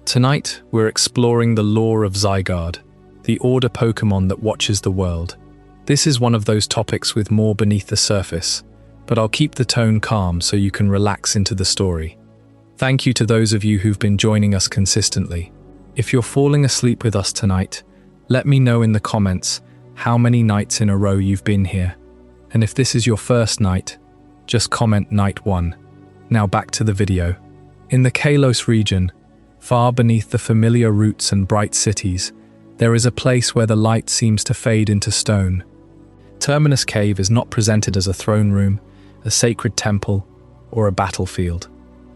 Tonight, we're exploring the lore of Zygarde, the order Pokémon that watches the world. This is one of those topics with more beneath the surface, but I'll keep the tone calm so you can relax into the story. Thank you to those of you who've been joining us consistently. If you're falling asleep with us tonight, let me know in the comments how many nights in a row you've been here. And if this is your first night, just comment night 1. Now back to the video. In the Kalos region, far beneath the familiar routes and bright cities, there is a place where the light seems to fade into stone. Terminous Cave is not presented as a throne room, a sacred temple, or a battlefield.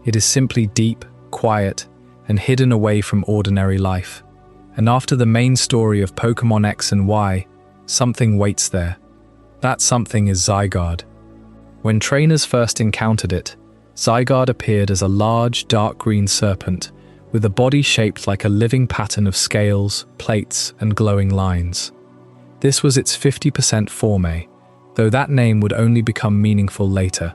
It is simply deep, quiet, and hidden away from ordinary life. And after the main story of Pokémon X and Y, something waits there. That something is Zygarde. When trainers first encountered it, Zygarde appeared as a large, dark green serpent with a body shaped like a living pattern of scales, plates, and glowing lines. This was its 50% Forme, though that name would only become meaningful later.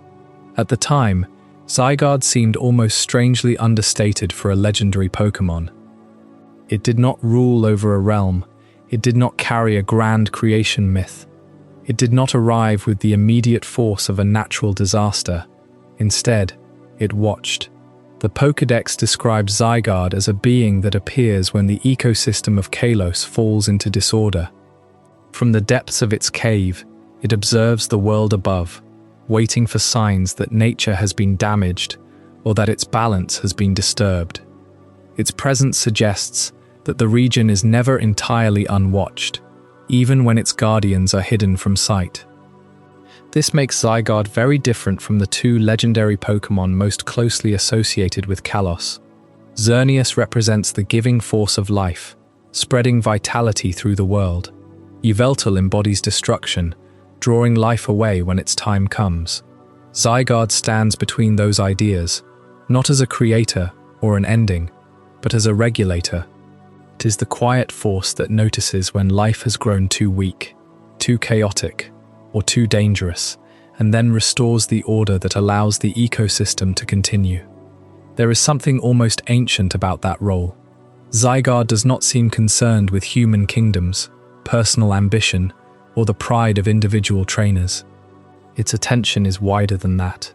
At the time, Zygarde seemed almost strangely understated for a legendary Pokémon. It did not rule over a realm, it did not carry a grand creation myth. It did not arrive with the immediate force of a natural disaster. Instead, it watched. The Pokédex describes Zygarde as a being that appears when the ecosystem of Kalos falls into disorder. From the depths of its cave, it observes the world above, waiting for signs that nature has been damaged or that its balance has been disturbed. Its presence suggests that the region is never entirely unwatched, even when its guardians are hidden from sight. This makes Zygarde very different from the two legendary Pokémon most closely associated with Kalos. Xerneas represents the giving force of life, spreading vitality through the world. Yveltal embodies destruction, drawing life away when its time comes. Zygarde stands between those ideas, not as a creator or an ending, but as a regulator. It is the quiet force that notices when life has grown too weak, too chaotic, or too dangerous, and then restores the order that allows the ecosystem to continue. There is something almost ancient about that role. Zygarde does not seem concerned with human kingdoms, personal ambition, or the pride of individual trainers. Its attention is wider than that.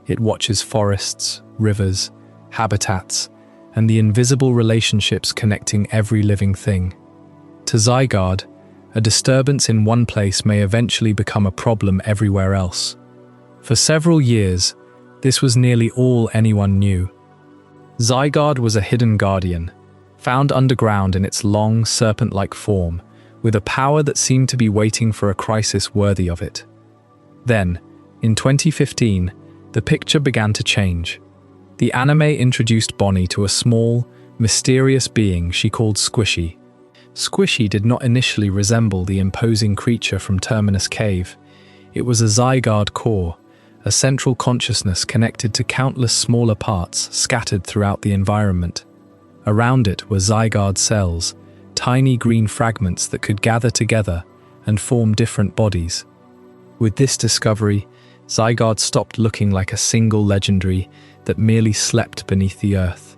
It watches forests, rivers, habitats, and the invisible relationships connecting every living thing. To Zygarde, a disturbance in one place may eventually become a problem everywhere else. For several years, this was nearly all anyone knew. Zygarde was a hidden guardian, found underground in its long, serpent-like form, with a power that seemed to be waiting for a crisis worthy of it. Then, in 2015, the picture began to change. The anime introduced Bonnie to a small, mysterious being she called Squishy. Squishy did not initially resemble the imposing creature from Terminous Cave. It was a Zygarde core, a central consciousness connected to countless smaller parts scattered throughout the environment. Around it were Zygarde cells, tiny green fragments that could gather together and form different bodies. With this discovery, Zygarde stopped looking like a single legendary that merely slept beneath the earth.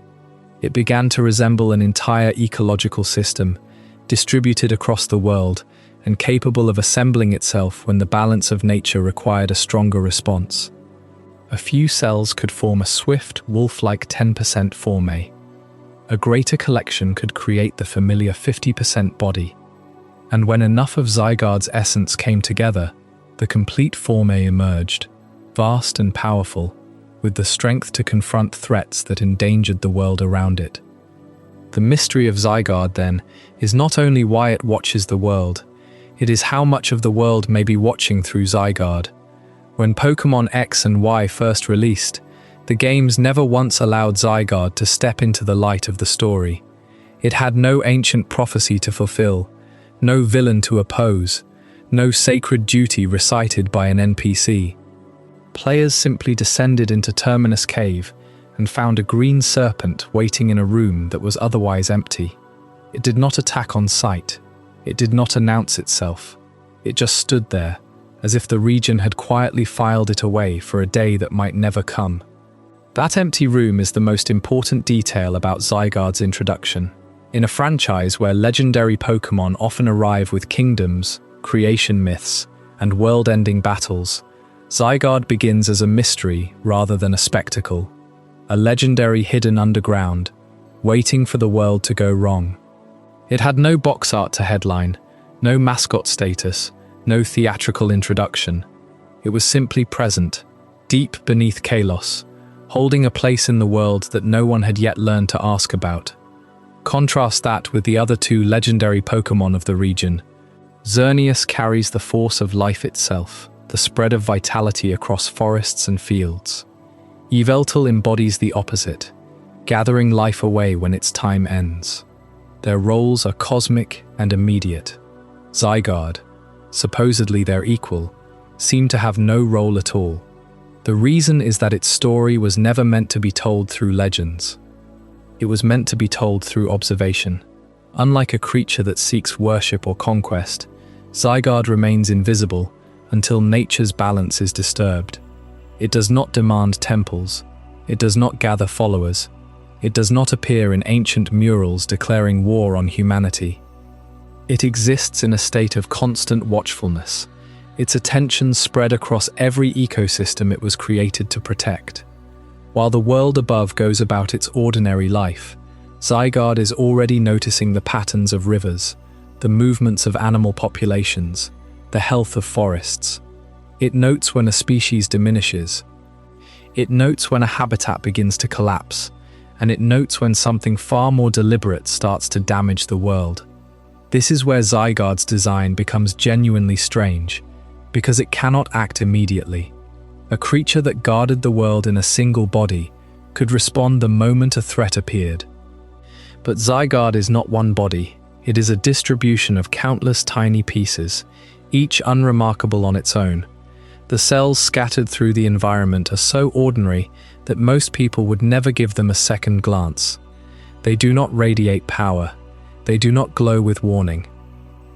It began to resemble an entire ecological system, distributed across the world and capable of assembling itself when the balance of nature required a stronger response. A few cells could form a swift, wolf-like 10% Forme. A greater collection could create the familiar 50% body. And when enough of Zygarde's essence came together, the complete Forme emerged, vast and powerful, with the strength to confront threats that endangered the world around it. The mystery of Zygarde, then, is not only why it watches the world, it is how much of the world may be watching through Zygarde. When Pokémon X and Y first released, the games never once allowed Zygarde to step into the light of the story. It had no ancient prophecy to fulfill, no villain to oppose, no sacred duty recited by an NPC. Players simply descended into Terminous Cave and found a green serpent waiting in a room that was otherwise empty. It did not attack on sight. It did not announce itself. It just stood there, as if the region had quietly filed it away for a day that might never come. That empty room is the most important detail about Zygarde's introduction. In a franchise where legendary Pokémon often arrive with kingdoms, creation myths, and world-ending battles, Zygarde begins as a mystery rather than a spectacle. A legendary hidden underground, waiting for the world to go wrong. It had no box art to headline, no mascot status, no theatrical introduction. It was simply present, deep beneath Kalos, holding a place in the world that no one had yet learned to ask about. Contrast that with the other two legendary Pokémon of the region. Xerneas carries the force of life itself, the spread of vitality across forests and fields. Yveltal embodies the opposite, gathering life away when its time ends. Their roles are cosmic and immediate. Zygarde, supposedly their equal, seemed to have no role at all. The reason is that its story was never meant to be told through legends. It was meant to be told through observation. Unlike a creature that seeks worship or conquest, Zygarde remains invisible until nature's balance is disturbed. It does not demand temples. It does not gather followers. It does not appear in ancient murals declaring war on humanity. It exists in a state of constant watchfulness, its attention spread across every ecosystem it was created to protect. While the world above goes about its ordinary life, Zygarde is already noticing the patterns of rivers, the movements of animal populations, the health of forests. It notes when a species diminishes. It notes when a habitat begins to collapse, and it notes when something far more deliberate starts to damage the world. This is where Zygarde's design becomes genuinely strange, because it cannot act immediately. A creature that guarded the world in a single body could respond the moment a threat appeared. But Zygarde is not one body. It is a distribution of countless tiny pieces, each unremarkable on its own. The cells scattered through the environment are so ordinary that most people would never give them a second glance. They do not radiate power. They do not glow with warning.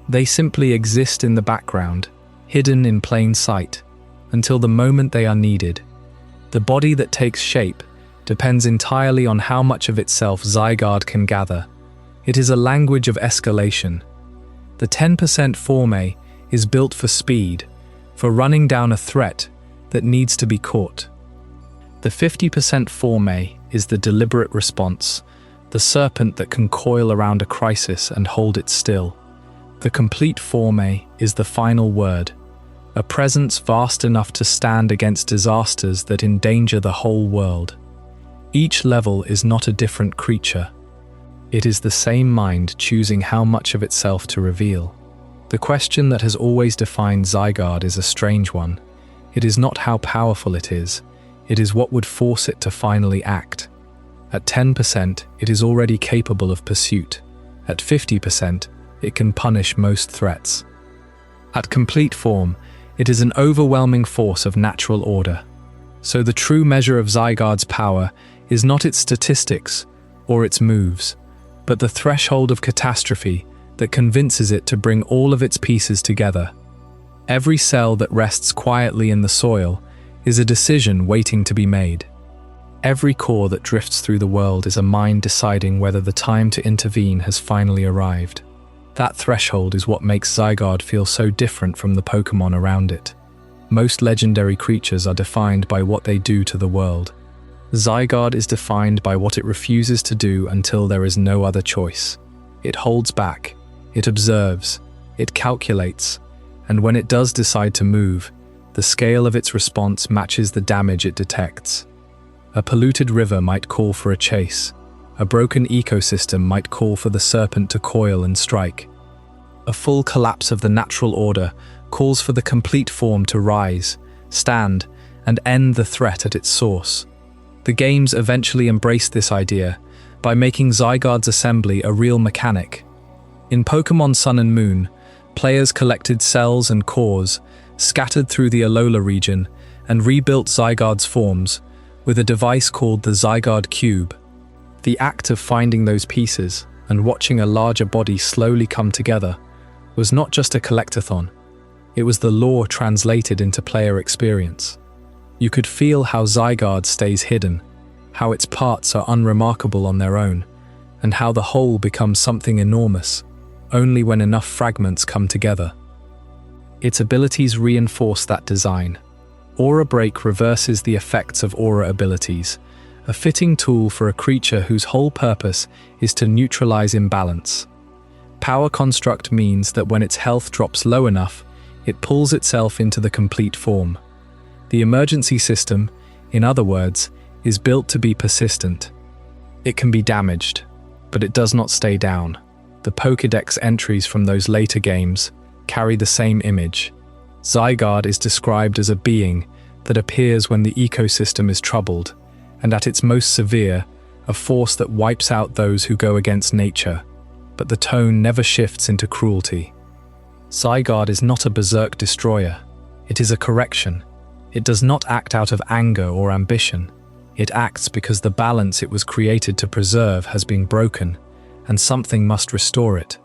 They simply exist in the background, hidden in plain sight, until the moment they are needed. The body that takes shape depends entirely on how much of itself Zygarde can gather. It is a language of escalation. The 10% Forme is built for speed, for running down a threat that needs to be caught. The 50% Forme is the deliberate response, the serpent that can coil around a crisis and hold it still. The complete Forme is the final word, a presence vast enough to stand against disasters that endanger the whole world. Each level is not a different creature. It is the same mind choosing how much of itself to reveal. The question that has always defined Zygarde is a strange one. It is not how powerful it is what would force it to finally act. At 10%, it is already capable of pursuit. At 50%, it can punish most threats. At complete form, it is an overwhelming force of natural order. So the true measure of Zygarde's power is not its statistics or its moves, but the threshold of catastrophe that convinces it to bring all of its pieces together. Every cell that rests quietly in the soil is a decision waiting to be made. Every core that drifts through the world is a mind deciding whether the time to intervene has finally arrived. That threshold is what makes Zygarde feel so different from the Pokémon around it. Most legendary creatures are defined by what they do to the world. Zygarde is defined by what it refuses to do until there is no other choice. It holds back, it observes, it calculates, and when it does decide to move, the scale of its response matches the damage it detects. A polluted river might call for a chase. A broken ecosystem might call for the serpent to coil and strike. A full collapse of the natural order calls for the complete form to rise, stand, and end the threat at its source. The games eventually embraced this idea by making Zygarde's assembly a real mechanic. In Pokémon Sun and Moon, players collected cells and cores, scattered through the Alola region, and rebuilt Zygarde's forms with a device called the Zygarde Cube. The act of finding those pieces and watching a larger body slowly come together was not just a collectathon. It was the lore translated into player experience. You could feel how Zygarde stays hidden, how its parts are unremarkable on their own, and how the whole becomes something enormous, only when enough fragments come together. Its abilities reinforce that design. Aura Break reverses the effects of aura abilities, a fitting tool for a creature whose whole purpose is to neutralize imbalance. Power Construct means that when its health drops low enough, it pulls itself into the complete form. The emergency system, in other words, is built to be persistent. It can be damaged, but it does not stay down. The Pokédex entries from those later games carry the same image. Zygarde is described as a being that appears when the ecosystem is troubled, and at its most severe, a force that wipes out those who go against nature. But the tone never shifts into cruelty. Zygarde is not a berserk destroyer. It is a correction. It does not act out of anger or ambition. It acts because the balance it was created to preserve has been broken, and something must restore it.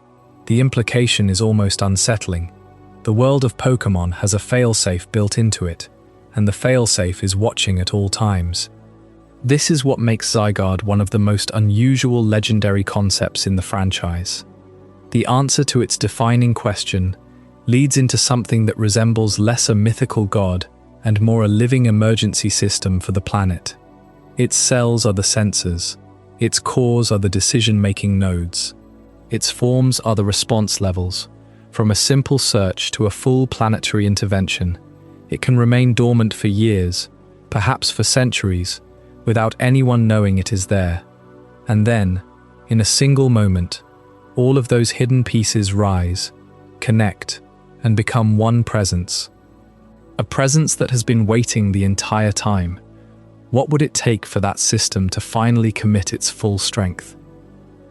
The implication is almost unsettling. The world of Pokémon has a failsafe built into it, and the failsafe is watching at all times. This is what makes Zygarde one of the most unusual legendary concepts in the franchise. The answer to its defining question leads into something that resembles less a mythical god and more a living emergency system for the planet. Its cells are the sensors, its cores are the decision-making nodes, its forms are the response levels. From a simple search to a full planetary intervention, it can remain dormant for years, perhaps for centuries, without anyone knowing it is there. And then, in a single moment, all of those hidden pieces rise, connect, and become one presence. A presence that has been waiting the entire time. What would it take for that system to finally commit its full strength?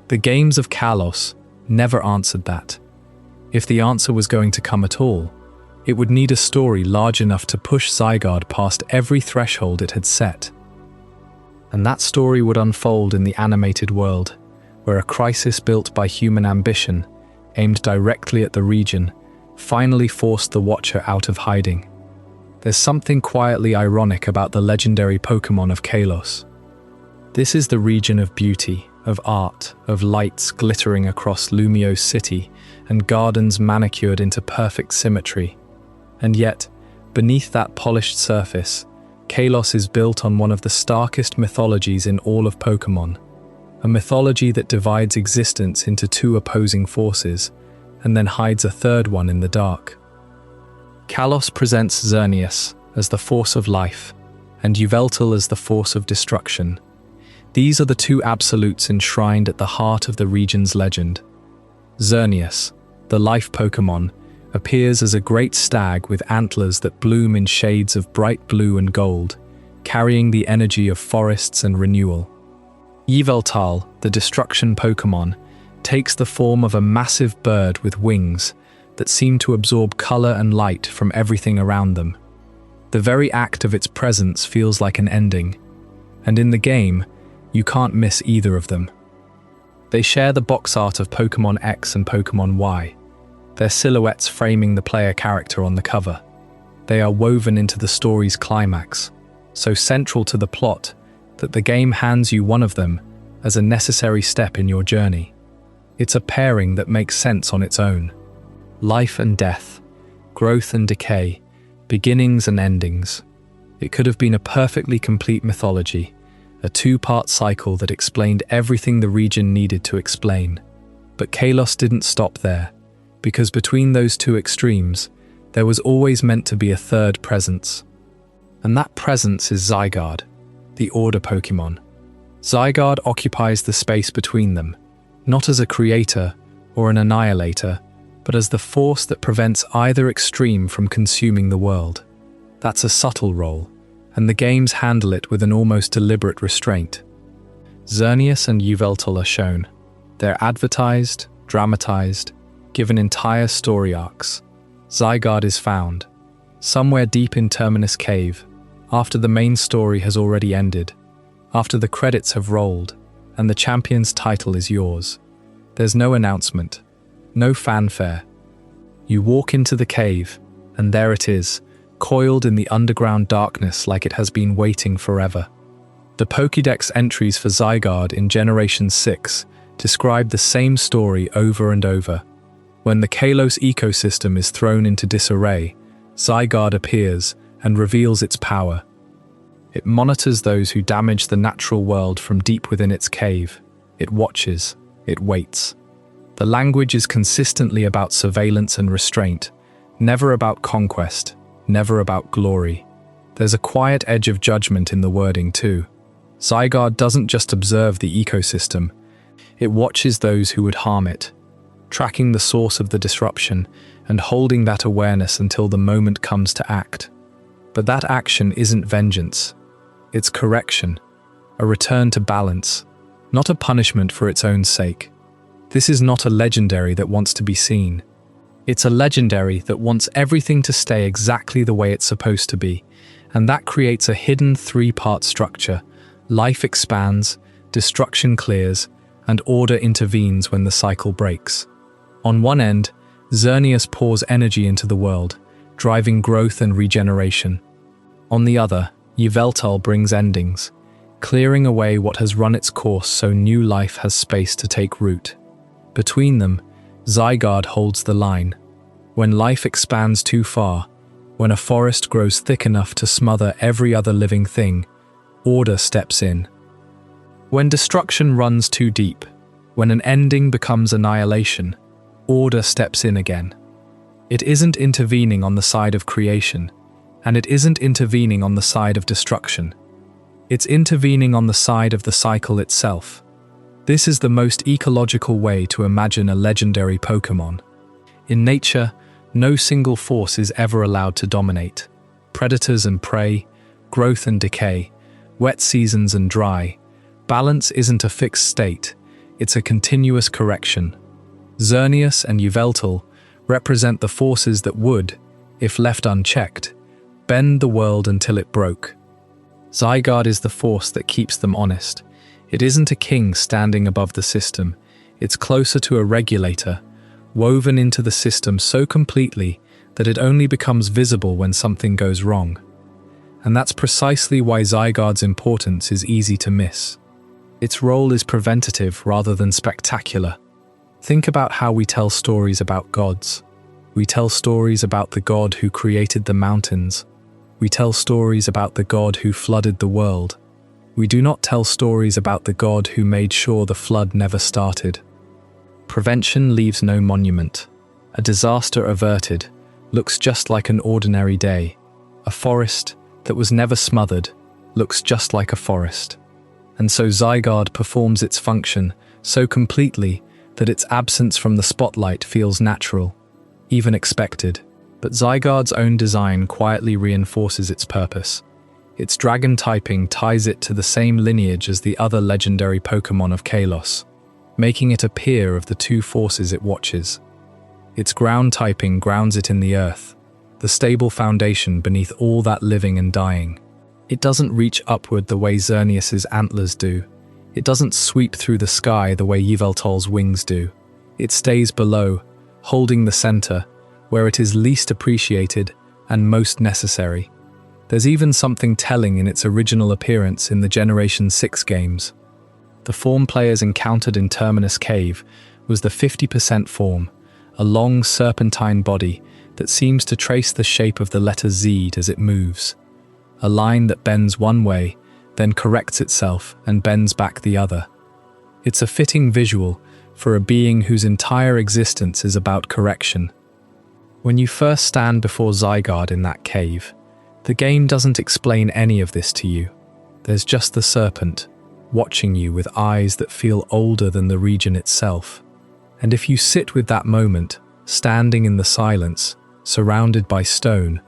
The games of Kalos never answered that. If the answer was going to come at all, it would need a story large enough to push Zygarde past every threshold it had set. And that story would unfold in the animated world, where a crisis built by human ambition, aimed directly at the region, finally forced the Watcher out of hiding. There's something quietly ironic about the legendary Pokémon of Kalos. This is the region of beauty, of art, of lights glittering across Lumio's city, and gardens manicured into perfect symmetry. And yet, beneath that polished surface, Kalos is built on one of the starkest mythologies in all of Pokémon. A mythology that divides existence into two opposing forces, and then hides a third one in the dark. Kalos presents Xerneas as the force of life, and Yveltal as the force of destruction. These are the two absolutes enshrined at the heart of the region's legend. Xerneas, the life Pokémon, appears as a great stag with antlers that bloom in shades of bright blue and gold, carrying the energy of forests and renewal. Yveltal, the destruction Pokémon, takes the form of a massive bird with wings that seem to absorb color and light from everything around them. The very act of its presence feels like an ending, and in the game, you can't miss either of them. They share the box art of Pokémon X and Pokémon Y, their silhouettes framing the player character on the cover. They are woven into the story's climax, so central to the plot that the game hands you one of them as a necessary step in your journey. It's a pairing that makes sense on its own. Life and death, growth and decay, beginnings and endings. It could have been a perfectly complete mythology, a two-part cycle that explained everything the region needed to explain. But Kalos didn't stop there, because between those two extremes, there was always meant to be a third presence. And that presence is Zygarde, the Order Pokémon. Zygarde occupies the space between them, not as a creator or an annihilator, but as the force that prevents either extreme from consuming the world. That's a subtle role, and the games handle it with an almost deliberate restraint. Xerneas and Yveltal are shown. They're advertised, dramatized, given entire story arcs. Zygarde is found, somewhere deep in Terminous Cave, after the main story has already ended, after the credits have rolled, and the champion's title is yours. There's no announcement, no fanfare. You walk into the cave, and there it is, coiled in the underground darkness like it has been waiting forever. The Pokédex entries for Zygarde in Generation 6 describe the same story over and over. When the Kalos ecosystem is thrown into disarray, Zygarde appears and reveals its power. It monitors those who damage the natural world from deep within its cave. It watches. It waits. The language is consistently about surveillance and restraint, never about conquest, never about glory. There's a quiet edge of judgment in the wording too. Zygarde doesn't just observe the ecosystem, it watches those who would harm it, tracking the source of the disruption and holding that awareness until the moment comes to act. But that action isn't vengeance. It's correction, a return to balance, not a punishment for its own sake. This is not a legendary that wants to be seen. It's a legendary that wants everything to stay exactly the way it's supposed to be, and that creates a hidden three-part structure. Life expands, destruction clears, and order intervenes when the cycle breaks. On one end, Xerneas pours energy into the world, driving growth and regeneration. On the other, Yveltal brings endings, clearing away what has run its course so new life has space to take root. Between them, Zygarde holds the line. When life expands too far, when a forest grows thick enough to smother every other living thing, order steps in. When destruction runs too deep, when an ending becomes annihilation, order steps in again. It isn't intervening on the side of creation, and it isn't intervening on the side of destruction. It's intervening on the side of the cycle itself. This is the most ecological way to imagine a legendary Pokémon. In nature, no single force is ever allowed to dominate. Predators and prey, growth and decay, wet seasons and dry. Balance isn't a fixed state, it's a continuous correction. Xerneas and Yveltal represent the forces that would, if left unchecked, bend the world until it broke. Zygarde is the force that keeps them honest. It isn't a king standing above the system, it's closer to a regulator, woven into the system so completely that it only becomes visible when something goes wrong. And that's precisely why Zygarde's importance is easy to miss. Its role is preventative rather than spectacular. Think about how we tell stories about gods. We tell stories about the god who created the mountains. We tell stories about the god who flooded the world. We do not tell stories about the god who made sure the flood never started. Prevention leaves no monument. A disaster averted looks just like an ordinary day. A forest that was never smothered looks just like a forest. And so Zygarde performs its function so completely that its absence from the spotlight feels natural, even expected. But Zygarde's own design quietly reinforces its purpose. Its dragon typing ties it to the same lineage as the other legendary Pokémon of Kalos, making it a peer of the two forces it watches. Its ground typing grounds it in the earth, the stable foundation beneath all that living and dying. It doesn't reach upward the way Xerneas' antlers do. It doesn't sweep through the sky the way Yveltal's wings do. It stays below, holding the center, where it is least appreciated and most necessary. There's even something telling in its original appearance in the Generation 6 games. The form players encountered in Terminous Cave was the 50% form, a long serpentine body that seems to trace the shape of the letter Z as it moves. A line that bends one way, then corrects itself and bends back the other. It's a fitting visual for a being whose entire existence is about correction. When you first stand before Zygarde in that cave, the game doesn't explain any of this to you. There's just the serpent, watching you with eyes that feel older than the region itself. And if you sit with that moment, standing in the silence, surrounded by stone,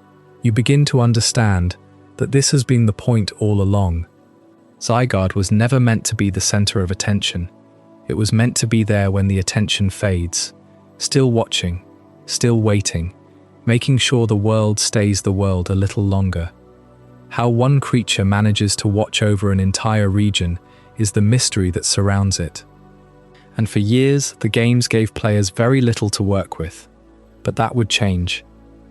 you begin to understand that this has been the point all along. Zygarde was never meant to be the center of attention. It was meant to be there when the attention fades, still watching, still waiting, making sure the world stays the world a little longer. How one creature manages to watch over an entire region is the mystery that surrounds it. And for years, the games gave players very little to work with. But that would change.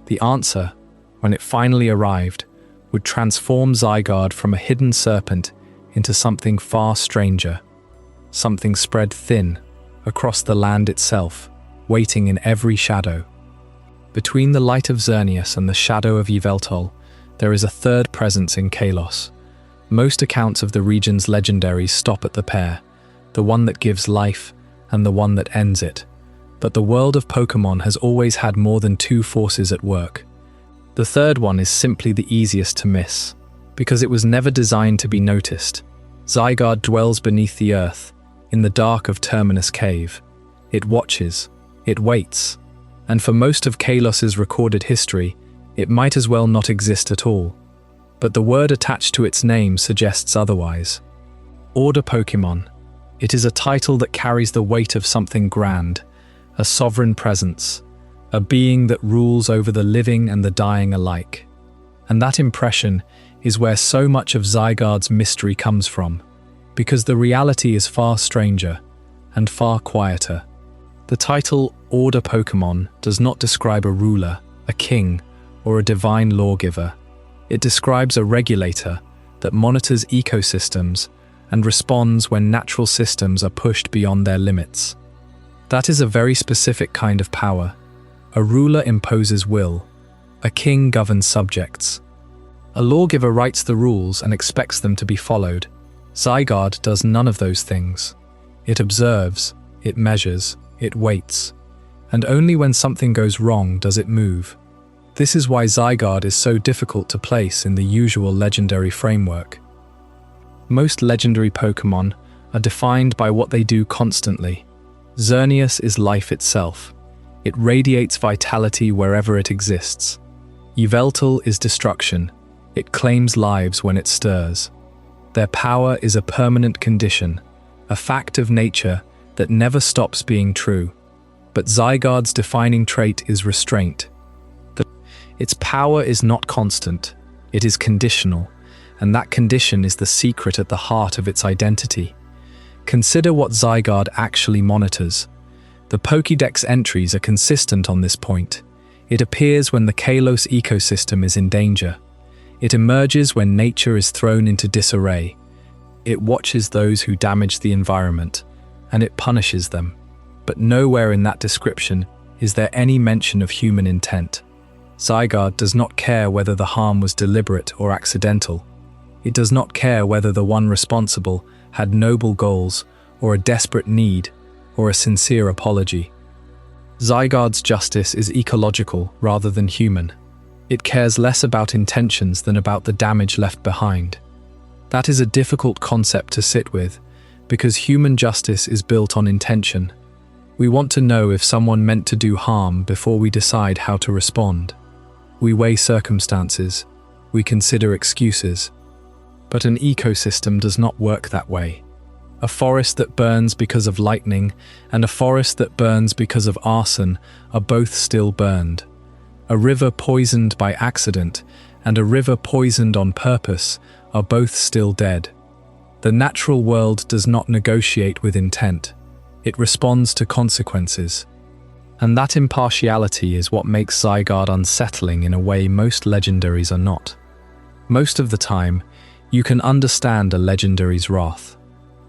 The answer, when it finally arrived, would transform Zygarde from a hidden serpent into something far stranger, something spread thin across the land itself, waiting in every shadow. Between the light of Xerneas and the shadow of Yveltal, there is a third presence in Kalos. Most accounts of the region's legendaries stop at the pair, the one that gives life and the one that ends it. But the world of Pokémon has always had more than two forces at work. The third one is simply the easiest to miss, because it was never designed to be noticed. Zygarde dwells beneath the earth, in the dark of Terminous cave. It watches, it waits, and for most of Kalos's recorded history, it might as well not exist at all. But the word attached to its name suggests otherwise. Order Pokémon. It is a title that carries the weight of something grand, a sovereign presence, a being that rules over the living and the dying alike. And that impression is where so much of Zygarde's mystery comes from, because the reality is far stranger and far quieter. The title Order Pokémon does not describe a ruler, a king, or a divine lawgiver. It describes a regulator that monitors ecosystems and responds when natural systems are pushed beyond their limits. That is a very specific kind of power. A ruler imposes will. A king governs subjects. A lawgiver writes the rules and expects them to be followed. Zygarde does none of those things. It observes, it measures, it waits. And only when something goes wrong does it move. This is why Zygarde is so difficult to place in the usual legendary framework. Most legendary Pokémon are defined by what they do constantly. Xerneas is life itself. It radiates vitality wherever it exists. Yveltal is destruction. It claims lives when it stirs. Their power is a permanent condition, a fact of nature that never stops being true. But Zygarde's defining trait is restraint. Its power is not constant, it is conditional, and that condition is the secret at the heart of its identity. Consider what Zygarde actually monitors. The Pokédex entries are consistent on this point. It appears when the Kalos ecosystem is in danger. It emerges when nature is thrown into disarray. It watches those who damage the environment, and it punishes them. But nowhere in that description is there any mention of human intent. Zygarde does not care whether the harm was deliberate or accidental. It does not care whether the one responsible had noble goals, or a desperate need, or a sincere apology. Zygarde's justice is ecological rather than human. It cares less about intentions than about the damage left behind. That is a difficult concept to sit with, because human justice is built on intention. We want to know if someone meant to do harm before we decide how to respond. We weigh circumstances, we consider excuses. But an ecosystem does not work that way. A forest that burns because of lightning and a forest that burns because of arson are both still burned. A river poisoned by accident and a river poisoned on purpose are both still dead. The natural world does not negotiate with intent. It responds to consequences. And that impartiality is what makes Zygarde unsettling in a way most legendaries are not. Most of the time, you can understand a legendary's wrath.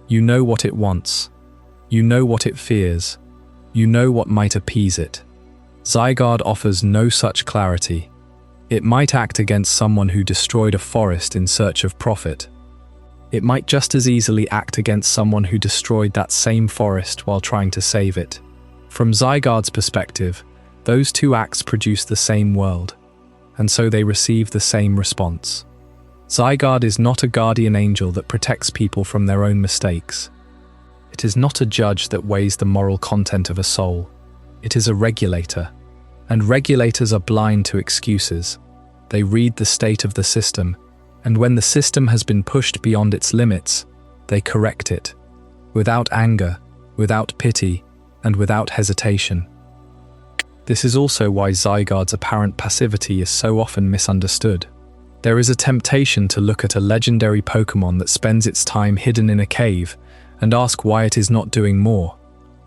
You know what it wants. You know what it fears. You know what might appease it. Zygarde offers no such clarity. It might act against someone who destroyed a forest in search of profit. It might just as easily act against someone who destroyed that same forest while trying to save it. From Zygarde's perspective, those two acts produce the same world, and so they receive the same response. Zygarde is not a guardian angel that protects people from their own mistakes. It is not a judge that weighs the moral content of a soul. It is a regulator, and regulators are blind to excuses. They read the state of the system, and when the system has been pushed beyond its limits, they correct it, without anger, without pity, and without hesitation. This is also why Zygarde's apparent passivity is so often misunderstood. There is a temptation to look at a legendary Pokémon that spends its time hidden in a cave and ask why it is not doing more.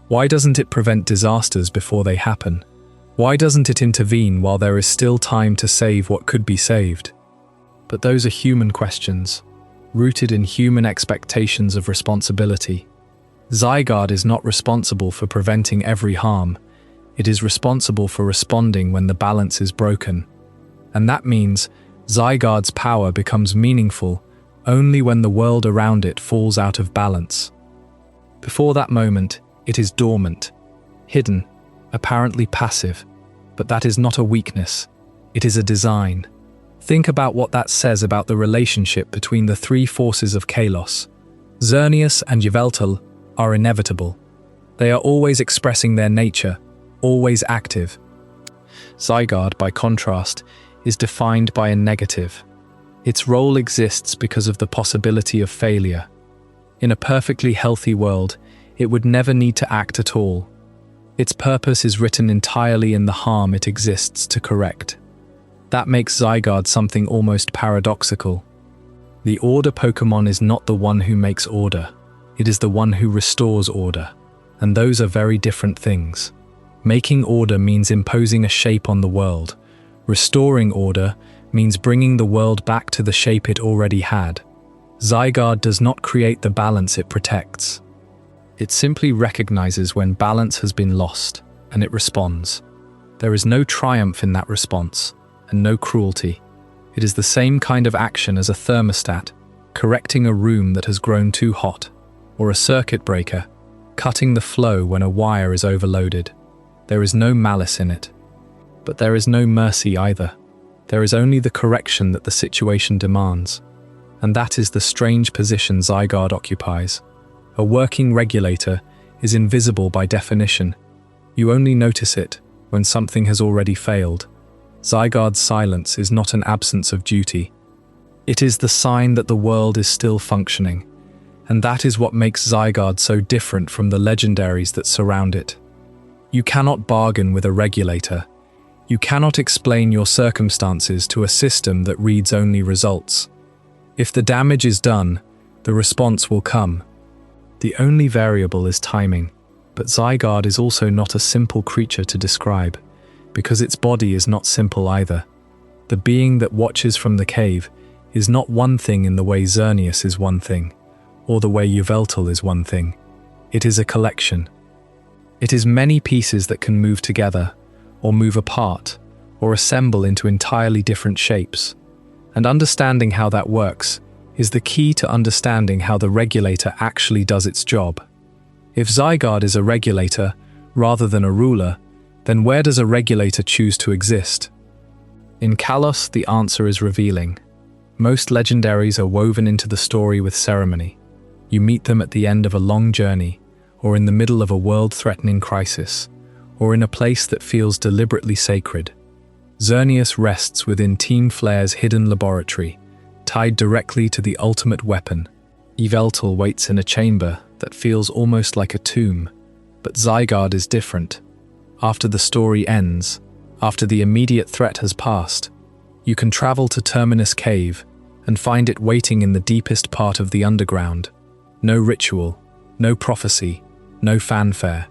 Why doesn't it prevent disasters before they happen? Why doesn't it intervene while there is still time to save what could be saved? But those are human questions. rooted in human expectations of responsibility. Zygarde is not responsible for preventing every harm. It is responsible for responding when the balance is broken. And that means Zygarde's power becomes meaningful only when the world around it falls out of balance. Before that moment, it is dormant, hidden, apparently passive. But that is not a weakness. It is a design. Think about what that says about the relationship between the three forces of Kalos. Xerneas and Yveltal are inevitable. They are always expressing their nature, always active. Zygarde, by contrast, is defined by a negative. Its role exists because of the possibility of failure. In a perfectly healthy world, it would never need to act at all. Its purpose is written entirely in the harm it exists to correct. That makes Zygarde something almost paradoxical. The order Pokémon is not the one who makes order. It is the one who restores order. And those are very different things. Making order means imposing a shape on the world. Restoring order means bringing the world back to the shape it already had. Zygarde does not create the balance it protects. It simply recognizes when balance has been lost, and it responds. There is no triumph in that response, and no cruelty. It is the same kind of action as a thermostat, correcting a room that has grown too hot, or a circuit breaker, cutting the flow when a wire is overloaded. There is no malice in it. But there is no mercy either. There is only the correction that the situation demands. And that is the strange position Zygarde occupies. A working regulator is invisible by definition. You only notice it when something has already failed. Zygarde's silence is not an absence of duty. It is the sign that the world is still functioning. And that is what makes Zygarde so different from the legendaries that surround it. You cannot bargain with a regulator. You cannot explain your circumstances to a system that reads only results. If the damage is done, the response will come. The only variable is timing, but Zygarde is also not a simple creature to describe, because its body is not simple either. The being that watches from the cave is not one thing in the way Xerneas is one thing, or the way Yveltal is one thing. It is a collection. It is many pieces that can move together, or move apart, or assemble into entirely different shapes. And understanding how that works is the key to understanding how the regulator actually does its job. If Zygarde is a regulator rather than a ruler, then where does a regulator choose to exist? In Kalos, the answer is revealing. Most legendaries are woven into the story with ceremony. You meet them at the end of a long journey, or in the middle of a world-threatening crisis, or in a place that feels deliberately sacred. Xerneas rests within Team Flare's hidden laboratory, tied directly to the ultimate weapon. Yveltal waits in a chamber that feels almost like a tomb, but Zygarde is different. After the story ends, after the immediate threat has passed, you can travel to Terminous Cave and find it waiting in the deepest part of the underground. No ritual, no prophecy, no fanfare.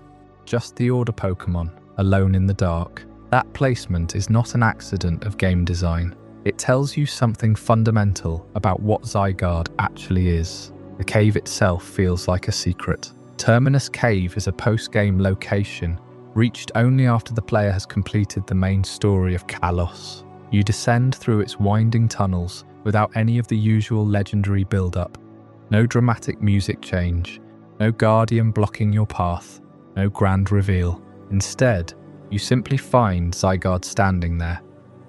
Just the order Pokémon, alone in the dark. That placement is not an accident of game design. It tells you something fundamental about what Zygarde actually is. The cave itself feels like a secret. Terminous Cave is a post-game location, reached only after the player has completed the main story of Kalos. You descend through its winding tunnels without any of the usual legendary build-up. No dramatic music change, no guardian blocking your path, no grand reveal. Instead, you simply find Zygarde standing there,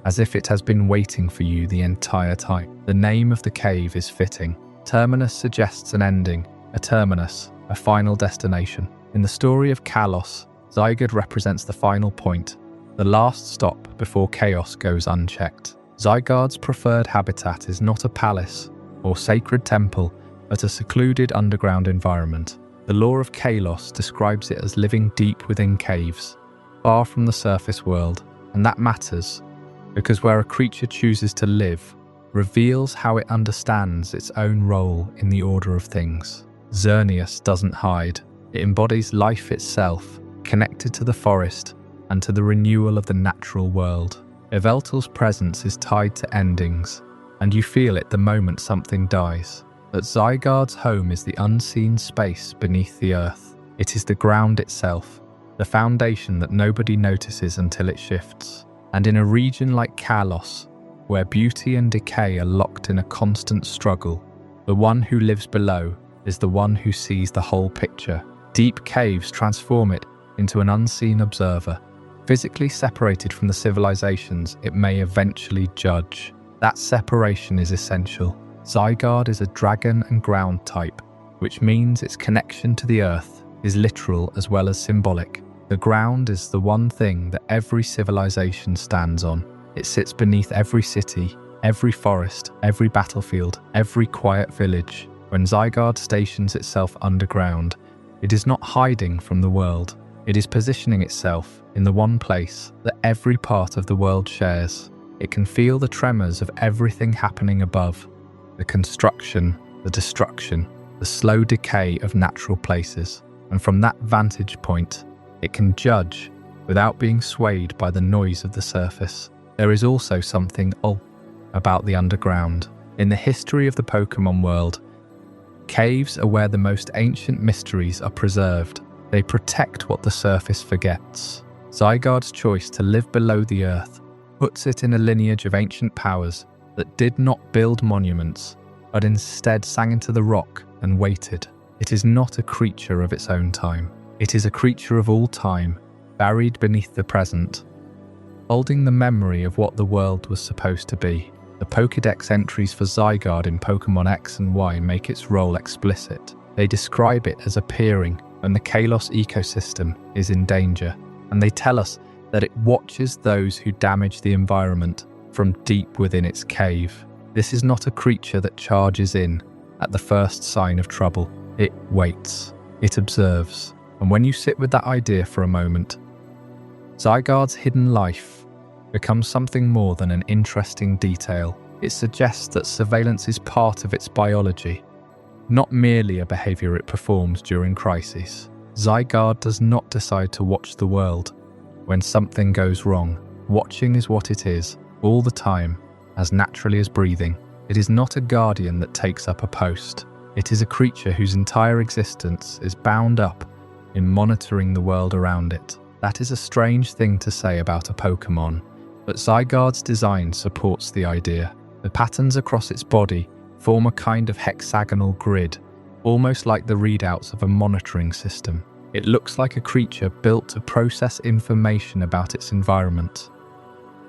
as if it has been waiting for you the entire time. The name of the cave is fitting. Terminus suggests an ending, a terminus, a final destination. In the story of Kalos, Zygarde represents the final point, the last stop before chaos goes unchecked. Zygarde's preferred habitat is not a palace or sacred temple, but a secluded underground environment. The lore of Kalos describes it as living deep within caves, far from the surface world, and that matters, because where a creature chooses to live reveals how it understands its own role in the order of things. Xerneas doesn't hide. It embodies life itself, connected to the forest and to the renewal of the natural world. Yveltal's presence is tied to endings, and you feel it the moment something dies. that Zygarde's home is the unseen space beneath the earth. It is the ground itself, the foundation that nobody notices until it shifts. And in a region like Kalos, where beauty and decay are locked in a constant struggle, the one who lives below is the one who sees the whole picture. Deep caves transform it into an unseen observer, physically separated from the civilizations it may eventually judge. That separation is essential. Zygarde is a dragon and ground type, which means its connection to the earth is literal as well as symbolic. The ground is the one thing that every civilization stands on. It sits beneath every city, every forest, every battlefield, every quiet village. When Zygarde stations itself underground, it is not hiding from the world. It is positioning itself in the one place that every part of the world shares. It can feel the tremors of everything happening above, the construction, the destruction, the slow decay of natural places. And from that vantage point, it can judge without being swayed by the noise of the surface. There is also something about the underground. In the history of the Pokémon world, caves are where the most ancient mysteries are preserved. They protect what the surface forgets. Zygarde's choice to live below the earth puts it in a lineage of ancient powers that did not build monuments, but instead sang into the rock and waited. It is not a creature of its own time. It is a creature of all time, buried beneath the present, holding the memory of what the world was supposed to be. The Pokédex entries for Zygarde in Pokémon X and Y make its role explicit. They describe it as appearing when the Kalos ecosystem is in danger, and they tell us that it watches those who damage the environment from deep within its cave. This is not a creature that charges in at the first sign of trouble. It waits, it observes, and when you sit with that idea for a moment, Zygarde's hidden life becomes something more than an interesting detail. It suggests that surveillance is part of its biology, not merely a behavior it performs during crises. Zygarde does not decide to watch the world when something goes wrong. Watching is what it is, all the time, as naturally as breathing. It is not a guardian that takes up a post. It is a creature whose entire existence is bound up in monitoring the world around it. That is a strange thing to say about a Pokémon, but Zygarde's design supports the idea. The patterns across its body form a kind of hexagonal grid, almost like the readouts of a monitoring system. It looks like a creature built to process information about its environment,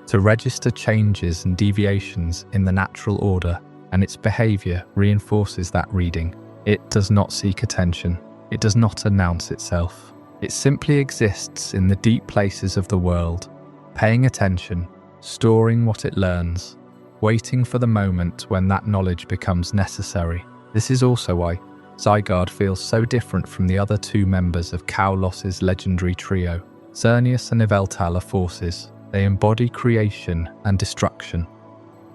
to register changes and deviations in the natural order, and its behavior reinforces that reading. It does not seek attention. It does not announce itself. It simply exists in the deep places of the world, paying attention, storing what it learns, waiting for the moment when that knowledge becomes necessary. This is also why Zygarde feels so different from the other two members of Kalos' legendary trio. Xerneas and Yveltal are forces. They embody creation and destruction,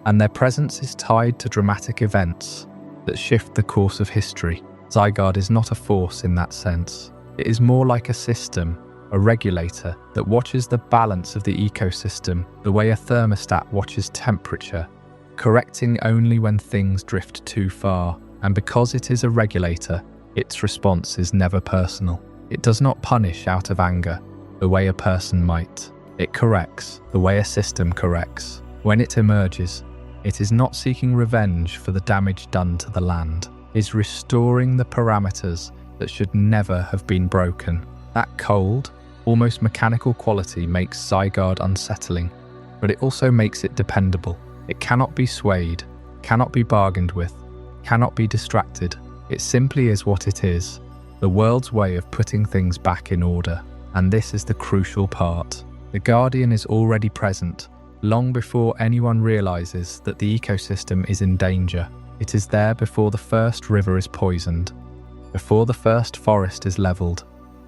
and their presence is tied to dramatic events that shift the course of history. Zygarde is not a force in that sense. It is more like a system, a regulator that watches the balance of the ecosystem the way a thermostat watches temperature, correcting only when things drift too far. And because it is a regulator, its response is never personal. It does not punish out of anger the way a person might. It corrects the way a system corrects. When it emerges, it is not seeking revenge for the damage done to the land. It is restoring the parameters that should never have been broken. That cold, almost mechanical quality makes Zygarde unsettling, but it also makes it dependable. It cannot be swayed, cannot be bargained with, cannot be distracted. It simply is what it is, the world's way of putting things back in order. And this is the crucial part. The Guardian is already present, long before anyone realizes that the ecosystem is in danger. It is there before the first river is poisoned, before the first forest is leveled,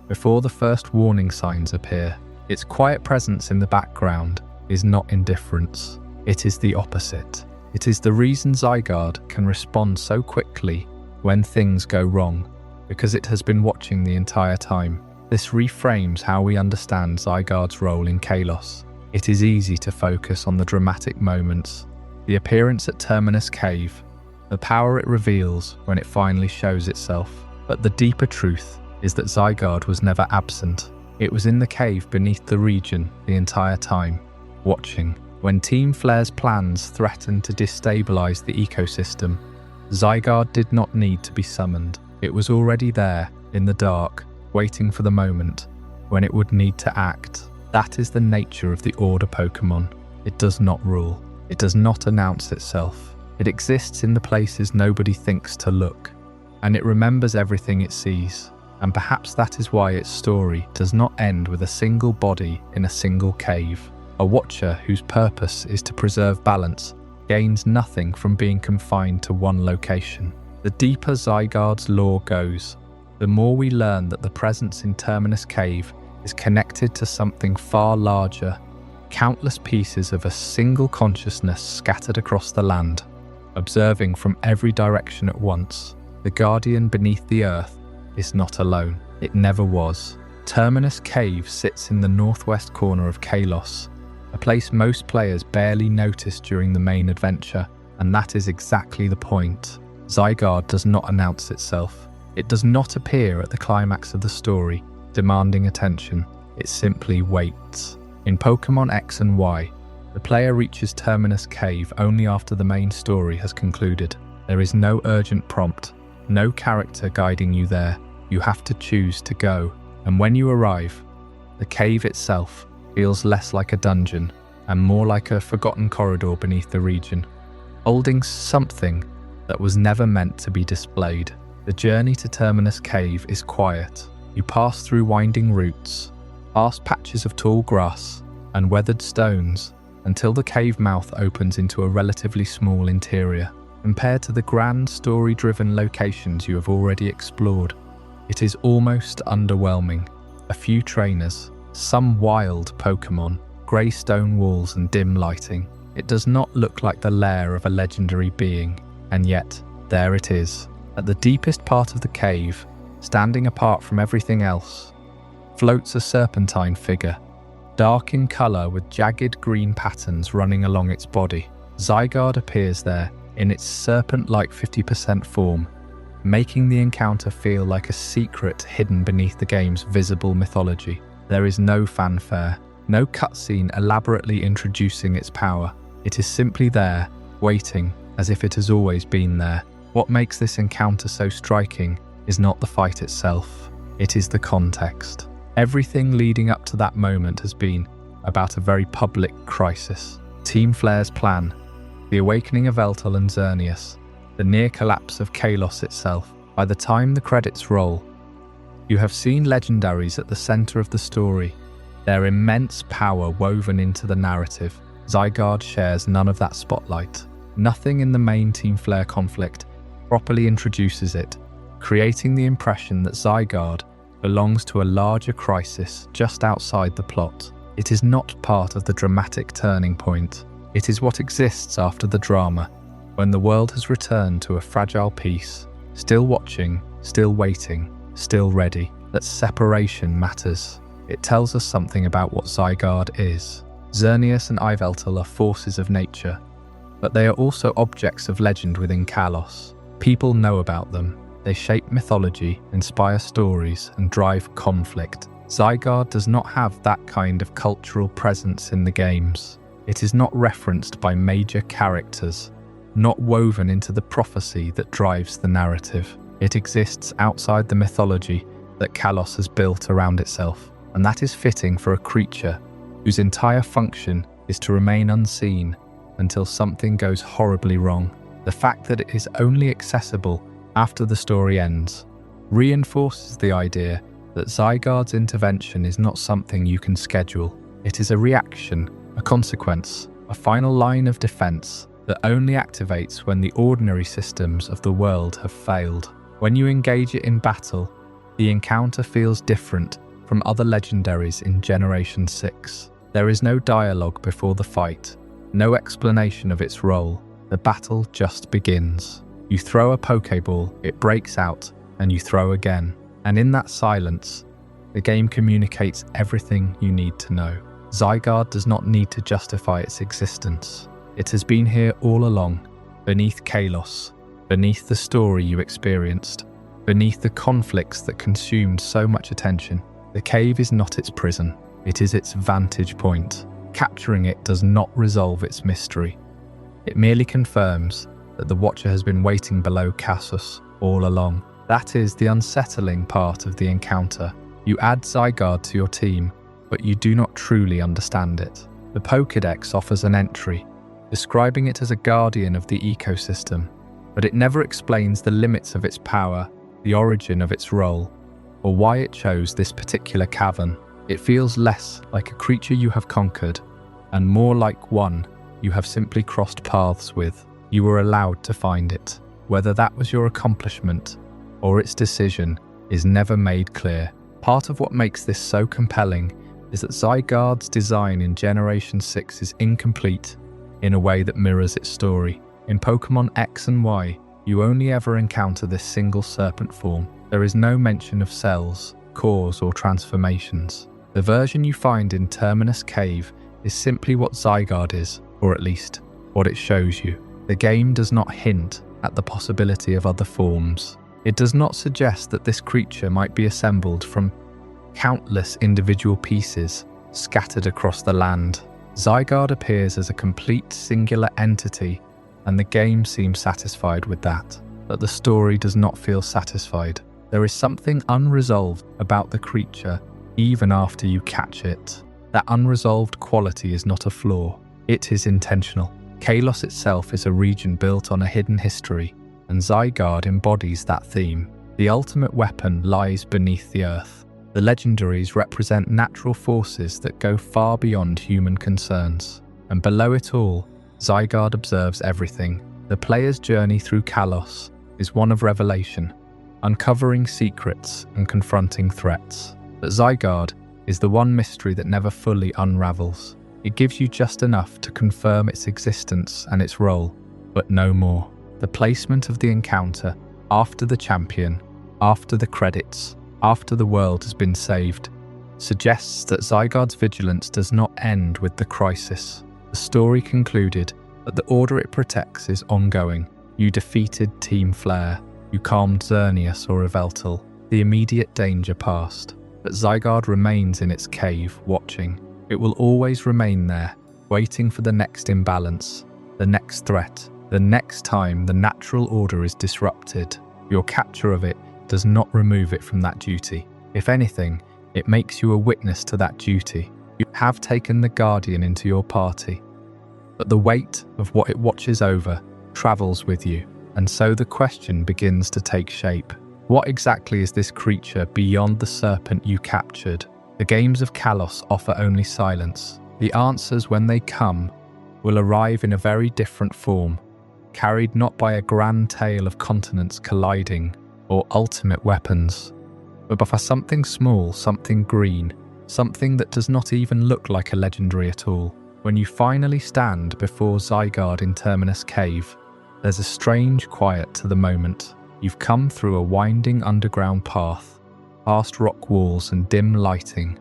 before the first warning signs appear. Its quiet presence in the background is not indifference. It is the opposite. It is the reason Zygarde can respond so quickly when things go wrong, because it has been watching the entire time. This reframes how we understand Zygarde's role in Kalos. It is easy to focus on the dramatic moments, the appearance at Terminous Cave, the power it reveals when it finally shows itself. But the deeper truth is that Zygarde was never absent. It was in the cave beneath the region the entire time, watching. When Team Flare's plans threatened to destabilize the ecosystem, Zygarde did not need to be summoned. It was already there, in the dark, waiting for the moment when it would need to act. That is the nature of the Order Pokémon. It does not rule. It does not announce itself. It exists in the places nobody thinks to look, and it remembers everything it sees. And perhaps that is why its story does not end with a single body in a single cave. A watcher whose purpose is to preserve balance gains nothing from being confined to one location. The deeper Zygarde's lore goes, the more we learn that the presence in Terminous Cave is connected to something far larger, countless pieces of a single consciousness scattered across the land, observing from every direction at once. The guardian beneath the earth is not alone. It never was. Terminous Cave sits in the northwest corner of Kalos, a place most players barely notice during the main adventure, and that is exactly the point. Zygarde does not announce itself. It does not appear at the climax of the story, demanding attention. It simply waits. In Pokémon X and Y, the player reaches Terminous Cave only after the main story has concluded. There is no urgent prompt, no character guiding you there. You have to choose to go, and when you arrive, the cave itself feels less like a dungeon and more like a forgotten corridor beneath the region, holding something that was never meant to be displayed. The journey to Terminous Cave is quiet. You pass through winding routes, past patches of tall grass and weathered stones until the cave mouth opens into a relatively small interior. Compared to the grand story-driven locations you have already explored, it is almost underwhelming. A few trainers, some wild Pokémon, grey stone walls and dim lighting. It does not look like the lair of a legendary being, and yet there it is. At the deepest part of the cave, standing apart from everything else, floats a serpentine figure, dark in colour with jagged green patterns running along its body. Zygarde appears there in its serpent-like 50% form, making the encounter feel like a secret hidden beneath the game's visible mythology. There is no fanfare, no cutscene elaborately introducing its power. It is simply there, waiting, as if it has always been there. What makes this encounter so striking is not the fight itself, it is the context. Everything leading up to that moment has been about a very public crisis. Team Flare's plan, the awakening of Yveltal and Xerneas, the near collapse of Kalos itself. By the time the credits roll, you have seen legendaries at the centre of the story, their immense power woven into the narrative. Zygarde shares none of that spotlight. Nothing in the main Team Flare conflict properly introduces it, creating the impression that Zygarde belongs to a larger crisis just outside the plot. It is not part of the dramatic turning point. It is what exists after the drama, when the world has returned to a fragile peace, still watching, still waiting, still ready. That separation matters. It tells us something about what Zygarde is. Xerneas and Yveltal are forces of nature, but they are also objects of legend within Kalos. People know about them. They shape mythology, inspire stories, and drive conflict. Zygarde does not have that kind of cultural presence in the games. It is not referenced by major characters, not woven into the prophecy that drives the narrative. It exists outside the mythology that Kalos has built around itself, and that is fitting for a creature whose entire function is to remain unseen until something goes horribly wrong. The fact that it is only accessible after the story ends reinforces the idea that Zygarde's intervention is not something you can schedule. It is a reaction, a consequence, a final line of defense that only activates when the ordinary systems of the world have failed. When you engage it in battle, the encounter feels different from other legendaries in Generation 6. There is no dialogue before the fight, no explanation of its role. The battle just begins. You throw a Pokéball, it breaks out, and you throw again. And in that silence, the game communicates everything you need to know. Zygarde does not need to justify its existence. It has been here all along, beneath Kalos, beneath the story you experienced, beneath the conflicts that consumed so much attention. The cave is not its prison, it is its vantage point. Capturing it does not resolve its mystery. It merely confirms that the Watcher has been waiting below Kalos all along. That is the unsettling part of the encounter. You add Zygarde to your team, but you do not truly understand it. The Pokédex offers an entry, describing it as a guardian of the ecosystem, but it never explains the limits of its power, the origin of its role, or why it chose this particular cavern. It feels less like a creature you have conquered, and more like one you have simply crossed paths with. You were allowed to find it. Whether that was your accomplishment or its decision is never made clear. Part of what makes this so compelling is that Zygarde's design in Generation 6 is incomplete in a way that mirrors its story. In Pokémon X and Y, you only ever encounter this single serpent form. There is no mention of cells, cores, or transformations. The version you find in Terminous Cave is simply what Zygarde is, or at least what it shows you. The game does not hint at the possibility of other forms. It does not suggest that this creature might be assembled from countless individual pieces scattered across the land. Zygarde appears as a complete singular entity, and the game seems satisfied with that. But the story does not feel satisfied. There is something unresolved about the creature even after you catch it. That unresolved quality is not a flaw, it is intentional. Kalos itself is a region built on a hidden history, and Zygarde embodies that theme. The ultimate weapon lies beneath the earth. The legendaries represent natural forces that go far beyond human concerns. And below it all, Zygarde observes everything. The player's journey through Kalos is one of revelation, uncovering secrets and confronting threats. But Zygarde is the one mystery that never fully unravels. It gives you just enough to confirm its existence and its role, but no more. The placement of the encounter, after the champion, after the credits, after the world has been saved, suggests that Zygarde's vigilance does not end with the crisis. The story concluded that the order it protects is ongoing. You defeated Team Flare, you calmed Xerneas or Yveltal. The immediate danger passed, but Zygarde remains in its cave, watching. It will always remain there, waiting for the next imbalance, the next threat, the next time the natural order is disrupted. Your capture of it does not remove it from that duty. If anything, it makes you a witness to that duty. You have taken the Guardian into your party, but the weight of what it watches over travels with you, and so the question begins to take shape. What exactly is this creature beyond the serpent you captured? The games of Kalos offer only silence. The answers, when they come, will arrive in a very different form, carried not by a grand tale of continents colliding or ultimate weapons, but by something small, something green, something that does not even look like a legendary at all. When you finally stand before Zygarde in Terminous Cave, there's a strange quiet to the moment. You've come through a winding underground path, past rock walls and dim lighting,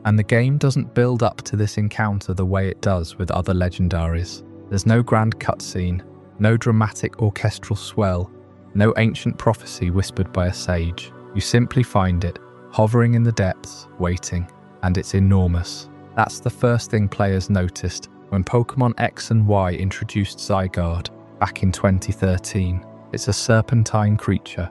and the game doesn't build up to this encounter the way it does with other legendaries. There's no grand cutscene, no dramatic orchestral swell, no ancient prophecy whispered by a sage. You simply find it, hovering in the depths, waiting, and it's enormous. That's the first thing players noticed when Pokémon X and Y introduced Zygarde back in 2013. It's a serpentine creature,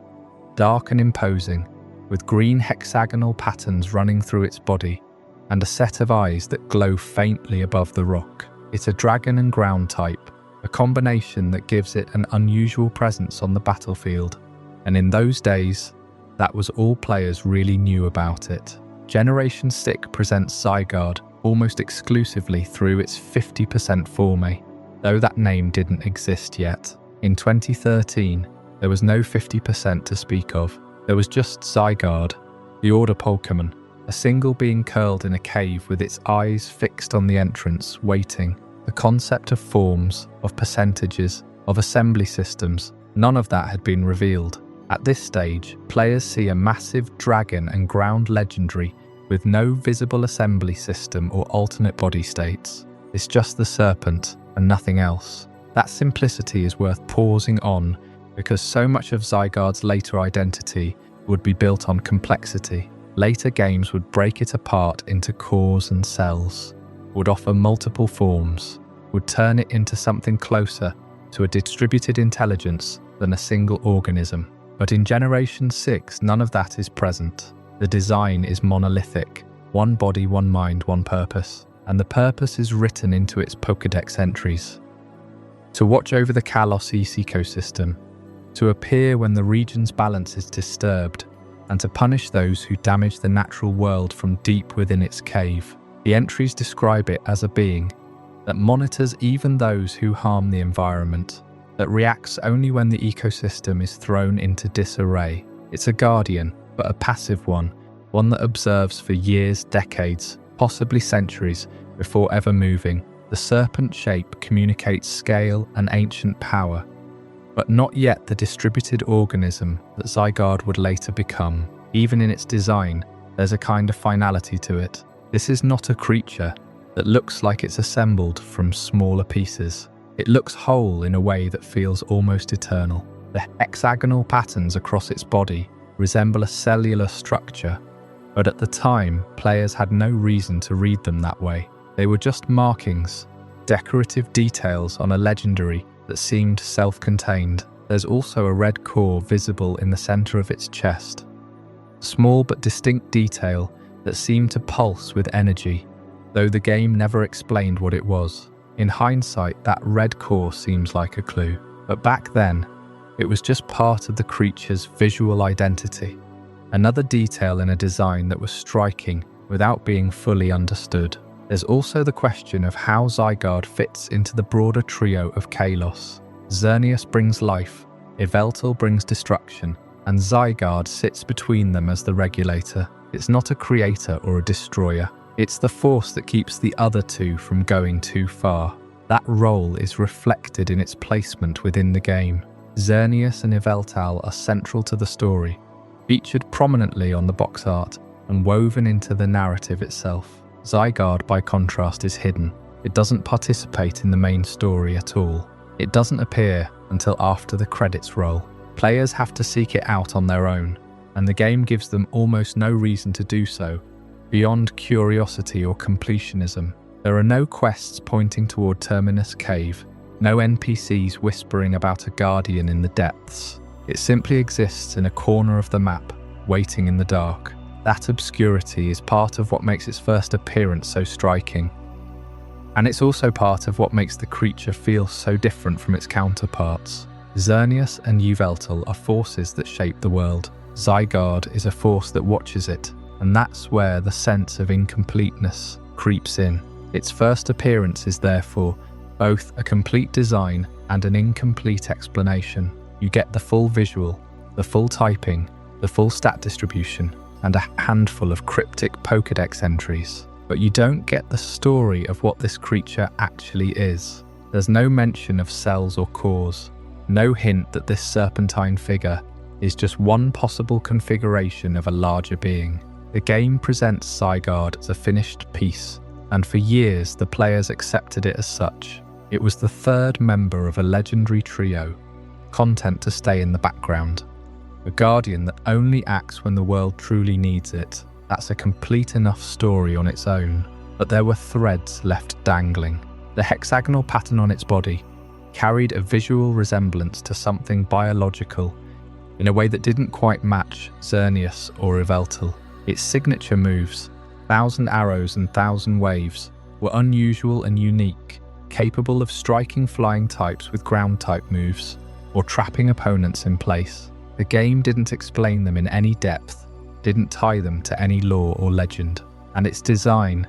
dark and imposing, with green hexagonal patterns running through its body, and a set of eyes that glow faintly above the rock. It's a dragon and ground type, a combination that gives it an unusual presence on the battlefield, and in those days, that was all players really knew about it. Generation 6 presents Zygarde almost exclusively through its 50% Forme, though that name didn't exist yet. In 2013, there was no 50% to speak of. There was just Zygarde, the Order Pokémon, a single being curled in a cave with its eyes fixed on the entrance, waiting. The concept of forms, of percentages, of assembly systems, none of that had been revealed. At this stage, players see a massive dragon and ground legendary with no visible assembly system or alternate body states. It's just the serpent and nothing else. That simplicity is worth pausing on because so much of Zygarde's later identity would be built on complexity. Later games would break it apart into cores and cells, would offer multiple forms, would turn it into something closer to a distributed intelligence than a single organism. But in Generation 6, none of that is present. The design is monolithic, one body, one mind, one purpose, and the purpose is written into its Pokédex entries. To watch over the Kalos ecosystem, to appear when the region's balance is disturbed, and to punish those who damage the natural world from deep within its cave. The entries describe it as a being that monitors even those who harm the environment, that reacts only when the ecosystem is thrown into disarray. It's a guardian, but a passive one that observes for years, decades, possibly centuries, before ever moving. The serpent shape communicates scale and ancient power, but not yet the distributed organism that Zygarde would later become. Even in its design, there's a kind of finality to it. This is not a creature that looks like it's assembled from smaller pieces. It looks whole in a way that feels almost eternal. The hexagonal patterns across its body resemble a cellular structure, but at the time, players had no reason to read them that way. They were just markings, decorative details on a legendary that seemed self-contained. There's also a red core visible in the center of its chest. Small but distinct detail that seemed to pulse with energy, though the game never explained what it was. In hindsight, that red core seems like a clue, but back then, it was just part of the creature's visual identity. Another detail in a design that was striking without being fully understood. There's also the question of how Zygarde fits into the broader trio of Kalos. Xerneas brings life, Yveltal brings destruction, and Zygarde sits between them as the regulator. It's not a creator or a destroyer. It's the force that keeps the other two from going too far. That role is reflected in its placement within the game. Xerneas and Yveltal are central to the story, featured prominently on the box art and woven into the narrative itself. Zygarde, by contrast, is hidden. It doesn't participate in the main story at all. It doesn't appear until after the credits roll. Players have to seek it out on their own, and the game gives them almost no reason to do so, beyond curiosity or completionism. There are no quests pointing toward Terminous Cave, no NPCs whispering about a guardian in the depths. It simply exists in a corner of the map, waiting in the dark. That obscurity is part of what makes its first appearance so striking. And it's also part of what makes the creature feel so different from its counterparts. Xerneas and Yveltal are forces that shape the world. Zygarde is a force that watches it, and that's where the sense of incompleteness creeps in. Its first appearance is therefore both a complete design and an incomplete explanation. You get the full visual, the full typing, the full stat distribution, and a handful of cryptic Pokédex entries. But you don't get the story of what this creature actually is. There's no mention of cells or cores, no hint that this serpentine figure is just one possible configuration of a larger being. The game presents Zygarde as a finished piece, and for years the players accepted it as such. It was the third member of a legendary trio, content to stay in the background. A guardian that only acts when the world truly needs it. That's a complete enough story on its own. But there were threads left dangling. The hexagonal pattern on its body carried a visual resemblance to something biological in a way that didn't quite match Xerneas or Yveltal. Its signature moves, 1,000 arrows and 1,000 waves, were unusual and unique, capable of striking flying types with ground type moves, or trapping opponents in place. The game didn't explain them in any depth, didn't tie them to any lore or legend, and its design,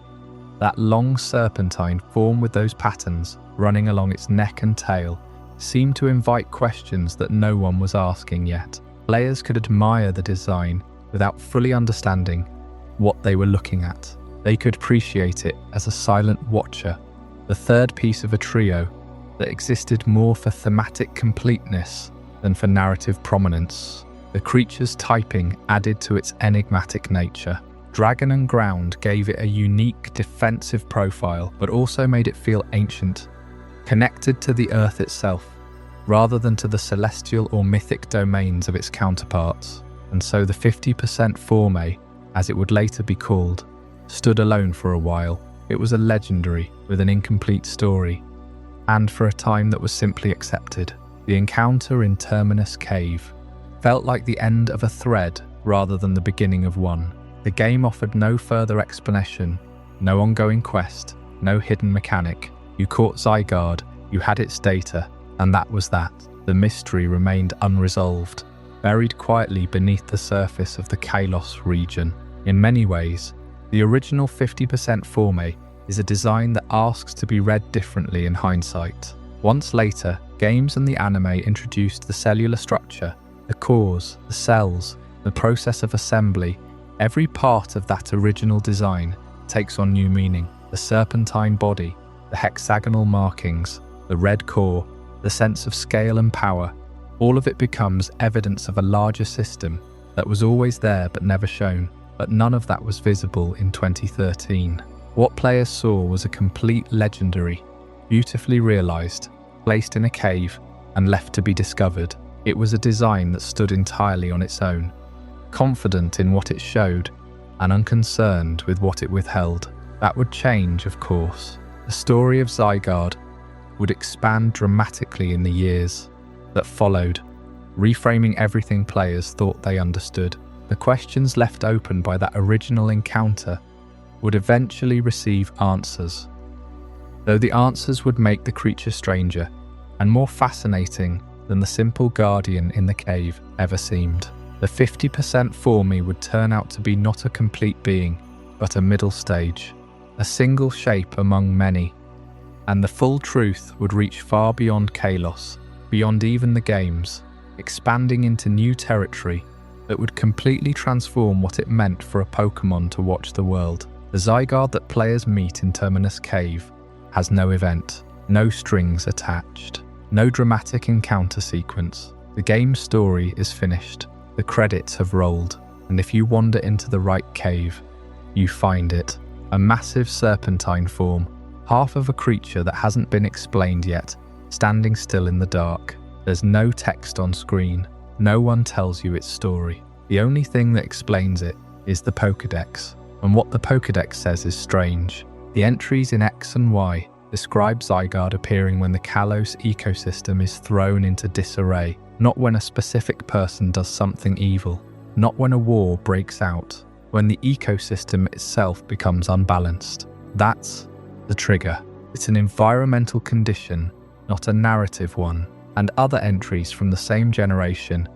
that long serpentine form with those patterns running along its neck and tail, seemed to invite questions that no one was asking yet. Players could admire the design without fully understanding what they were looking at. They could appreciate it as a silent watcher, the third piece of a trio that existed more for thematic completeness than for narrative prominence. The creature's typing added to its enigmatic nature. Dragon and ground gave it a unique defensive profile, but also made it feel ancient, connected to the earth itself. rather than to the celestial or mythic domains of its counterparts. And so the 50% Forme, as it would later be called, stood alone for a while. It was a legendary with an incomplete story, and for a time that was simply accepted. The encounter in Terminous Cave felt like the end of a thread rather than the beginning of one. The game offered no further explanation, no ongoing quest, no hidden mechanic. You caught Zygarde, you had its data, and that was that. The mystery remained unresolved, buried quietly beneath the surface of the Kalos region. In many ways, the original 50% Forme is a design that asks to be read differently in hindsight. Once later, games and the anime introduced the cellular structure, the cores, the cells, the process of assembly. Every part of that original design takes on new meaning. The serpentine body, the hexagonal markings, the red core, the sense of scale and power, all of it becomes evidence of a larger system that was always there but never shown. But none of that was visible in 2013. What players saw was a complete legendary, beautifully realized, placed in a cave and left to be discovered. It was a design that stood entirely on its own, confident in what it showed and unconcerned with what it withheld. That would change, of course. The story of Zygarde would expand dramatically in the years that followed, reframing everything players thought they understood. The questions left open by that original encounter would eventually receive answers, though the answers would make the creature stranger and more fascinating than the simple guardian in the cave ever seemed. The 50% Forme would turn out to be not a complete being, but a middle stage, a single shape among many, and the full truth would reach far beyond Kalos, beyond even the games, expanding into new territory that would completely transform what it meant for a Pokémon to watch the world. The Zygarde that players meet in Terminous Cave has no event, no strings attached, no dramatic encounter sequence. The game's story is finished, the credits have rolled, and if you wander into the right cave, you find it. A massive serpentine form, half of a creature that hasn't been explained yet, standing still in the dark. There's no text on screen. No one tells you its story. The only thing that explains it is the Pokédex, and what the Pokédex says is strange. The entries in X and Y describe Zygarde appearing when the Kalos ecosystem is thrown into disarray, not when a specific person does something evil, not when a war breaks out, when the ecosystem itself becomes unbalanced. That's the trigger. It's an environmental condition, not a narrative one. And other entries from the same generation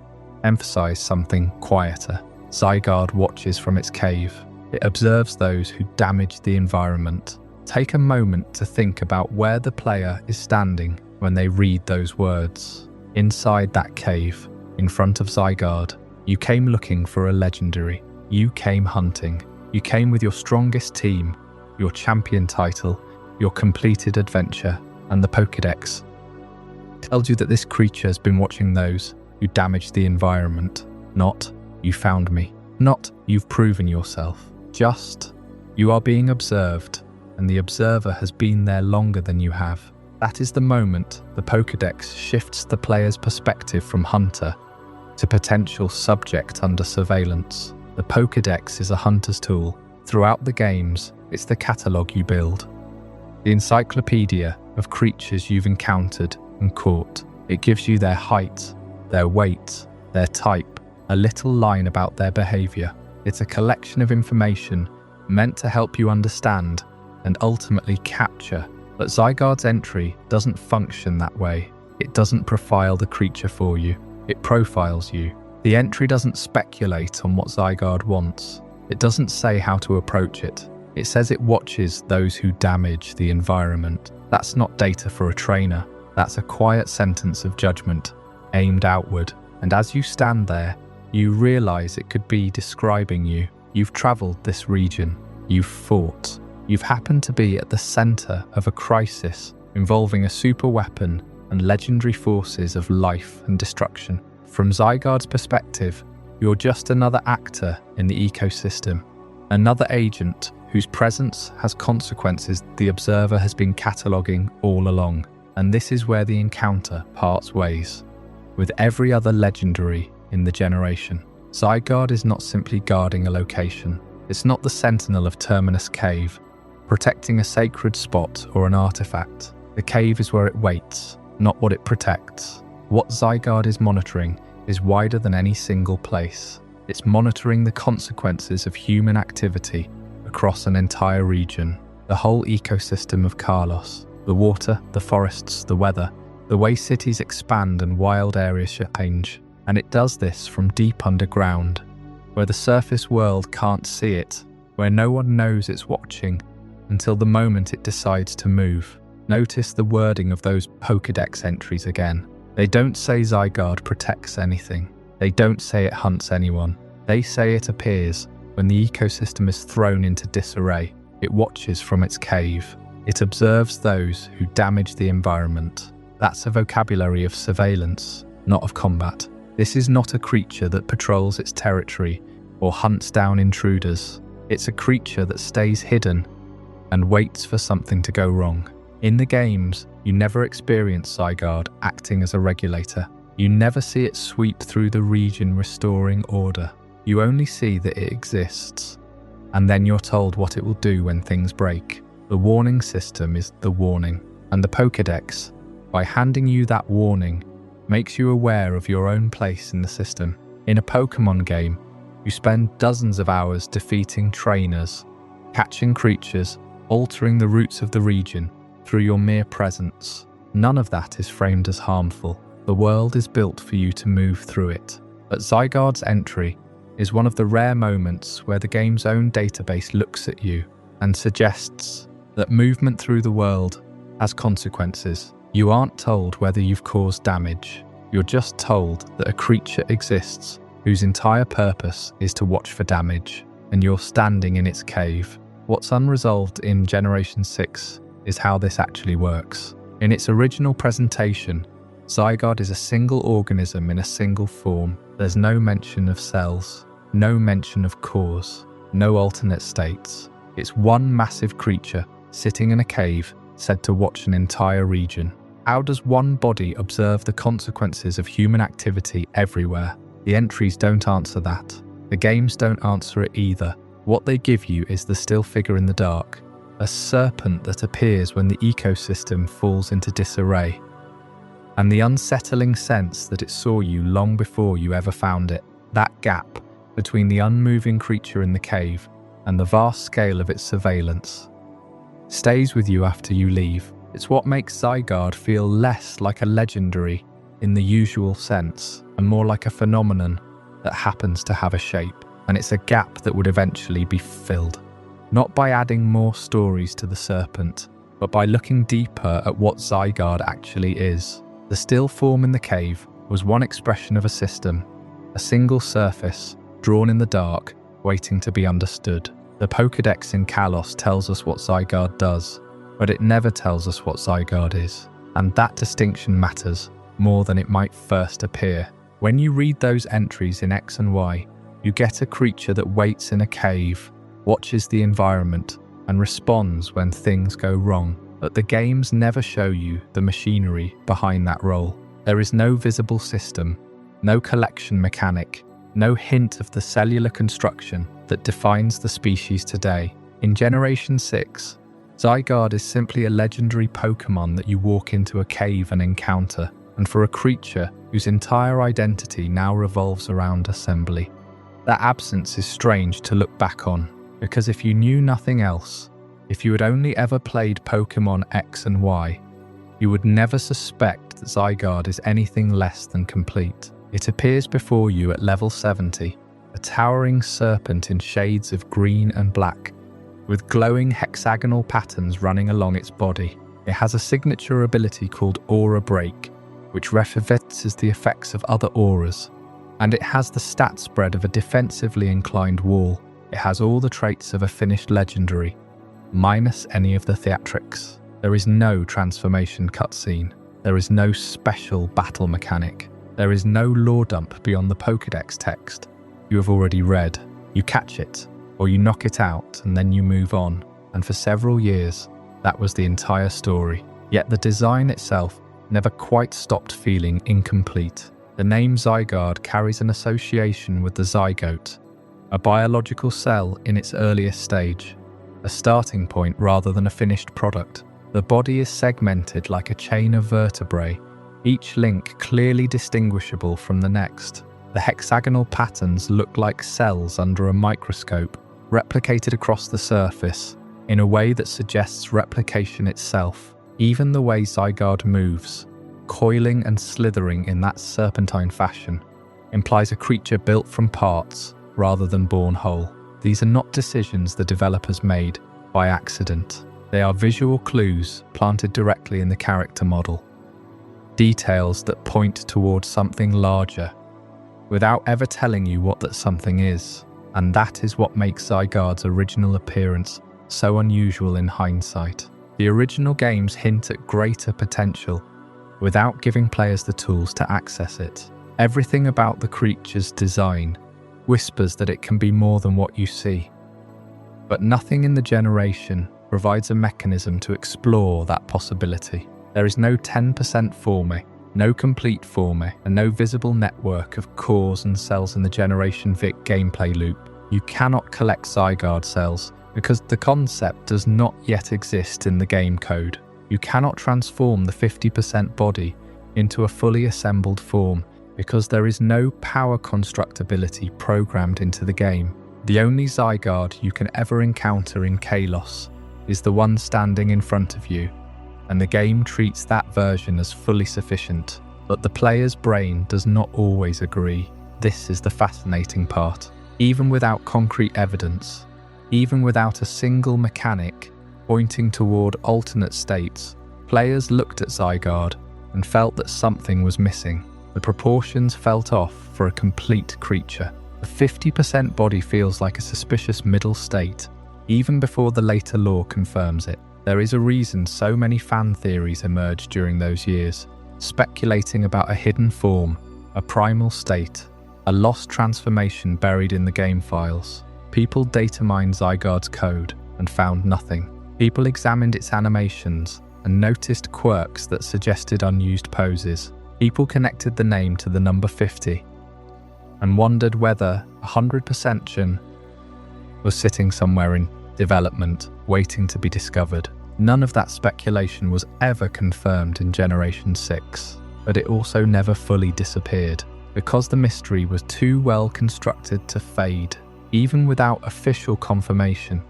emphasize something quieter. Zygarde watches from its cave. It observes those who damage the environment. Take a moment to think about where the player is standing when they read those words. Inside that cave, in front of Zygarde, you came looking for a legendary. You came hunting. You came with your strongest team, your champion title, your completed adventure, and the Pokédex tells you that this creature has been watching those who damaged the environment. Not, you found me. Not, you've proven yourself. Just, you are being observed, and the observer has been there longer than you have. That is the moment the Pokédex shifts the player's perspective from hunter to potential subject under surveillance. The Pokédex is a hunter's tool. Throughout the games, it's the catalogue you build, the encyclopedia of creatures you've encountered and caught. It gives you their height, their weight, their type, a little line about their behavior. It's a collection of information meant to help you understand and ultimately capture. But Zygarde's entry doesn't function that way. It doesn't profile the creature for you. It profiles you. The entry doesn't speculate on what Zygarde wants. It doesn't say how to approach it. It says it watches those who damage the environment. That's not data for a trainer. That's a quiet sentence of judgment, aimed outward. And as you stand there, you realize it could be describing you. You've traveled this region. You've fought. You've happened to be at the center of a crisis involving a super weapon and legendary forces of life and destruction. From Zygarde's perspective, you're just another actor in the ecosystem, another agent whose presence has consequences the observer has been cataloging all along. And this is where the encounter parts ways with every other legendary in the generation. Zygarde is not simply guarding a location. It's not the sentinel of Terminous Cave, protecting a sacred spot or an artifact. The cave is where it waits, not what it protects. What Zygarde is monitoring is wider than any single place. It's monitoring the consequences of human activity across an entire region, the whole ecosystem of Kalos, the water, the forests, the weather, the way cities expand and wild areas change. And it does this from deep underground, where the surface world can't see it, where no one knows it's watching until the moment it decides to move. Notice the wording of those Pokédex entries again. They don't say Zygarde protects anything. They don't say it hunts anyone. They say it appears when the ecosystem is thrown into disarray. It watches from its cave. It observes those who damage the environment. That's a vocabulary of surveillance, not of combat. This is not a creature that patrols its territory or hunts down intruders. It's a creature that stays hidden and waits for something to go wrong. In the games, you never experience Zygarde acting as a regulator. You never see it sweep through the region restoring order. You only see that it exists, and then you're told what it will do when things break. The warning system is the warning, and the Pokédex, by handing you that warning, makes you aware of your own place in the system. In a Pokémon game, you spend dozens of hours defeating trainers, catching creatures, altering the routes of the region through your mere presence. None of that is framed as harmful. The world is built for you to move through it. But Zygarde's entry is one of the rare moments where the game's own database looks at you and suggests that movement through the world has consequences. You aren't told whether you've caused damage. You're just told that a creature exists whose entire purpose is to watch for damage, and you're standing in its cave. What's unresolved in Generation 6 is how this actually works. In its original presentation, Zygarde is a single organism in a single form. There's no mention of cells, no mention of cause, no alternate states. It's one massive creature sitting in a cave said to watch an entire region. How does one body observe the consequences of human activity everywhere? The entries don't answer that. The games don't answer it either. What they give you is the still figure in the dark, a serpent that appears when the ecosystem falls into disarray, and the unsettling sense that it saw you long before you ever found it. That gap between the unmoving creature in the cave and the vast scale of its surveillance stays with you after you leave. It's what makes Zygarde feel less like a legendary in the usual sense and more like a phenomenon that happens to have a shape. And it's a gap that would eventually be filled, not by adding more stories to the serpent, but by looking deeper at what Zygarde actually is. The still form in the cave was one expression of a system, a single surface, drawn in the dark, waiting to be understood. The Pokédex in Kalos tells us what Zygarde does, but it never tells us what Zygarde is. And that distinction matters more than it might first appear. When you read those entries in X and Y, you get a creature that waits in a cave, watches the environment, and responds when things go wrong. But the games never show you the machinery behind that role. There is no visible system, no collection mechanic, no hint of the cellular construction that defines the species today. In Generation 6, Zygarde is simply a legendary Pokémon that you walk into a cave and encounter, and for a creature whose entire identity now revolves around assembly. That absence is strange to look back on, because if you knew nothing else, if you had only ever played Pokémon X and Y, you would never suspect that Zygarde is anything less than complete. It appears before you at level 70, a towering serpent in shades of green and black, with glowing hexagonal patterns running along its body. It has a signature ability called Aura Break, which reverses the effects of other auras, and it has the stat spread of a defensively inclined wall. It has all the traits of a finished legendary, minus any of the theatrics. There is no transformation cutscene. There is no special battle mechanic. There is no lore dump beyond the Pokédex text you have already read. You catch it, or you knock it out, and then you move on. And for several years, that was the entire story. Yet the design itself never quite stopped feeling incomplete. The name Zygarde carries an association with the zygote, a biological cell in its earliest stage, a starting point rather than a finished product. The body is segmented like a chain of vertebrae, each link clearly distinguishable from the next. The hexagonal patterns look like cells under a microscope, replicated across the surface in a way that suggests replication itself. Even the way Zygarde moves, coiling and slithering in that serpentine fashion, implies a creature built from parts rather than born whole. These are not decisions the developers made by accident. They are visual clues planted directly in the character model. Details that point towards something larger, without ever telling you what that something is. And that is what makes Zygarde's original appearance so unusual in hindsight. The original games hint at greater potential, without giving players the tools to access it. Everything about the creature's design whispers that it can be more than what you see. But nothing in the generation provides a mechanism to explore that possibility. There is no 10% Forme, no complete Forme, and no visible network of cores and cells in the Generation Vic gameplay loop. You cannot collect Zygarde cells because the concept does not yet exist in the game code. You cannot transform the 50% body into a fully assembled form because there is no power constructability programmed into the game. The only Zygarde you can ever encounter in Kalos is the one standing in front of you, and the game treats that version as fully sufficient. But the player's brain does not always agree. This is the fascinating part. Even without concrete evidence, even without a single mechanic pointing toward alternate states, players looked at Zygarde and felt that something was missing. The proportions felt off for a complete creature. The 50% body feels like a suspicious middle state, even before the later lore confirms it. There is a reason so many fan theories emerged during those years, speculating about a hidden form, a primal state, a lost transformation buried in the game files. People data mined Zygarde's code and found nothing. People examined its animations and noticed quirks that suggested unused poses. People connected the name to the number 50 and wondered whether 100% Xerneas was sitting somewhere in development, waiting to be discovered. None of that speculation was ever confirmed in Generation 6, but it also never fully disappeared, because the mystery was too well constructed to fade. Even without official confirmation,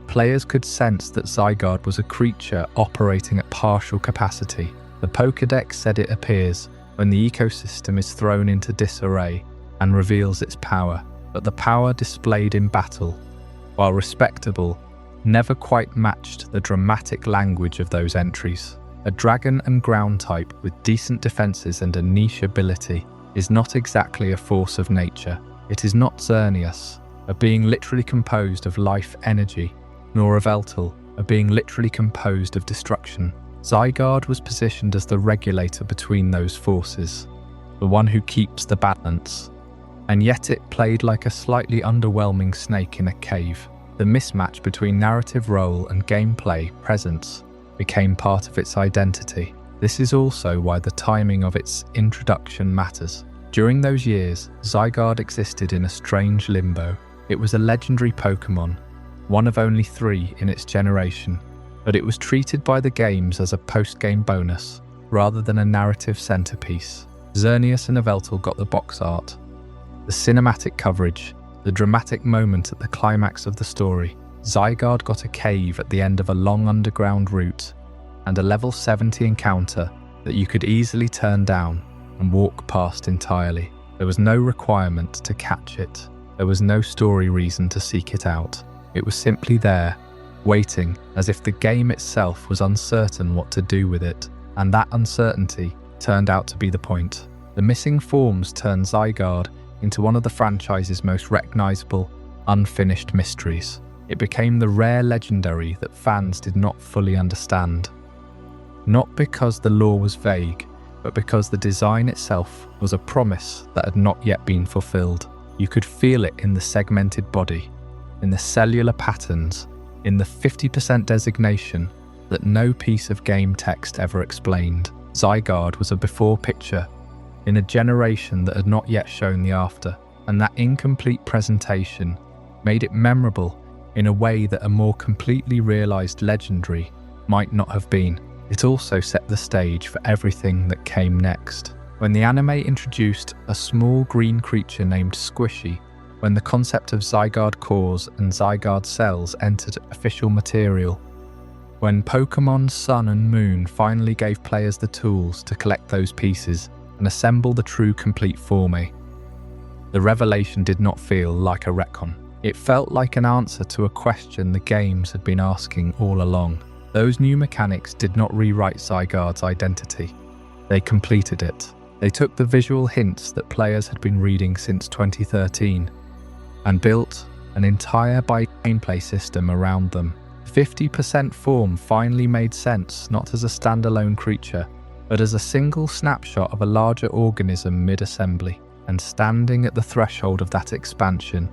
players could sense that Zygarde was a creature operating at partial capacity. The Pokédex said it appears when the ecosystem is thrown into disarray and reveals its power, but the power displayed in battle, while respectable, never quite matched the dramatic language of those entries. A dragon and ground type with decent defenses and a niche ability is not exactly a force of nature. It is not Xerneas, a being literally composed of life energy, nor Yveltal, a being literally composed of destruction. Zygarde was positioned as the regulator between those forces, the one who keeps the balance, and yet it played like a slightly underwhelming snake in a cave. The mismatch between narrative role and gameplay presence became part of its identity. This is also why the timing of its introduction matters. During those years, Zygarde existed in a strange limbo. It was a legendary Pokémon, one of only 3 in its generation, but it was treated by the games as a post-game bonus, rather than a narrative centerpiece. Xerneas and Yveltal got the box art, the cinematic coverage, the dramatic moment at the climax of the story. Zygarde got a cave at the end of a long underground route, and a level 70 encounter that you could easily turn down and walk past entirely. There was no requirement to catch it. There was no story reason to seek it out. It was simply there, waiting, as if the game itself was uncertain what to do with it, and that uncertainty turned out to be the point. The missing forms turned Zygarde into one of the franchise's most recognizable, unfinished mysteries. It became the rare legendary that fans did not fully understand. Not because the lore was vague, but because the design itself was a promise that had not yet been fulfilled. You could feel it in the segmented body, in the cellular patterns, in the 50% designation, that no piece of game text ever explained. Zygarde was a before picture in a generation that had not yet shown the after, and that incomplete presentation made it memorable in a way that a more completely realised legendary might not have been. It also set the stage for everything that came next. When the anime introduced a small green creature named Squishy, when the concept of Zygarde cores and Zygarde cells entered official material, when Pokémon Sun and Moon finally gave players the tools to collect those pieces and assemble the true complete Forme, the revelation did not feel like a retcon. It felt like an answer to a question the games had been asking all along. Those new mechanics did not rewrite Zygarde's identity. They completed it. They took the visual hints that players had been reading since 2013 and built an entire gameplay system around them. 50% form finally made sense, not as a standalone creature, but as a single snapshot of a larger organism mid-assembly. And standing at the threshold of that expansion,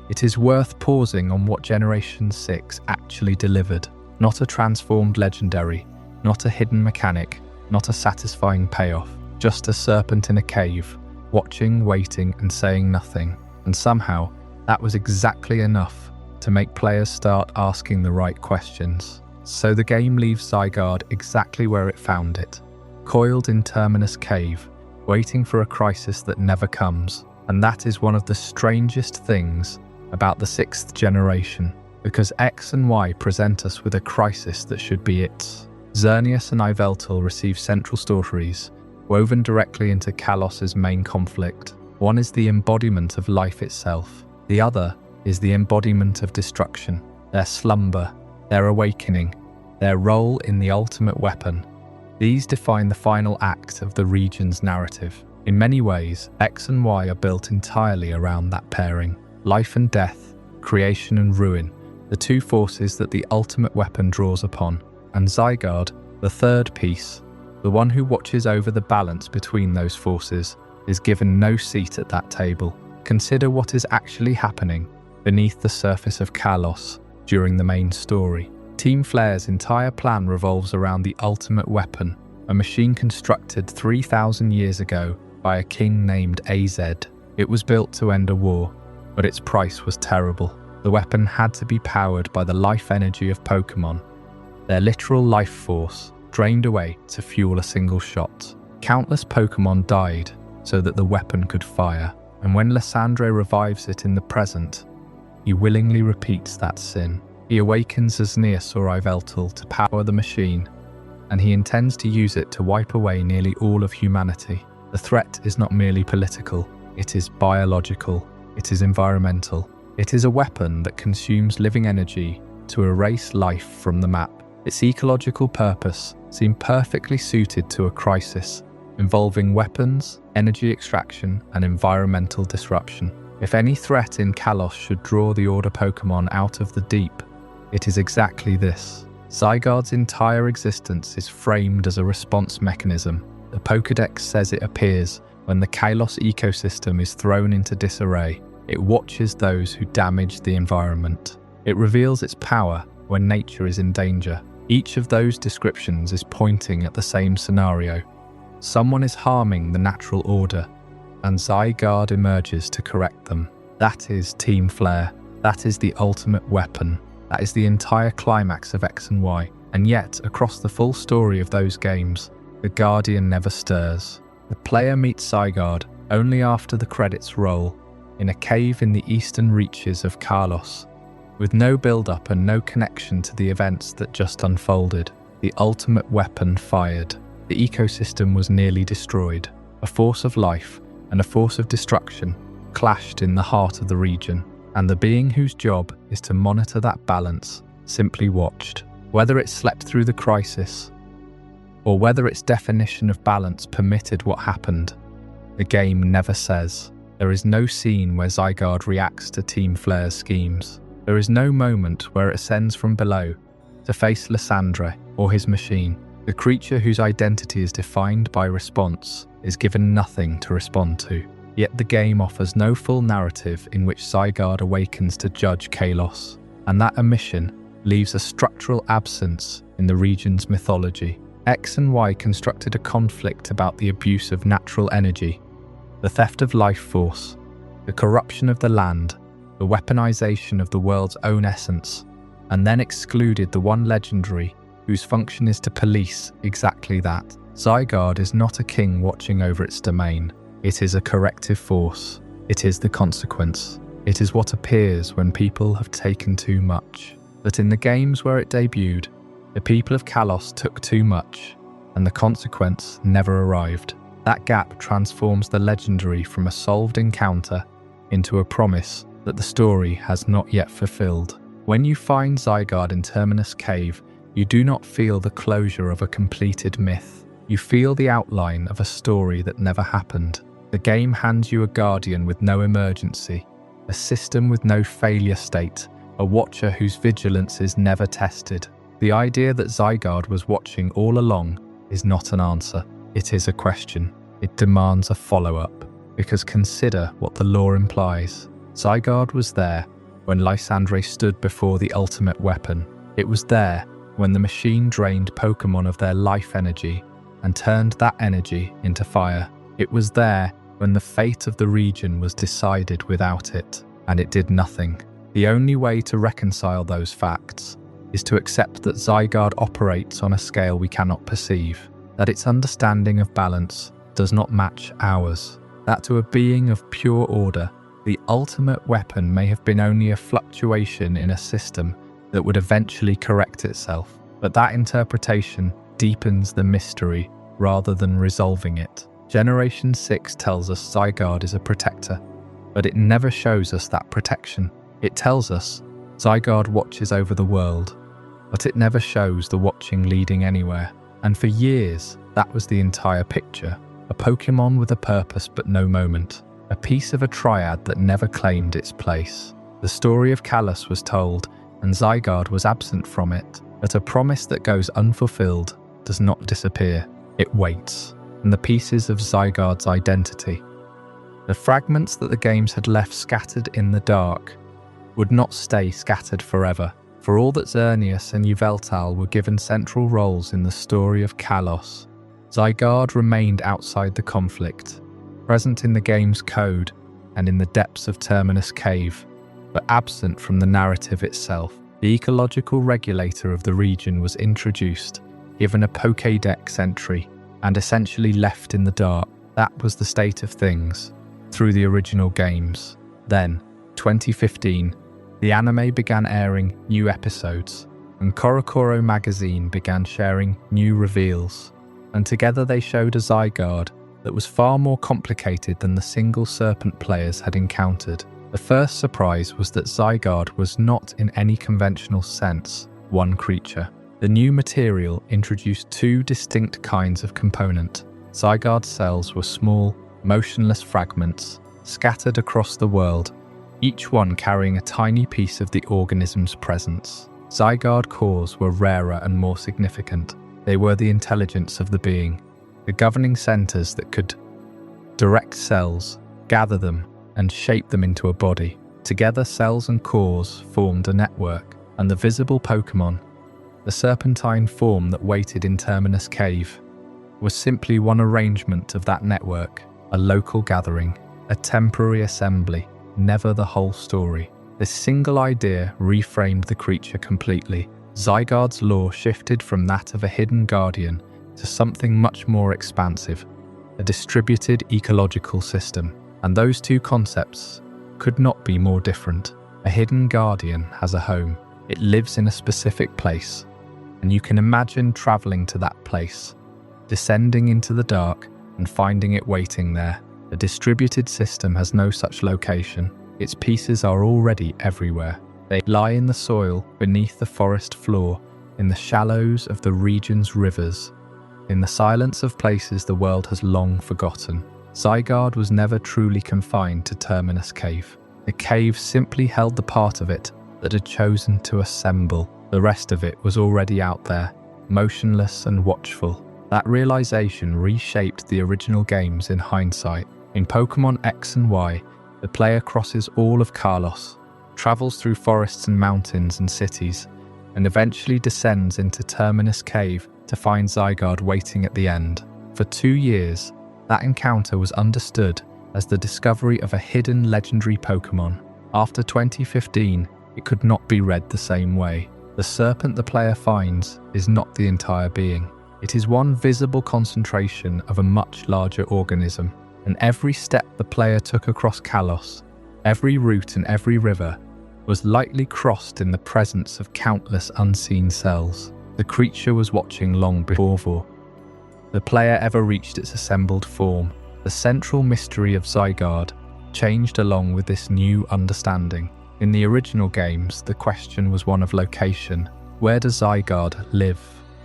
it is worth pausing on what Generation 6 actually delivered. Not a transformed legendary, not a hidden mechanic, not a satisfying payoff, just a serpent in a cave, watching, waiting, and saying nothing. And somehow, that was exactly enough to make players start asking the right questions. So the game leaves Zygarde exactly where it found it, coiled in Terminous cave, waiting for a crisis that never comes. And that is one of the strangest things about the 6th generation, because X and Y present us with a crisis that should be it. Xerneas and Yveltal receive central stories, woven directly into Kalos' main conflict. One is the embodiment of life itself. The other is the embodiment of destruction, their slumber, their awakening, their role in the ultimate weapon. These define the final act of the region's narrative. In many ways, X and Y are built entirely around that pairing. Life and death, creation and ruin, the two forces that the ultimate weapon draws upon. And Zygarde, the third piece, the one who watches over the balance between those forces, is given no seat at that table. Consider what is actually happening beneath the surface of Kalos during the main story. Team Flare's entire plan revolves around the ultimate weapon, a machine constructed 3,000 years ago by a king named AZ. It was built to end a war, but its price was terrible. The weapon had to be powered by the life energy of Pokémon, their literal life force, drained away to fuel a single shot. Countless Pokémon died so that the weapon could fire, and when Lysandre revives it in the present, he willingly repeats that sin. He awakens Xerneas or Yveltal to power the machine, and he intends to use it to wipe away nearly all of humanity. The threat is not merely political, it is biological, it is environmental. It is a weapon that consumes living energy to erase life from the map. Its ecological purpose seemed perfectly suited to a crisis involving weapons, energy extraction, and environmental disruption. If any threat in Kalos should draw the Order Pokémon out of the deep, it is exactly this. Zygarde's entire existence is framed as a response mechanism. The Pokédex says it appears when the Kalos ecosystem is thrown into disarray. It watches those who damage the environment. It reveals its power when nature is in danger. Each of those descriptions is pointing at the same scenario. Someone is harming the natural order, and Zygarde emerges to correct them. That is Team Flare. That is the ultimate weapon. That is the entire climax of X and Y. And yet, across the full story of those games, the Guardian never stirs. The player meets Zygarde only after the credits roll, in a cave in the eastern reaches of Kalos, with no build-up and no connection to the events that just unfolded. The ultimate weapon fired. The ecosystem was nearly destroyed. A force of life and a force of destruction clashed in the heart of the region, and the being whose job is to monitor that balance simply watched. Whether it slept through the crisis, or whether its definition of balance permitted what happened, the game never says. There is no scene where Zygarde reacts to Team Flare's schemes. There is no moment where it ascends from below to face Lysandre or his machine. The creature whose identity is defined by response is given nothing to respond to. Yet the game offers no full narrative in which Zygarde awakens to judge Kalos, and that omission leaves a structural absence in the region's mythology. X and Y constructed a conflict about the abuse of natural energy, the theft of life force, the corruption of the land, the weaponization of the world's own essence, and then excluded the one legendary whose function is to police exactly that. Zygarde is not a king watching over its domain. It is a corrective force. It is the consequence. It is what appears when people have taken too much. But in the games where it debuted, the people of Kalos took too much, and the consequence never arrived. That gap transforms the legendary from a solved encounter into a promise that the story has not yet fulfilled. When you find Zygarde in Terminous Cave, you do not feel the closure of a completed myth. You feel the outline of a story that never happened. The game hands you a guardian with no emergency, a system with no failure state, a watcher whose vigilance is never tested. The idea that Zygarde was watching all along is not an answer. It is a question. It demands a follow-up. Because consider what the lore implies. Zygarde was there when Lysandre stood before the ultimate weapon. It was there when the machine drained Pokémon of their life energy and turned that energy into fire. It was there when the fate of the region was decided without it, and it did nothing. The only way to reconcile those facts is to accept that Zygarde operates on a scale we cannot perceive, that its understanding of balance does not match ours, that to a being of pure order, the ultimate weapon may have been only a fluctuation in a system that would eventually correct itself. But that interpretation deepens the mystery rather than resolving it. Generation 6 tells us Zygarde is a protector, but it never shows us that protection. It tells us Zygarde watches over the world, but it never shows the watching leading anywhere. And for years, that was the entire picture. A Pokémon with a purpose but no moment. A piece of a triad that never claimed its place. The story of Kalos was told, and Zygarde was absent from it, but a promise that goes unfulfilled does not disappear. It waits. And the pieces of Zygarde's identity, the fragments that the games had left scattered in the dark, would not stay scattered forever. For all that Xerneas and Yveltal were given central roles in the story of Kalos, Zygarde remained outside the conflict, present in the game's code and in the depths of Terminous Cave, but absent from the narrative itself. The ecological regulator of the region was introduced, given a Pokédex entry, and essentially left in the dark. That was the state of things through the original games. Then, 2015, the anime began airing new episodes, and Korokoro magazine began sharing new reveals, and together they showed a Zygarde that was far more complicated than the single serpent players had encountered. The first surprise was that Zygarde was not in any conventional sense one creature. The new material introduced two distinct kinds of component. Zygarde cells were small, motionless fragments scattered across the world, each one carrying a tiny piece of the organism's presence. Zygarde cores were rarer and more significant. They were the intelligence of the being, the governing centers that could direct cells, gather them, and shape them into a body. Together, cells and cores formed a network, and the visible Pokémon, the serpentine form that waited in Terminous Cave, was simply one arrangement of that network, a local gathering, a temporary assembly, never the whole story. This single idea reframed the creature completely. Zygarde's lore shifted from that of a hidden guardian to something much more expansive, a distributed ecological system. And those two concepts could not be more different. A hidden guardian has a home. It lives in a specific place, and you can imagine traveling to that place, descending into the dark and finding it waiting there. A distributed system has no such location. Its pieces are already everywhere. They lie in the soil, beneath the forest floor, in the shallows of the region's rivers, in the silence of places the world has long forgotten. Zygarde was never truly confined to Terminous Cave. The cave simply held the part of it that had chosen to assemble. The rest of it was already out there, motionless and watchful. That realization reshaped the original games in hindsight. In Pokémon X and Y, the player crosses all of Kalos, travels through forests and mountains and cities, and eventually descends into Terminous Cave to find Zygarde waiting at the end. For 2 years, that encounter was understood as the discovery of a hidden legendary Pokémon. After 2015, it could not be read the same way. The serpent the player finds is not the entire being. It is one visible concentration of a much larger organism, and every step the player took across Kalos, every route and every river, was lightly crossed in the presence of countless unseen cells. The creature was watching long before the player ever reached its assembled form. The central mystery of Zygarde changed along with this new understanding. In the original games, the question was one of location. Where does Zygarde live?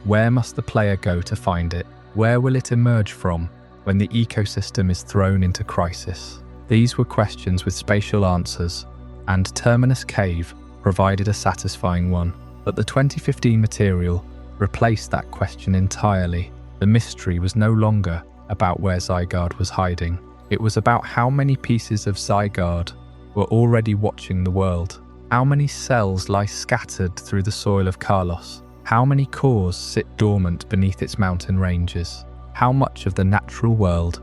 Where must the player go to find it? Where will it emerge from when the ecosystem is thrown into crisis? These were questions with spatial answers, and Terminous Cave provided a satisfying one. But the 2015 material replaced that question entirely. The mystery was no longer about where Zygarde was hiding. It was about how many pieces of Zygarde were already watching the world. How many cells lie scattered through the soil of Kalos? How many cores sit dormant beneath its mountain ranges? How much of the natural world,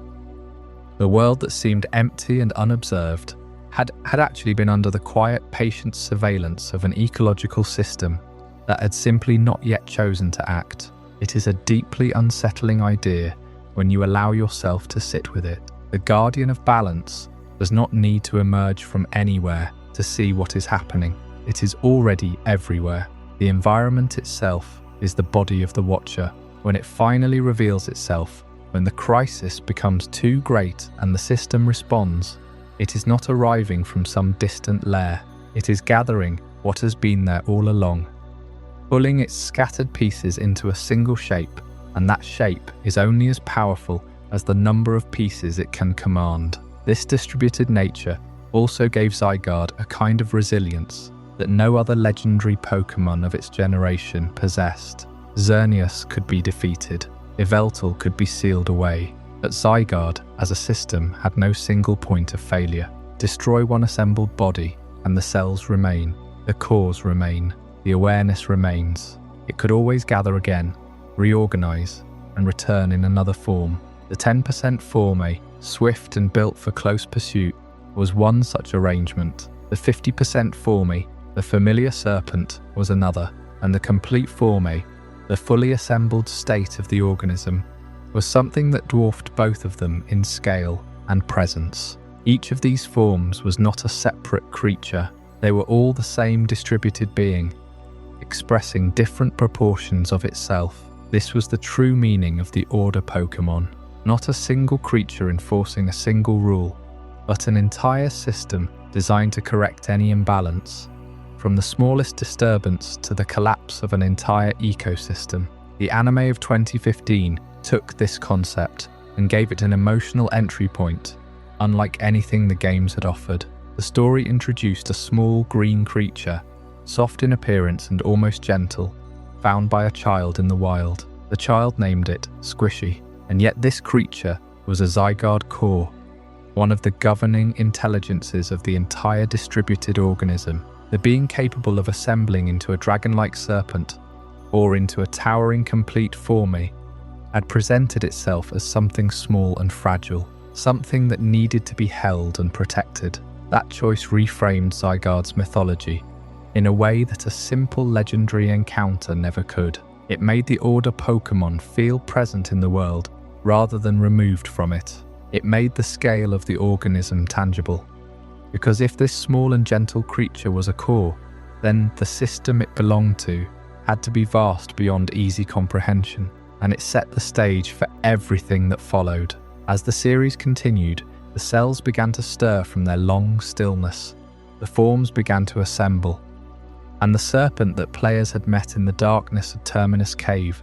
the world that seemed empty and unobserved, had actually been under the quiet, patient surveillance of an ecological system that had simply not yet chosen to act? It is a deeply unsettling idea when you allow yourself to sit with it. The guardian of balance does not need to emerge from anywhere to see what is happening. It is already everywhere. The environment itself is the body of the watcher. When it finally reveals itself, when the crisis becomes too great and the system responds, it is not arriving from some distant lair. It is gathering what has been there all along, pulling its scattered pieces into a single shape, and that shape is only as powerful as the number of pieces it can command. This distributed nature also gave Zygarde a kind of resilience that no other legendary Pokémon of its generation possessed. Xerneas could be defeated, Yveltal could be sealed away, but Zygarde, as a system, had no single point of failure. Destroy one assembled body, and the cells remain, the cores remain, the awareness remains. It could always gather again, reorganize, and return in another form. The 10% Forme, swift and built for close pursuit, was one such arrangement. The 50% Forme, the familiar serpent, was another, and the complete Forme, the fully assembled state of the organism, was something that dwarfed both of them in scale and presence. Each of these forms was not a separate creature. They were all the same distributed being, expressing different proportions of itself. This was the true meaning of the Order Pokémon. Not a single creature enforcing a single rule, but an entire system designed to correct any imbalance. From the smallest disturbance to the collapse of an entire ecosystem, the anime of 2015 took this concept and gave it an emotional entry point, unlike anything the games had offered. The story introduced a small green creature, soft in appearance and almost gentle, found by a child in the wild. The child named it Squishy, and yet this creature was a Zygarde core, one of the governing intelligences of the entire distributed organism. The being capable of assembling into a dragon-like serpent or into a towering complete Forme had presented itself as something small and fragile, something that needed to be held and protected. That choice reframed Zygarde's mythology in a way that a simple legendary encounter never could. It made the Order Pokémon feel present in the world rather than removed from it. It made the scale of the organism tangible. Because if this small and gentle creature was a core, then the system it belonged to had to be vast beyond easy comprehension, and it set the stage for everything that followed. As the series continued, the cells began to stir from their long stillness, the forms began to assemble, and the serpent that players had met in the darkness of Terminous Cave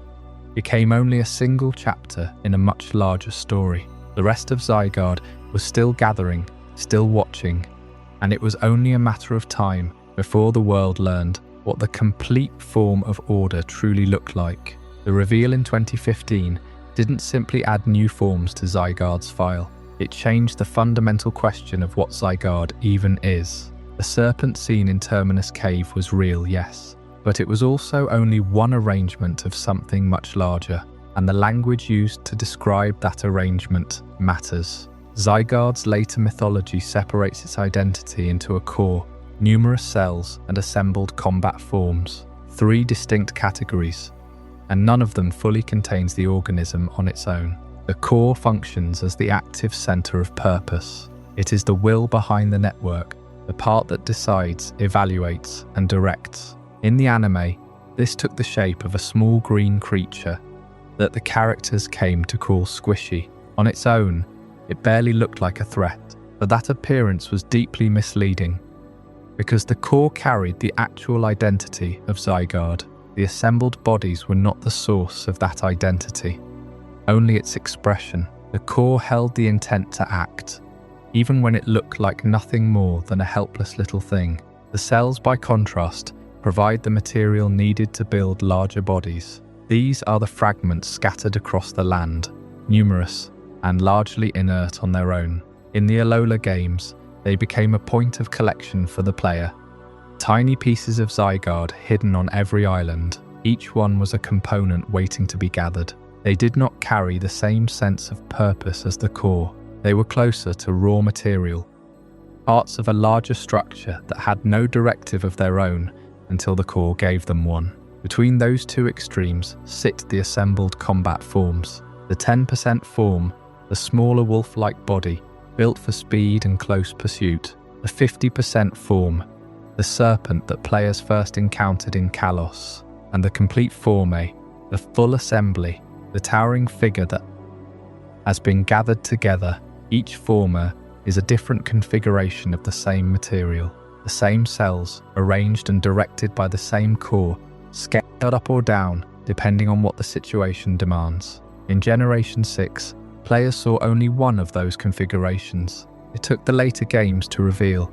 became only a single chapter in a much larger story. The rest of Zygarde was still gathering, still watching, and it was only a matter of time before the world learned what the complete form of Order truly looked like. The reveal in 2015 didn't simply add new forms to Zygarde's file. It changed the fundamental question of what Zygarde even is. The serpent seen in Terminous Cave was real, yes, But it was also only one arrangement of something much larger, and the language used to describe that arrangement matters. Zygarde's later mythology separates its identity into a core, numerous cells, and assembled combat forms, 3 distinct categories, and none of them fully contains the organism on its own. The core functions as the active center of purpose. It is the will behind the network, the part that decides, evaluates, and directs. In the anime, this took the shape of a small green creature that the characters came to call Squishy. On its own, it barely looked like a threat, but that appearance was deeply misleading, because the core carried the actual identity of Zygarde. The assembled bodies were not the source of that identity, only its expression. The core held the intent to act, even when it looked like nothing more than a helpless little thing. The cells, by contrast, provide the material needed to build larger bodies. These are the fragments scattered across the land, numerous and largely inert on their own. In the Alola games, they became a point of collection for the player. Tiny pieces of Zygarde hidden on every island. Each one was a component waiting to be gathered. They did not carry the same sense of purpose as the core. They were closer to raw material, parts of a larger structure that had no directive of their own until the core gave them one. Between those two extremes sit the assembled combat forms. The 10% form, the smaller wolf-like body, built for speed and close pursuit. The 50% form, the serpent that players first encountered in Kalos. And the complete Forme, the full assembly, the towering figure that has been gathered together. Each former is a different configuration of the same material, the same cells, arranged and directed by the same core, scaled up or down, depending on what the situation demands. In Generation 6, players saw only one of those configurations. It took the later games to reveal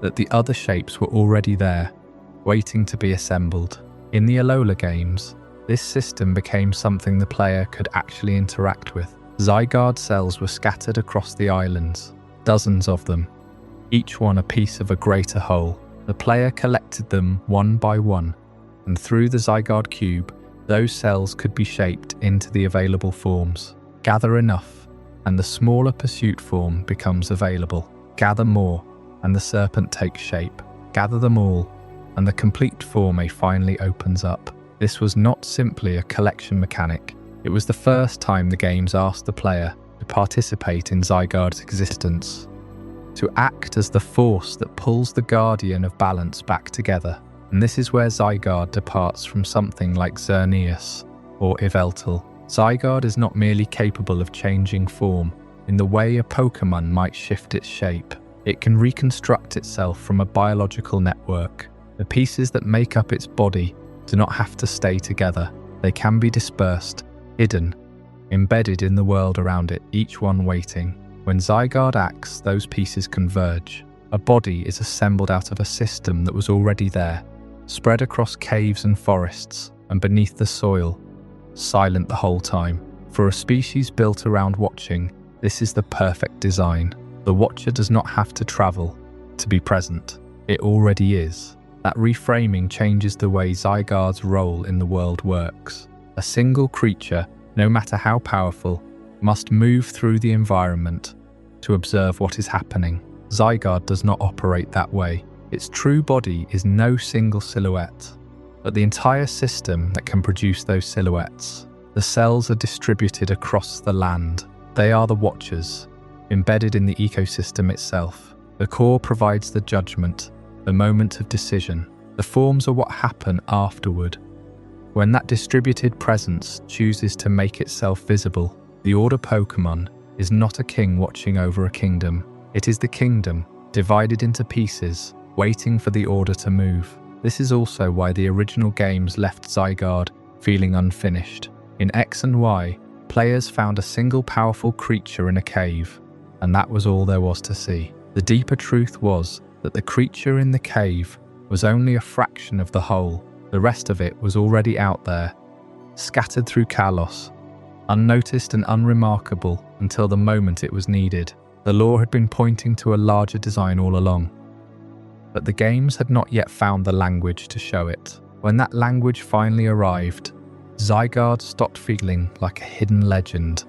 that the other shapes were already there, waiting to be assembled. In the Alola games, this system became something the player could actually interact with. Zygarde cells were scattered across the islands, dozens of them, each one a piece of a greater whole. The player collected them one by one, and through the Zygarde Cube, those cells could be shaped into the available forms. Gather enough, and the smaller pursuit form becomes available. Gather more, and the serpent takes shape. Gather them all, and the complete Forme finally opens up. This was not simply a collection mechanic. It was the first time the games asked the player to participate in Zygarde's existence, to act as the force that pulls the guardian of balance back together. And this is where Zygarde departs from something like Xerneas or Yveltal. Zygarde is not merely capable of changing form in the way a Pokémon might shift its shape. It can reconstruct itself from a biological network. The pieces that make up its body do not have to stay together. They can be dispersed, hidden, embedded in the world around it, each one waiting. When Zygarde acts, those pieces converge. A body is assembled out of a system that was already there, spread across caves and forests, and beneath the soil, silent the whole time. For a species built around watching, this is the perfect design. The watcher does not have to travel to be present. It already is. That reframing changes the way Zygarde's role in the world works. A single creature, no matter how powerful, must move through the environment to observe what is happening. Zygarde does not operate that way. Its true body is no single silhouette, but the entire system that can produce those silhouettes. The cells are distributed across the land. They are the watchers, embedded in the ecosystem itself. The core provides the judgment, the moment of decision. The forms are what happen afterward. When that distributed presence chooses to make itself visible, the Order Pokémon is not a king watching over a kingdom. It is the kingdom, divided into pieces, waiting for the Order to move. This is also why the original games left Zygarde feeling unfinished. In X and Y, players found a single powerful creature in a cave, and that was all there was to see. The deeper truth was that the creature in the cave was only a fraction of the whole. The rest of it was already out there, scattered through Kalos, unnoticed and unremarkable until the moment it was needed. The lore had been pointing to a larger design all along, but the games had not yet found the language to show it. When that language finally arrived, Zygarde stopped feeling like a hidden legend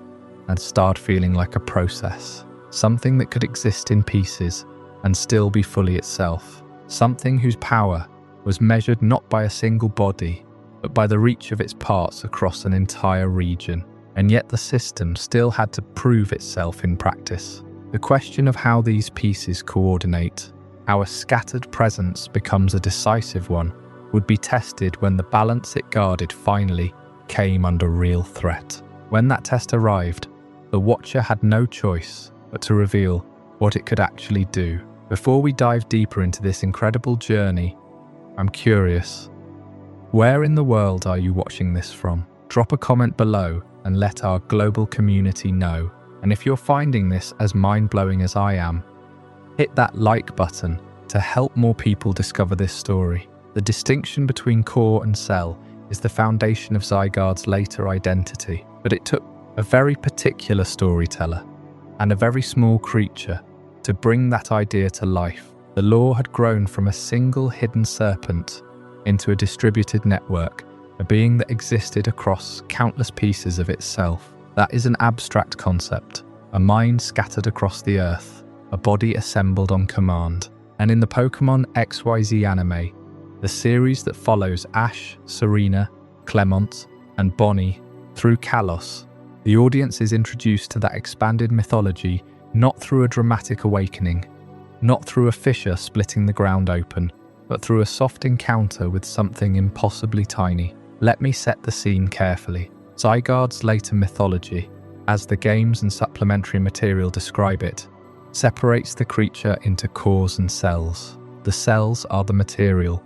and started feeling like a process. Something that could exist in pieces and still be fully itself. Something whose power was measured not by a single body, but by the reach of its parts across an entire region. And yet the system still had to prove itself in practice. The question of how these pieces coordinate, how a scattered presence becomes a decisive one, would be tested when the balance it guarded finally came under real threat. When that test arrived, the Watcher had no choice but to reveal what it could actually do. Before we dive deeper into this incredible journey, I'm curious, where in the world are you watching this from? Drop a comment below and let our global community know. And if you're finding this as mind-blowing as I am, hit that like button to help more people discover this story. The distinction between core and cell is the foundation of Zygarde's later identity, but it took a very particular storyteller and a very small creature to bring that idea to life. The lore had grown from a single hidden serpent into a distributed network, a being that existed across countless pieces of itself. That is an abstract concept, a mind scattered across the earth, a body assembled on command. And in the Pokémon XYZ anime, the series that follows Ash, Serena, Clemont, and Bonnie through Kalos, the audience is introduced to that expanded mythology not through a dramatic awakening, not through a fissure splitting the ground open, but through a soft encounter with something impossibly tiny. Let me set the scene carefully. Zygarde's later mythology, as the games and supplementary material describe it, separates the creature into cores and cells. The cells are the material,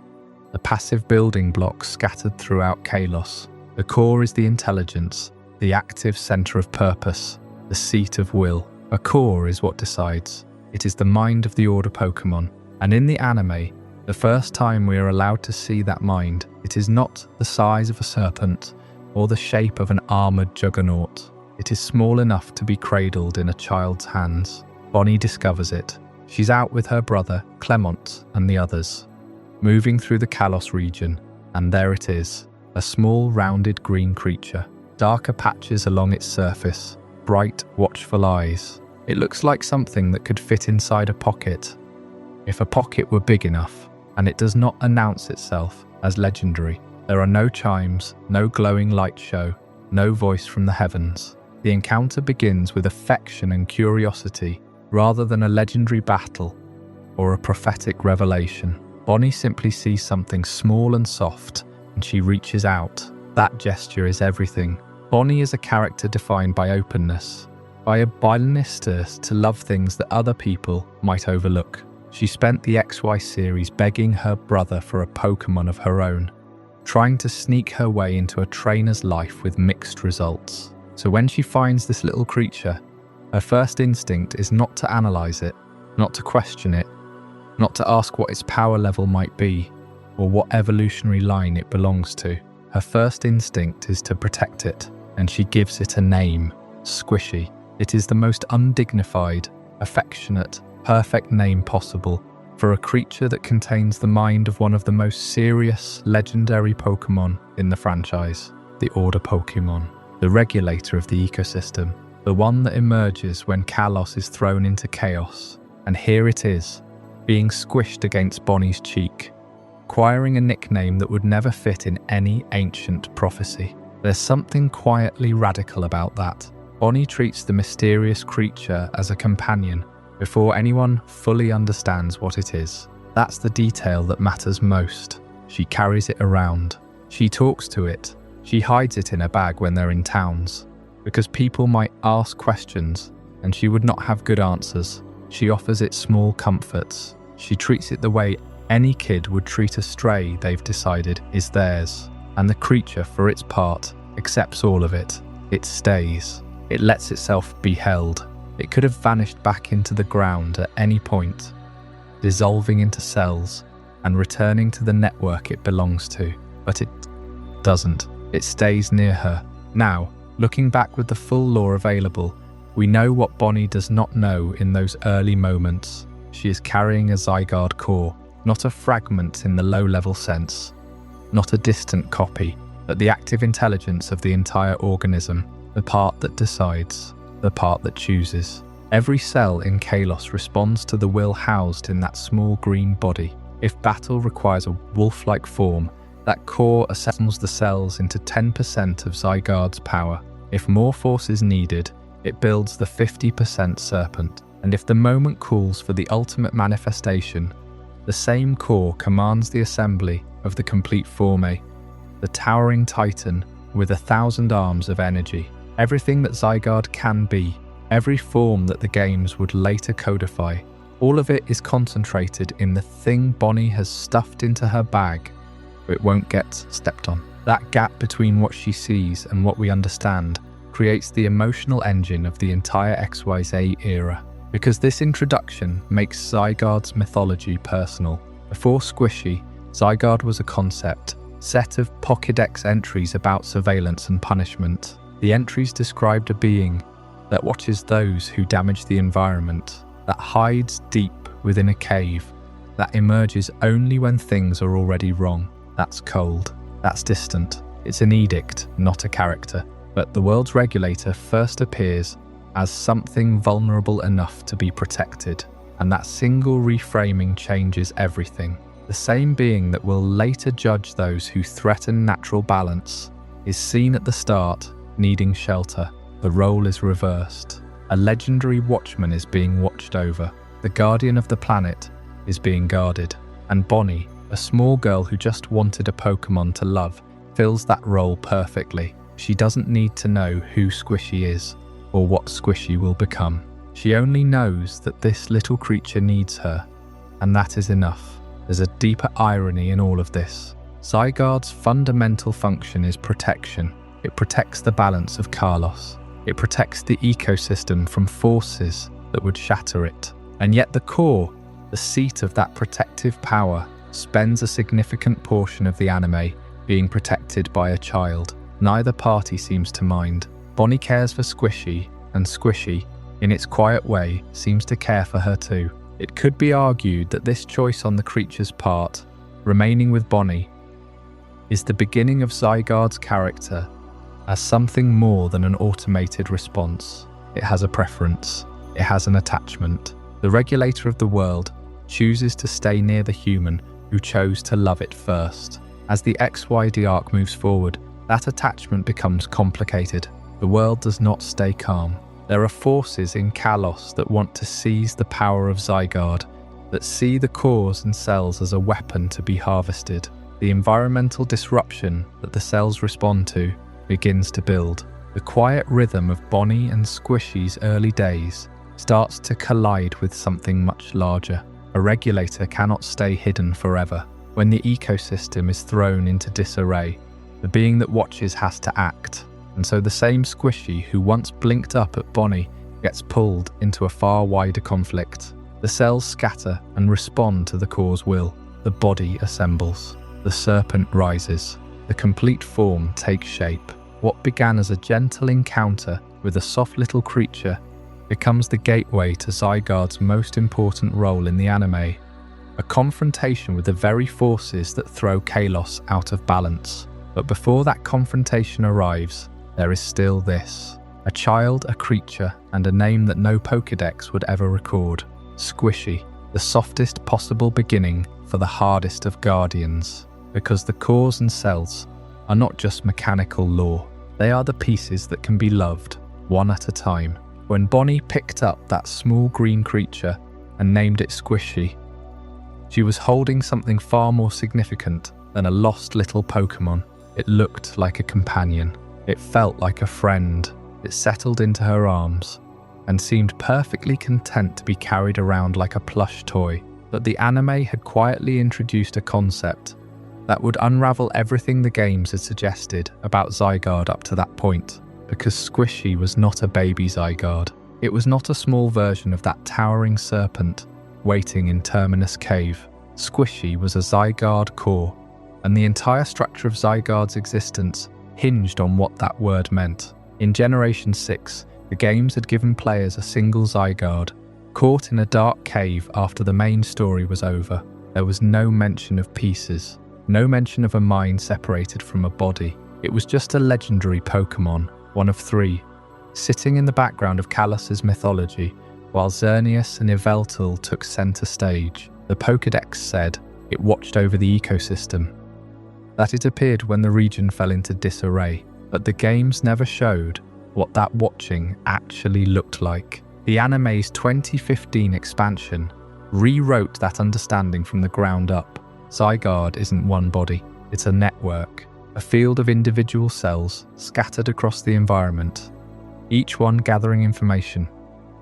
the passive building blocks scattered throughout Kalos. The core is the intelligence, the active center of purpose, the seat of will. A core is what decides. It is the mind of the Order Pokémon. And in the anime, the first time we are allowed to see that mind, it is not the size of a serpent or the shape of an armored juggernaut. It is small enough to be cradled in a child's hands. Bonnie discovers it. She's out with her brother, Clemont, and the others, moving through the Kalos region, and there it is, a small rounded green creature, darker patches along its surface, bright, watchful eyes. It looks like something that could fit inside a pocket, if a pocket were big enough, and it does not announce itself as legendary. There are no chimes, no glowing light show, no voice from the heavens. The encounter begins with affection and curiosity, rather than a legendary battle or a prophetic revelation. Bonnie simply sees something small and soft, and she reaches out. That gesture is everything. Bonnie is a character defined by openness, by a willingness to love things that other people might overlook. She spent the XY series begging her brother for a Pokémon of her own, trying to sneak her way into a trainer's life with mixed results. So when she finds this little creature, her first instinct is not to analyze it, not to question it, not to ask what its power level might be, or what evolutionary line it belongs to. Her first instinct is to protect it, and she gives it a name, Squishy. It is the most undignified, affectionate, perfect name possible for a creature that contains the mind of one of the most serious, legendary Pokémon in the franchise, the Order Pokémon, the regulator of the ecosystem, the one that emerges when Kalos is thrown into chaos. And here it is, being squished against Bonnie's cheek, acquiring a nickname that would never fit in any ancient prophecy. There's something quietly radical about that. Bonnie treats the mysterious creature as a companion before anyone fully understands what it is. That's the detail that matters most. She carries it around. She talks to it. She hides it in a bag when they're in towns, because people might ask questions and she would not have good answers. She offers it small comforts. She treats it the way any kid would treat a stray they've decided is theirs. And the creature, for its part, accepts all of it. It stays. It lets itself be held. It could have vanished back into the ground at any point, dissolving into cells and returning to the network it belongs to. But it doesn't. It stays near her. Now, looking back with the full lore available, we know what Bonnie does not know in those early moments. She is carrying a Zygarde core, not a fragment in the low-level sense, not a distant copy, but the active intelligence of the entire organism, the part that decides, the part that chooses. Every cell in Kalos responds to the will housed in that small green body. If battle requires a wolf-like form, that core assembles the cells into 10% of Zygarde's power. If more force is needed, it builds the 50% serpent. And if the moment calls for the ultimate manifestation, the same core commands the assembly of the complete Forme, the towering titan with 1,000 arms of energy. Everything that Zygarde can be, every form that the games would later codify, all of it is concentrated in the thing Bonnie has stuffed into her bag, so it won't get stepped on. That gap between what she sees and what we understand creates the emotional engine of the entire XYZ era, because this introduction makes Zygarde's mythology personal. Before Squishy, Zygarde was a concept, set of Pokédex entries about surveillance and punishment. The entries described a being that watches those who damage the environment, that hides deep within a cave, that emerges only when things are already wrong. That's cold, that's distant. It's an edict, not a character. But the world's regulator first appears as something vulnerable enough to be protected, and that single reframing changes everything. The same being that will later judge those who threaten natural balance is seen at the start needing shelter. The role is reversed. A legendary watchman is being watched over. The guardian of the planet is being guarded. And Bonnie, a small girl who just wanted a Pokémon to love, fills that role perfectly. She doesn't need to know who Squishy is or what Squishy will become. She only knows that this little creature needs her, and that is enough. There's a deeper irony in all of this. Zygarde's fundamental function is protection. It protects the balance of Kalos. It protects the ecosystem from forces that would shatter it. And yet the core, the seat of that protective power, spends a significant portion of the anime being protected by a child. Neither party seems to mind. Bonnie cares for Squishy, and Squishy, in its quiet way, seems to care for her too. It could be argued that this choice on the creature's part, remaining with Bonnie, is the beginning of Zygarde's character as something more than an automated response. It has a preference. It has an attachment. The regulator of the world chooses to stay near the human who chose to love it first. As the XYZ arc moves forward, that attachment becomes complicated. The world does not stay calm. There are forces in Kalos that want to seize the power of Zygarde, that see the cores and cells as a weapon to be harvested. The environmental disruption that the cells respond to begins to build. The quiet rhythm of Bonnie and Squishy's early days starts to collide with something much larger. A regulator cannot stay hidden forever. When the ecosystem is thrown into disarray, the being that watches has to act. And so the same Squishy who once blinked up at Bonnie gets pulled into a far wider conflict. The cells scatter and respond to the core's will. The body assembles. The serpent rises. The complete form takes shape. What began as a gentle encounter with a soft little creature becomes the gateway to Zygarde's most important role in the anime, a confrontation with the very forces that throw Kalos out of balance. But before that confrontation arrives, there is still this. A child, a creature, and a name that no Pokédex would ever record. Squishy, the softest possible beginning for the hardest of guardians. Because the cores and cells are not just mechanical lore. They are the pieces that can be loved, one at a time. When Bonnie picked up that small green creature and named it Squishy, she was holding something far more significant than a lost little Pokémon. It looked like a companion. It felt like a friend. It settled into her arms and seemed perfectly content to be carried around like a plush toy. But the anime had quietly introduced a concept that would unravel everything the games had suggested about Zygarde up to that point. Because Squishy was not a baby Zygarde. It was not a small version of that towering serpent waiting in Terminous cave. Squishy was a Zygarde core, and the entire structure of Zygarde's existence hinged on what that word meant. In Generation 6, the games had given players a single Zygarde, caught in a dark cave after the main story was over. There was no mention of pieces. No mention of a mind separated from a body. It was just a legendary Pokémon, one of 3, sitting in the background of Kalos' mythology, while Xerneas and Yveltal took center stage. The Pokédex said it watched over the ecosystem, that it appeared when the region fell into disarray, but the games never showed what that watching actually looked like. The anime's 2015 expansion rewrote that understanding from the ground up. Zygarde isn't one body, it's a network, a field of individual cells scattered across the environment, each one gathering information,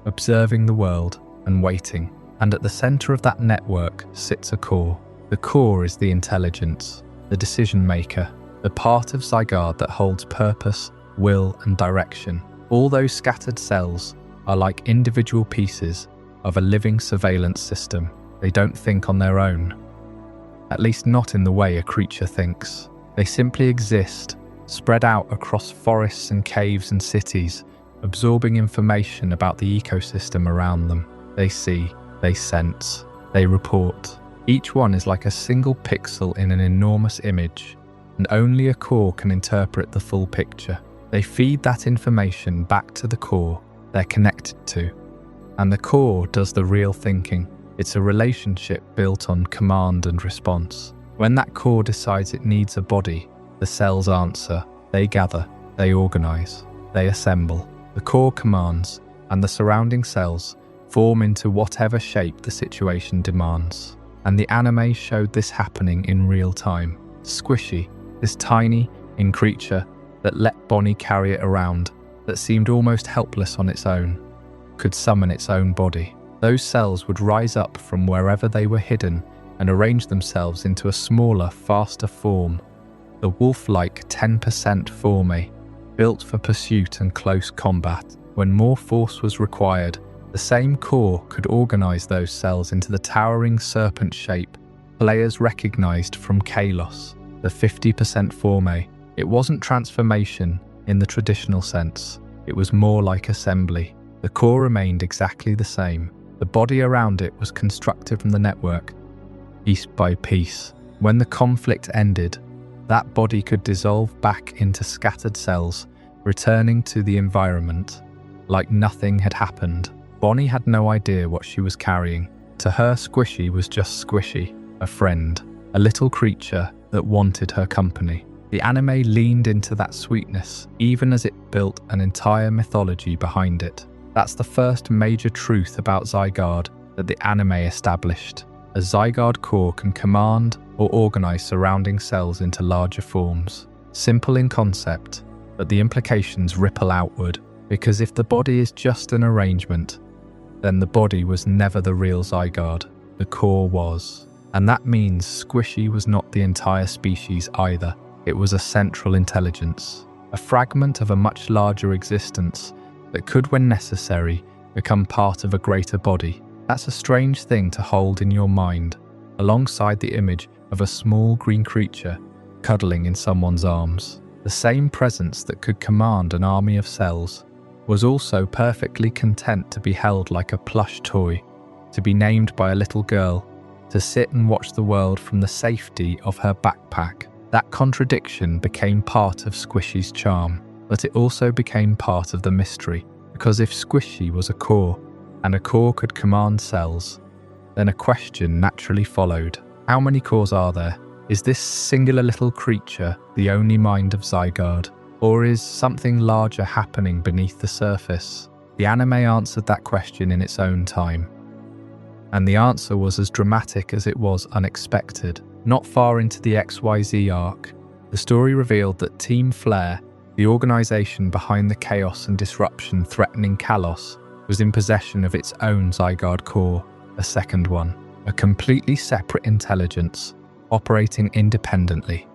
observing the world and waiting. And at the center of that network sits a core. The core is the intelligence, the decision maker, the part of Zygarde that holds purpose, will and direction. All those scattered cells are like individual pieces of a living surveillance system. They don't think on their own, at least not in the way a creature thinks. They simply exist, spread out across forests and caves and cities, absorbing information about the ecosystem around them. They see, they sense, they report. Each one is like a single pixel in an enormous image, and only a core can interpret the full picture. They feed that information back to the core they're connected to, and the core does the real thinking. It's a relationship built on command and response. When that core decides it needs a body, the cells answer, they gather, they organize, they assemble. The core commands, and the surrounding cells form into whatever shape the situation demands. And the anime showed this happening in real time. Squishy, this tiny, creature that let Bonnie carry it around, that seemed almost helpless on its own, could summon its own body. Those cells would rise up from wherever they were hidden and arrange themselves into a smaller, faster form, the wolf-like 10% Forme, built for pursuit and close combat. When more force was required, the same core could organize those cells into the towering serpent shape players recognized from Kalos, the 50% Forme. It wasn't transformation in the traditional sense. It was more like assembly. The core remained exactly the same. The body around it was constructed from the network, piece by piece. When the conflict ended, that body could dissolve back into scattered cells, returning to the environment like nothing had happened. Bonnie had no idea what she was carrying. To her, Squishy was just Squishy, a friend, a little creature that wanted her company. The anime leaned into that sweetness, even as it built an entire mythology behind it. That's the first major truth about Zygarde that the anime established. A Zygarde core can command or organize surrounding cells into larger forms. Simple in concept, but the implications ripple outward, because if the body is just an arrangement, then the body was never the real Zygarde. The core was. And that means Squishy was not the entire species either. It was a central intelligence, a fragment of a much larger existence that could, when necessary, become part of a greater body. That's a strange thing to hold in your mind, alongside the image of a small green creature cuddling in someone's arms. The same presence that could command an army of cells was also perfectly content to be held like a plush toy, to be named by a little girl, to sit and watch the world from the safety of her backpack. That contradiction became part of Squishy's charm, but it also became part of the mystery, because if Squishy was a core, and a core could command cells, then a question naturally followed. How many cores are there? Is this singular little creature the only mind of Zygarde, or is something larger happening beneath the surface? The anime answered that question in its own time, and the answer was as dramatic as it was unexpected. Not far into the XYZ arc, the story revealed that Team Flare, the organization behind the chaos and disruption threatening Kalos, was in possession of its own Zygarde core, a second one, a completely separate intelligence, operating independently,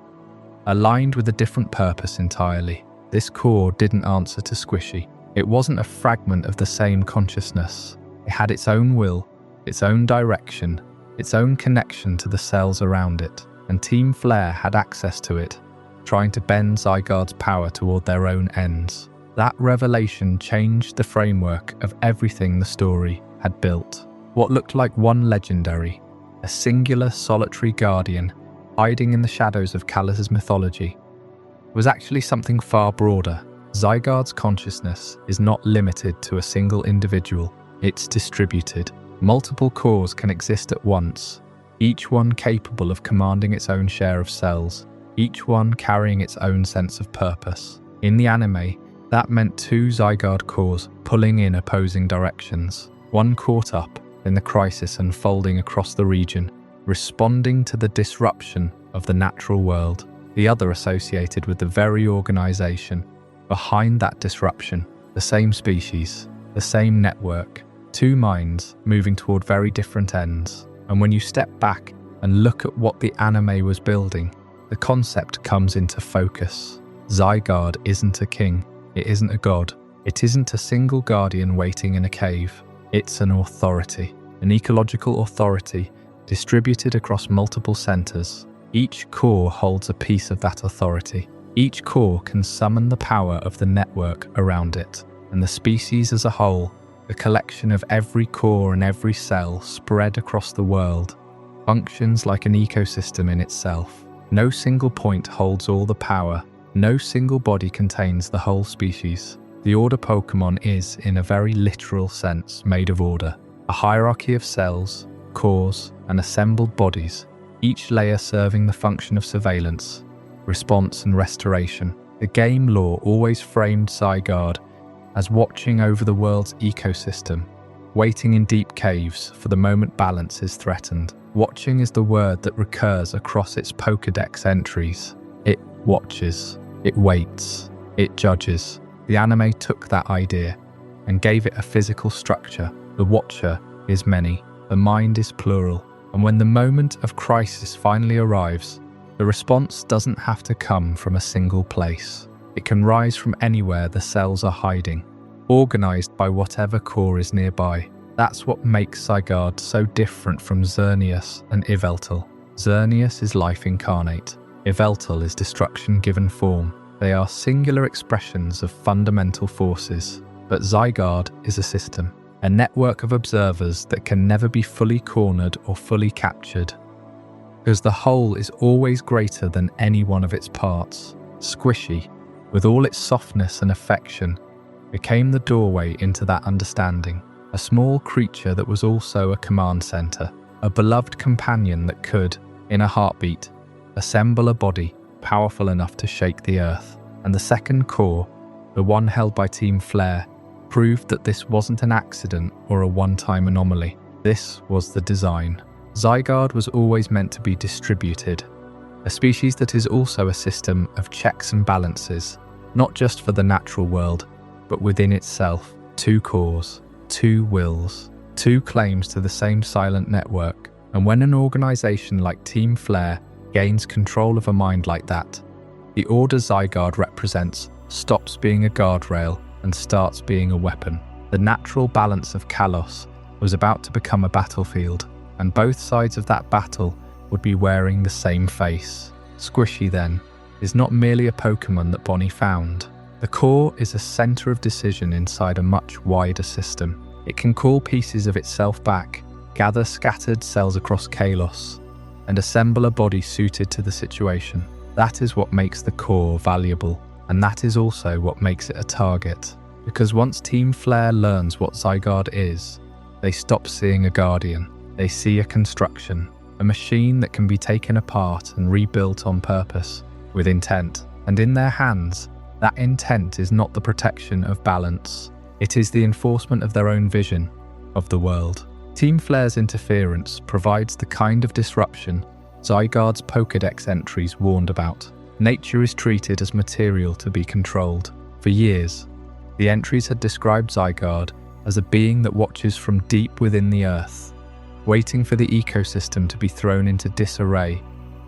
aligned with a different purpose entirely. This core didn't answer to Squishy. It wasn't a fragment of the same consciousness. It had its own will, its own direction, its own connection to the cells around it, and Team Flare had access to it, trying to bend Zygarde's power toward their own ends. That revelation changed the framework of everything the story had built. What looked like one legendary, a singular solitary guardian, hiding in the shadows of Kalos' mythology, was actually something far broader. Zygarde's consciousness is not limited to a single individual, it's distributed. Multiple cores can exist at once, each one capable of commanding its own share of cells, each one carrying its own sense of purpose. In the anime, that meant two Zygarde cores pulling in opposing directions, one caught up in the crisis unfolding across the region, responding to the disruption of the natural world, the other associated with the very organization behind that disruption, the same species, the same network, two minds moving toward very different ends. And when you step back and look at what the anime was building, the concept comes into focus. Zygarde isn't a king, it isn't a god, it isn't a single guardian waiting in a cave. It's an authority, an ecological authority distributed across multiple centers. Each core holds a piece of that authority. Each core can summon the power of the network around it, and the species as a whole, the collection of every core and every cell spread across the world, functions like an ecosystem in itself. No single point holds all the power. No single body contains the whole species. The order Pokémon is, in a very literal sense, made of order. A hierarchy of cells, cores, and assembled bodies, each layer serving the function of surveillance, response, and restoration. The game lore always framed Zygarde as watching over the world's ecosystem, waiting in deep caves for the moment balance is threatened. Watching is the word that recurs across its Pokédex entries. It watches, it waits, it judges. The anime took that idea and gave it a physical structure. The watcher is many, the mind is plural, and when the moment of crisis finally arrives, the response doesn't have to come from a single place. It can rise from anywhere the cells are hiding, organized by whatever core is nearby. That's what makes Zygarde so different from Xerneas and Yveltal. Xerneas is life incarnate. Yveltal is destruction given form. They are singular expressions of fundamental forces, but Zygarde is a system, a network of observers that can never be fully cornered or fully captured, because the whole is always greater than any one of its parts. Squishy, with all its softness and affection, became the doorway into that understanding, a small creature that was also a command center, a beloved companion that could, in a heartbeat, assemble a body powerful enough to shake the earth. And the second core, the one held by Team Flare, proved that this wasn't an accident or a one-time anomaly. This was the design. Zygarde was always meant to be distributed, a species that is also a system of checks and balances, not just for the natural world, but within itself. Two cores, two wills, two claims to the same silent network. And when an organization like Team Flare gains control of a mind like that, the order Zygarde represents stops being a guardrail and starts being a weapon. The natural balance of Kalos was about to become a battlefield, and both sides of that battle would be wearing the same face. Squishy, then, is not merely a Pokémon that Bonnie found. The core is a center of decision inside a much wider system. It can call pieces of itself back, gather scattered cells across Kalos, and assemble a body suited to the situation. That is what makes the core valuable, and that is also what makes it a target. Because once Team Flare learns what Zygarde is, they stop seeing a guardian. They see a construction, a machine that can be taken apart and rebuilt on purpose, with intent. And in their hands, that intent is not the protection of balance. It is the enforcement of their own vision of the world. Team Flare's interference provides the kind of disruption Zygarde's Pokédex entries warned about. Nature is treated as material to be controlled. For years, the entries had described Zygarde as a being that watches from deep within the earth, waiting for the ecosystem to be thrown into disarray,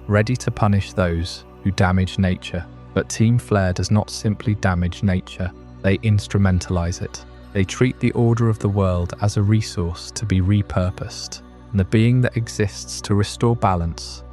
ready to punish those who damage nature. But Team Flare does not simply damage nature, they instrumentalize it. They treat the order of the world as a resource to be repurposed, and the being that exists to restore balance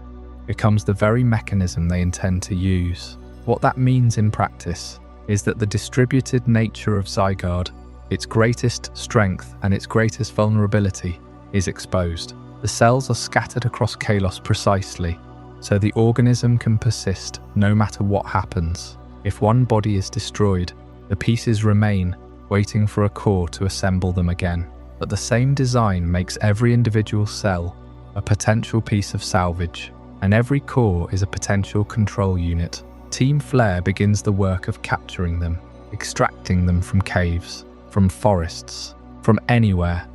becomes the very mechanism they intend to use. What that means in practice is that the distributed nature of Zygarde, its greatest strength and its greatest vulnerability, is exposed. The cells are scattered across Kalos precisely so the organism can persist no matter what happens. If one body is destroyed, the pieces remain, waiting for a core to assemble them again. But the same design makes every individual cell a potential piece of salvage, and every core is a potential control unit. Team Flare begins the work of capturing them, extracting them from caves, from forests, from anywhere.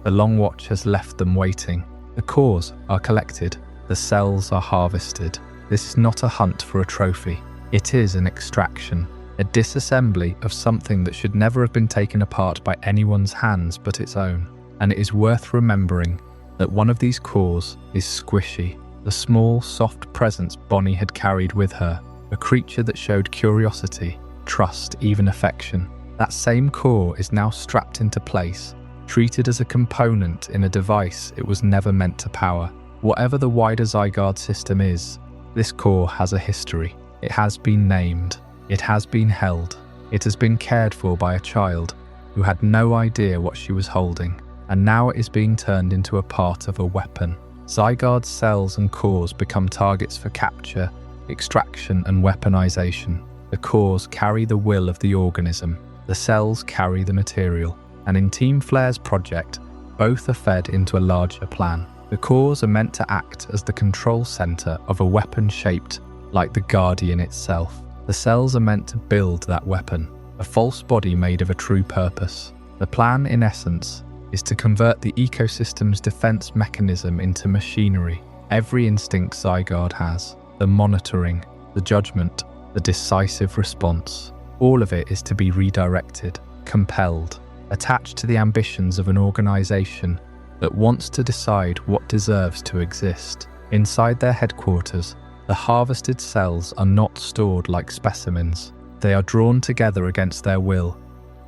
The Long Watch has left them waiting. The cores are collected, the cells are harvested. This is not a hunt for a trophy. It is an extraction, a disassembly of something that should never have been taken apart by anyone's hands but its own. And it is worth remembering that one of these cores is Squishy, the small, soft presence Bonnie had carried with her, a creature that showed curiosity, trust, even affection. That same core is now strapped into place, treated as a component in a device it was never meant to power. Whatever the wider Zygarde system is, this core has a history. It has been named. It has been held. It has been cared for by a child who had no idea what she was holding, and now it is being turned into a part of a weapon. Zygarde's cells and cores become targets for capture, extraction, and weaponization. The cores carry the will of the organism. The cells carry the material. And in Team Flare's project, both are fed into a larger plan. The cores are meant to act as the control center of a weapon shaped like the Guardian itself. The cells are meant to build that weapon, a false body made of a true purpose. The plan, in essence, is to convert the ecosystem's defense mechanism into machinery. Every instinct Zygarde has, the monitoring, the judgment, the decisive response, all of it is to be redirected, compelled, attached to the ambitions of an organization that wants to decide what deserves to exist. Inside their headquarters, the harvested cells are not stored like specimens. They are drawn together against their will,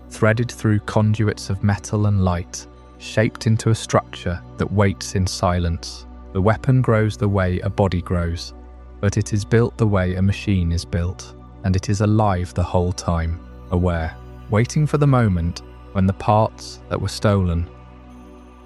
threaded through conduits of metal and light, shaped into a structure that waits in silence. The weapon grows the way a body grows, but it is built the way a machine is built, and it is alive the whole time, aware, waiting for the moment when the parts that were stolen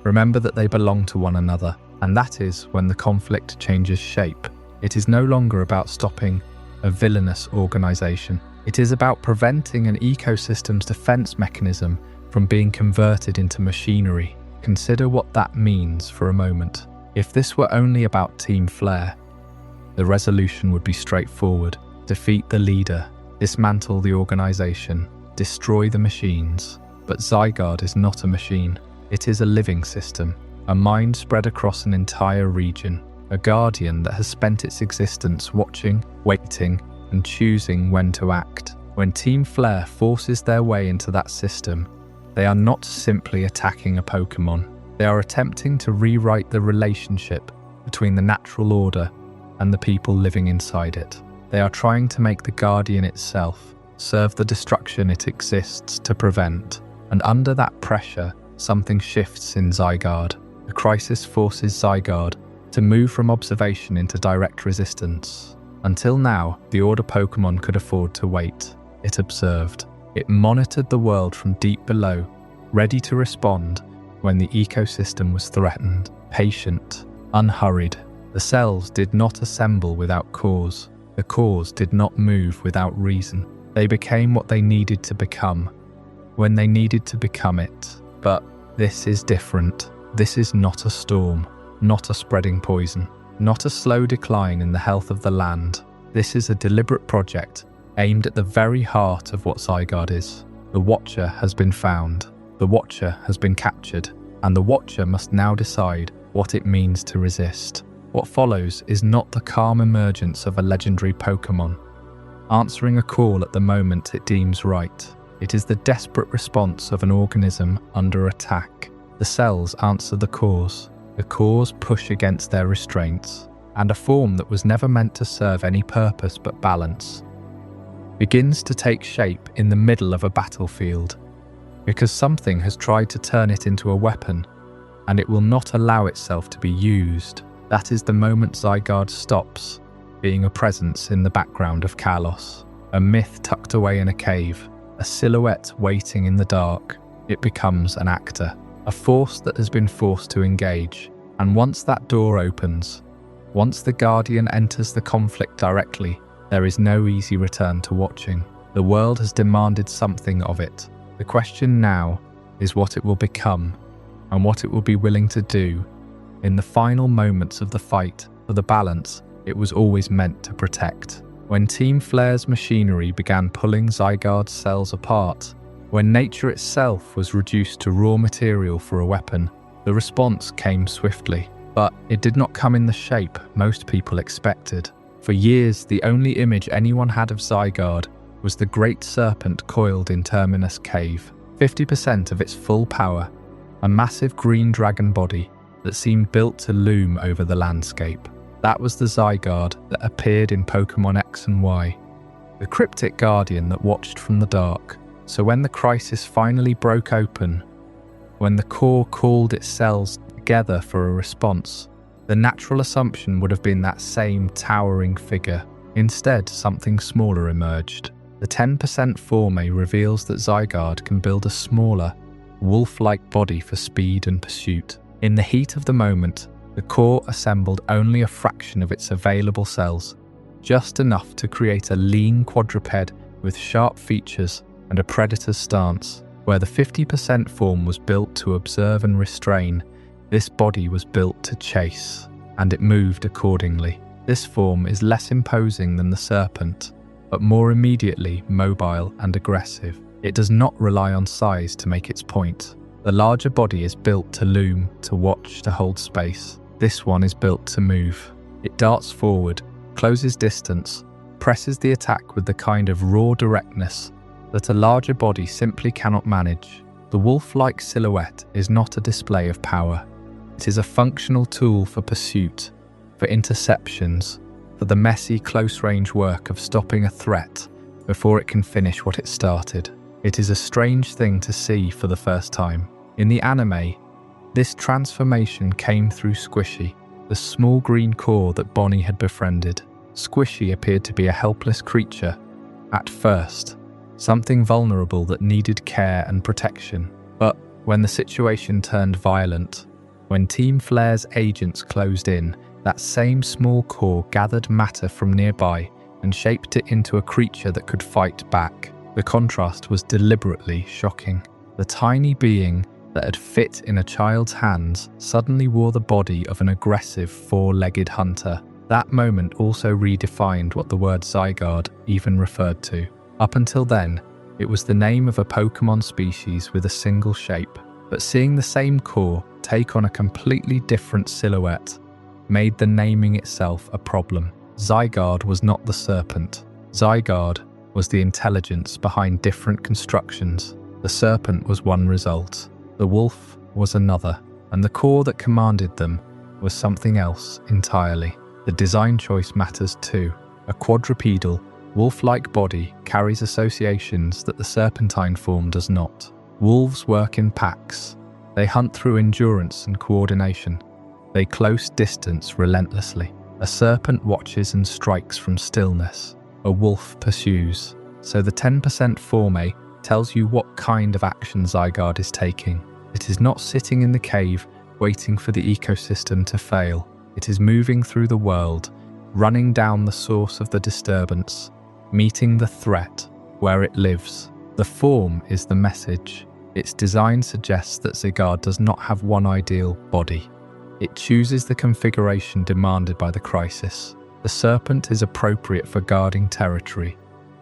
remember that they belong to one another, and that is when the conflict changes shape. It is no longer about stopping a villainous organization. It is about preventing an ecosystem's defense mechanism from being converted into machinery. Consider what that means for a moment. If this were only about Team Flare, the resolution would be straightforward. Defeat the leader, dismantle the organization, destroy the machines. But Zygarde is not a machine. It is a living system, a mind spread across an entire region, a guardian that has spent its existence watching, waiting, and choosing when to act. When Team Flare forces their way into that system, they are not simply attacking a Pokémon. They are attempting to rewrite the relationship between the natural order and the people living inside it. They are trying to make the Guardian itself serve the destruction it exists to prevent. And under that pressure, something shifts in Zygarde. The crisis forces Zygarde to move from observation into direct resistance. Until now, the Order Pokémon could afford to wait. It observed. It monitored the world from deep below, ready to respond when the ecosystem was threatened. Patient, unhurried. The cells did not assemble without cause. The cause did not move without reason. They became what they needed to become, when they needed to become it. But this is different. This is not a storm, not a spreading poison, not a slow decline in the health of the land. This is a deliberate project aimed at the very heart of what Zygarde is. The Watcher has been found, the Watcher has been captured, and the Watcher must now decide what it means to resist. What follows is not the calm emergence of a legendary Pokémon, answering a call at the moment it deems right. It is the desperate response of an organism under attack. The cells answer the cause. The cores push against their restraints, and a form that was never meant to serve any purpose but balance begins to take shape in the middle of a battlefield, because something has tried to turn it into a weapon, and it will not allow itself to be used. That is the moment Zygarde stops being a presence in the background of Kalos, a myth tucked away in a cave, a silhouette waiting in the dark. It becomes an actor, a force that has been forced to engage, and once that door opens, Once the Guardian enters the conflict directly, there is no easy return to watching. The world has demanded something of it. The question now is what it will become and what it will be willing to do in the final moments of the fight for the balance it was always meant to protect. When Team Flare's machinery began pulling Zygarde's cells apart, when nature itself was reduced to raw material for a weapon, the response came swiftly. But it did not come in the shape most people expected. For years, the only image anyone had of Zygarde was the great serpent coiled in Terminous cave, 50% of its full power, a massive green dragon body that seemed built to loom over the landscape. That was the Zygarde that appeared in Pokémon X and Y, the cryptic guardian that watched from the dark. So when the crisis finally broke open, when the core called its cells together for a response, the natural assumption would have been that same towering figure. Instead, something smaller emerged. The 10% Forme reveals that Zygarde can build a smaller, wolf-like body for speed and pursuit. In the heat of the moment, the core assembled only a fraction of its available cells, just enough to create a lean quadruped with sharp features and a predator's stance. Where the 50% form was built to observe and restrain, this body was built to chase, and it moved accordingly. This form is less imposing than the serpent, but more immediately mobile and aggressive. It does not rely on size to make its point. The larger body is built to loom, to watch, to hold space. This one is built to move. It darts forward, closes distance, presses the attack with the kind of raw directness that a larger body simply cannot manage. The wolf-like silhouette is not a display of power. It is a functional tool for pursuit, for interceptions, for the messy close-range work of stopping a threat before it can finish what it started. It is a strange thing to see for the first time. In the anime, this transformation came through Squishy, the small green core that Bonnie had befriended. Squishy appeared to be a helpless creature at first, something vulnerable that needed care and protection. But when the situation turned violent, when Team Flare's agents closed in, that same small core gathered matter from nearby and shaped it into a creature that could fight back. The contrast was deliberately shocking. The tiny being that had fit in a child's hands suddenly wore the body of an aggressive four-legged hunter. That moment also redefined what the word Zygarde even referred to. Up until then, it was the name of a Pokémon species with a single shape, but seeing the same core take on a completely different silhouette made the naming itself a problem. Zygarde was not the serpent. Zygarde was the intelligence behind different constructions. The serpent was one result, the wolf was another, and the core that commanded them was something else entirely. The design choice matters too. A quadrupedal, wolf-like body carries associations that the serpentine form does not. Wolves work in packs. They hunt through endurance and coordination. They close distance relentlessly. A serpent watches and strikes from stillness. A wolf pursues. So the 10% Forme tells you what kind of action Zygarde is taking. It is not sitting in the cave waiting for the ecosystem to fail. It is moving through the world, running down the source of the disturbance, meeting the threat where it lives. The form is the message. Its design suggests that Zygarde does not have one ideal body. It chooses the configuration demanded by the crisis. The serpent is appropriate for guarding territory,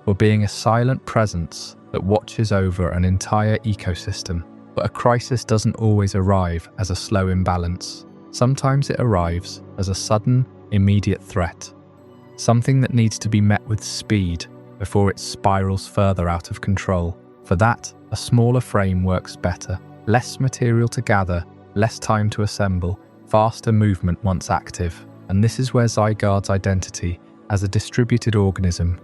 for being a silent presence that watches over an entire ecosystem. But a crisis doesn't always arrive as a slow imbalance. Sometimes it arrives as a sudden, immediate threat, something that needs to be met with speed before it spirals further out of control. For that, a smaller frame works better. Less material to gather, less time to assemble, faster movement once active. And this is where Zygarde's identity as a distributed organism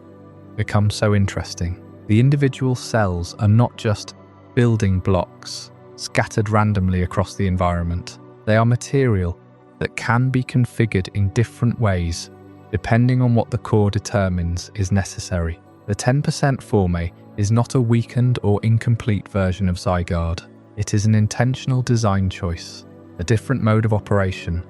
becomes so interesting. The individual cells are not just building blocks scattered randomly across the environment. They are material that can be configured in different ways depending on what the core determines is necessary. The 10% Forme is not a weakened or incomplete version of Zygarde. It is an intentional design choice, a different mode of operation,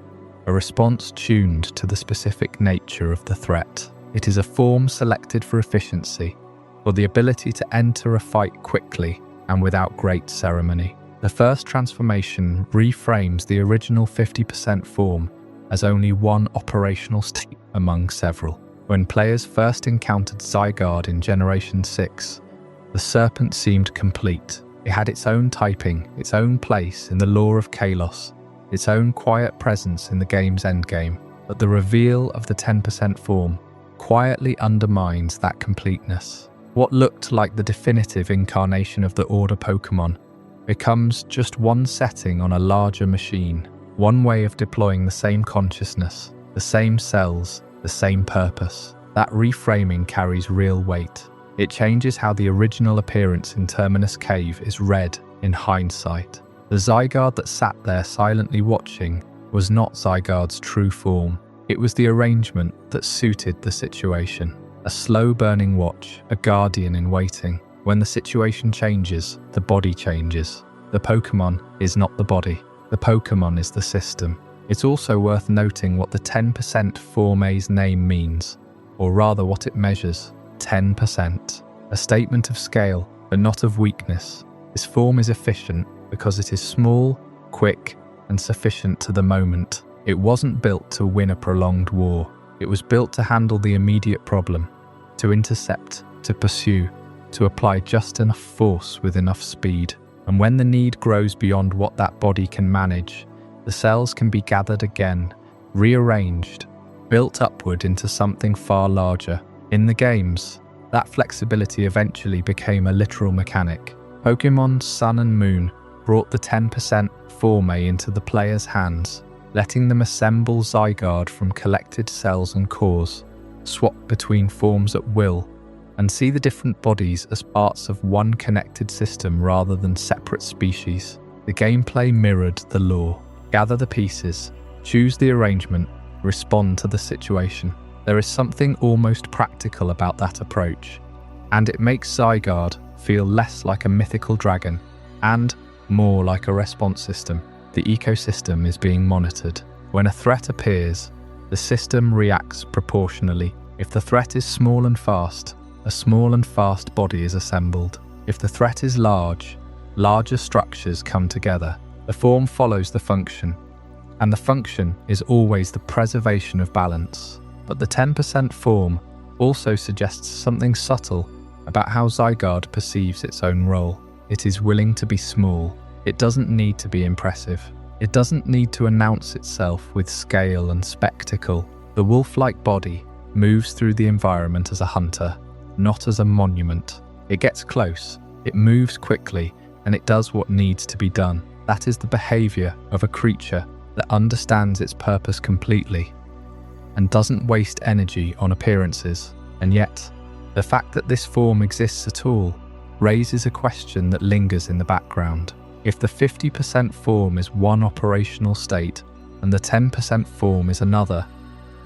a response tuned to the specific nature of the threat. It is a form selected for efficiency, for the ability to enter a fight quickly and without great ceremony. The first transformation reframes the original 50% form as only one operational state among several. When players first encountered Zygarde in Generation 6, the serpent seemed complete. It had its own typing, its own place in the lore of Kalos, its own quiet presence in the game's endgame. But the reveal of the 10% form quietly undermines that completeness. What looked like the definitive incarnation of the Order Pokémon becomes just one setting on a larger machine, one way of deploying the same consciousness, the same cells, the same purpose. That reframing carries real weight. It changes how the original appearance in Terminous Cave is read in hindsight. The Zygarde that sat there silently watching was not Zygarde's true form. It was the arrangement that suited the situation. A slow-burning watch, a guardian in waiting. When the situation changes, the body changes. The Pokémon is not the body. The Pokémon is the system. It's also worth noting what the 10% Forme's name means, or rather what it measures. 10%. A statement of scale, but not of weakness. This form is efficient because it is small, quick, and sufficient to the moment. It wasn't built to win a prolonged war. It was built to handle the immediate problem, to intercept, to pursue, to apply just enough force with enough speed. And when the need grows beyond what that body can manage, the cells can be gathered again, rearranged, built upward into something far larger. In the games, that flexibility eventually became a literal mechanic. Pokémon Sun and Moon brought the 10% Forme into the player's hands, letting them assemble Zygarde from collected cells and cores, swap between forms at will, and see the different bodies as parts of one connected system rather than separate species. The gameplay mirrored the lore. Gather the pieces, choose the arrangement, respond to the situation. There is something almost practical about that approach, and it makes Zygarde feel less like a mythical dragon and more like a response system. The ecosystem is being monitored. When a threat appears, the system reacts proportionally. If the threat is small and fast, a small and fast body is assembled. If the threat is large, larger structures come together. The form follows the function, and the function is always the preservation of balance. But the 10% form also suggests something subtle about how Zygarde perceives its own role. It is willing to be small. It doesn't need to be impressive. It doesn't need to announce itself with scale and spectacle. The wolf-like body moves through the environment as a hunter, not as a monument. It gets close, it moves quickly, and it does what needs to be done. That is the behavior of a creature that understands its purpose completely and doesn't waste energy on appearances. And yet, the fact that this form exists at all raises a question that lingers in the background. If the 50% form is one operational state and the 10% form is another,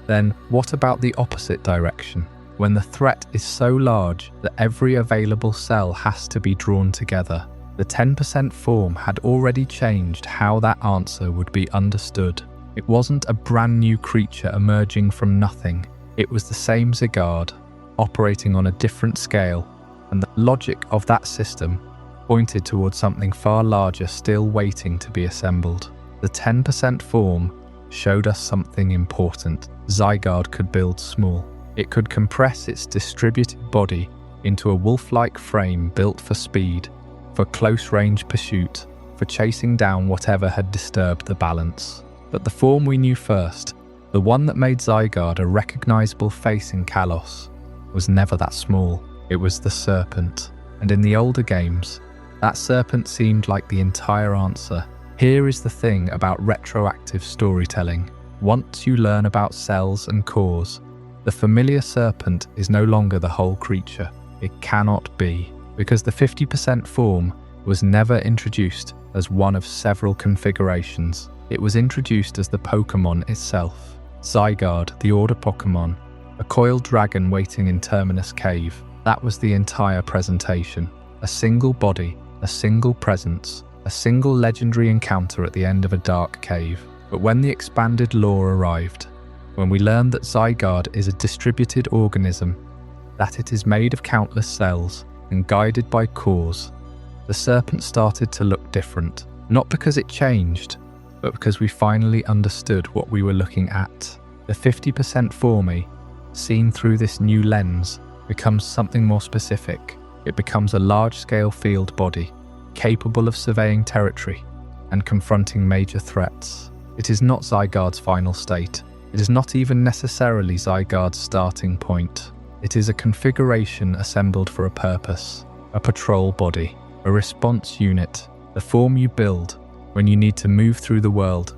then what about the opposite direction? When the threat is so large that every available cell has to be drawn together, the 10% form had already changed how that answer would be understood. It wasn't a brand new creature emerging from nothing. It was the same Zygarde, operating on a different scale, and the logic of that system pointed towards something far larger still waiting to be assembled. The 10% form showed us something important. Zygarde could build small. It could compress its distributed body into a wolf-like frame built for speed, for close-range pursuit, for chasing down whatever had disturbed the balance. But the form we knew first, the one that made Zygarde a recognizable face in Kalos, was never that small. It was the serpent. And in the older games, that serpent seemed like the entire answer. Here is the thing about retroactive storytelling. Once you learn about cells and cores, the familiar serpent is no longer the whole creature. It cannot be, because the 50% form was never introduced as one of several configurations. It was introduced as the Pokémon itself. Zygarde, the Order Pokémon, a coiled dragon waiting in Terminous Cave. That was the entire presentation. A single body, a single presence, a single legendary encounter at the end of a dark cave. But when the expanded lore arrived, when we learned that Zygarde is a distributed organism, that it is made of countless cells and guided by cause, the serpent started to look different. Not because it changed, but because we finally understood what we were looking at. The 50% Forme, seen through this new lens, becomes something more specific. It becomes a large-scale field body, capable of surveying territory and confronting major threats. It is not Zygarde's final state. It is not even necessarily Zygarde's starting point. It is a configuration assembled for a purpose, a patrol body, a response unit, the form you build when you need to move through the world,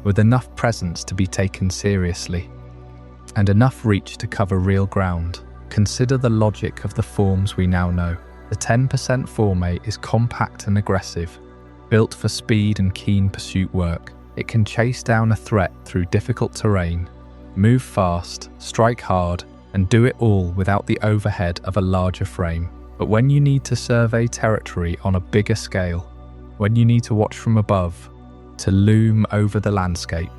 with enough presence to be taken seriously, and enough reach to cover real ground. Consider the logic of the forms we now know. The 10% Forme is compact and aggressive, built for speed and keen pursuit work. It can chase down a threat through difficult terrain, move fast, strike hard, and do it all without the overhead of a larger frame. But when you need to survey territory on a bigger scale, when you need to watch from above, to loom over the landscape,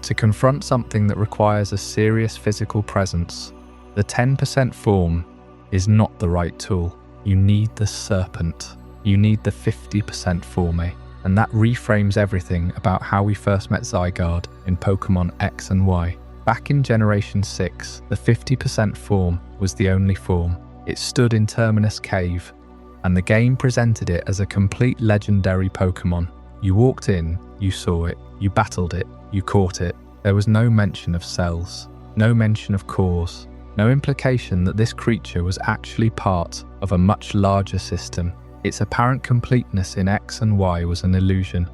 to confront something that requires a serious physical presence, the 10% form is not the right tool. You need the serpent. You need the 50% Forme. And that reframes everything about how we first met Zygarde in Pokémon X and Y. Back in Generation 6, the 50% form was the only form. It stood in Terminous Cave, and the game presented it as a complete legendary Pokémon. You walked in, you saw it, you battled it, you caught it. There was no mention of cells, no mention of cores, no implication that this creature was actually part of a much larger system. Its apparent completeness in X and Y was an illusion,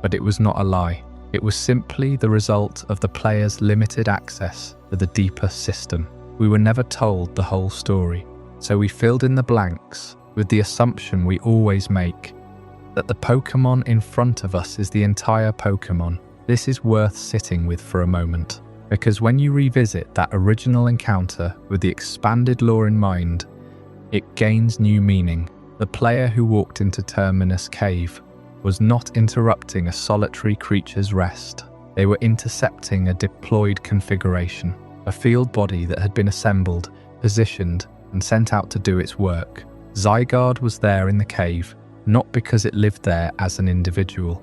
but it was not a lie. It was simply the result of the player's limited access to the deeper system. We were never told the whole story, so we filled in the blanks with the assumption we always make, that the Pokémon in front of us is the entire Pokémon. This is worth sitting with for a moment, because when you revisit that original encounter with the expanded lore in mind, it gains new meaning. The player who walked into Terminous Cave was not interrupting a solitary creature's rest. They were intercepting a deployed configuration, a field body that had been assembled, positioned, and sent out to do its work. Zygarde was there in the cave, not because it lived there as an individual,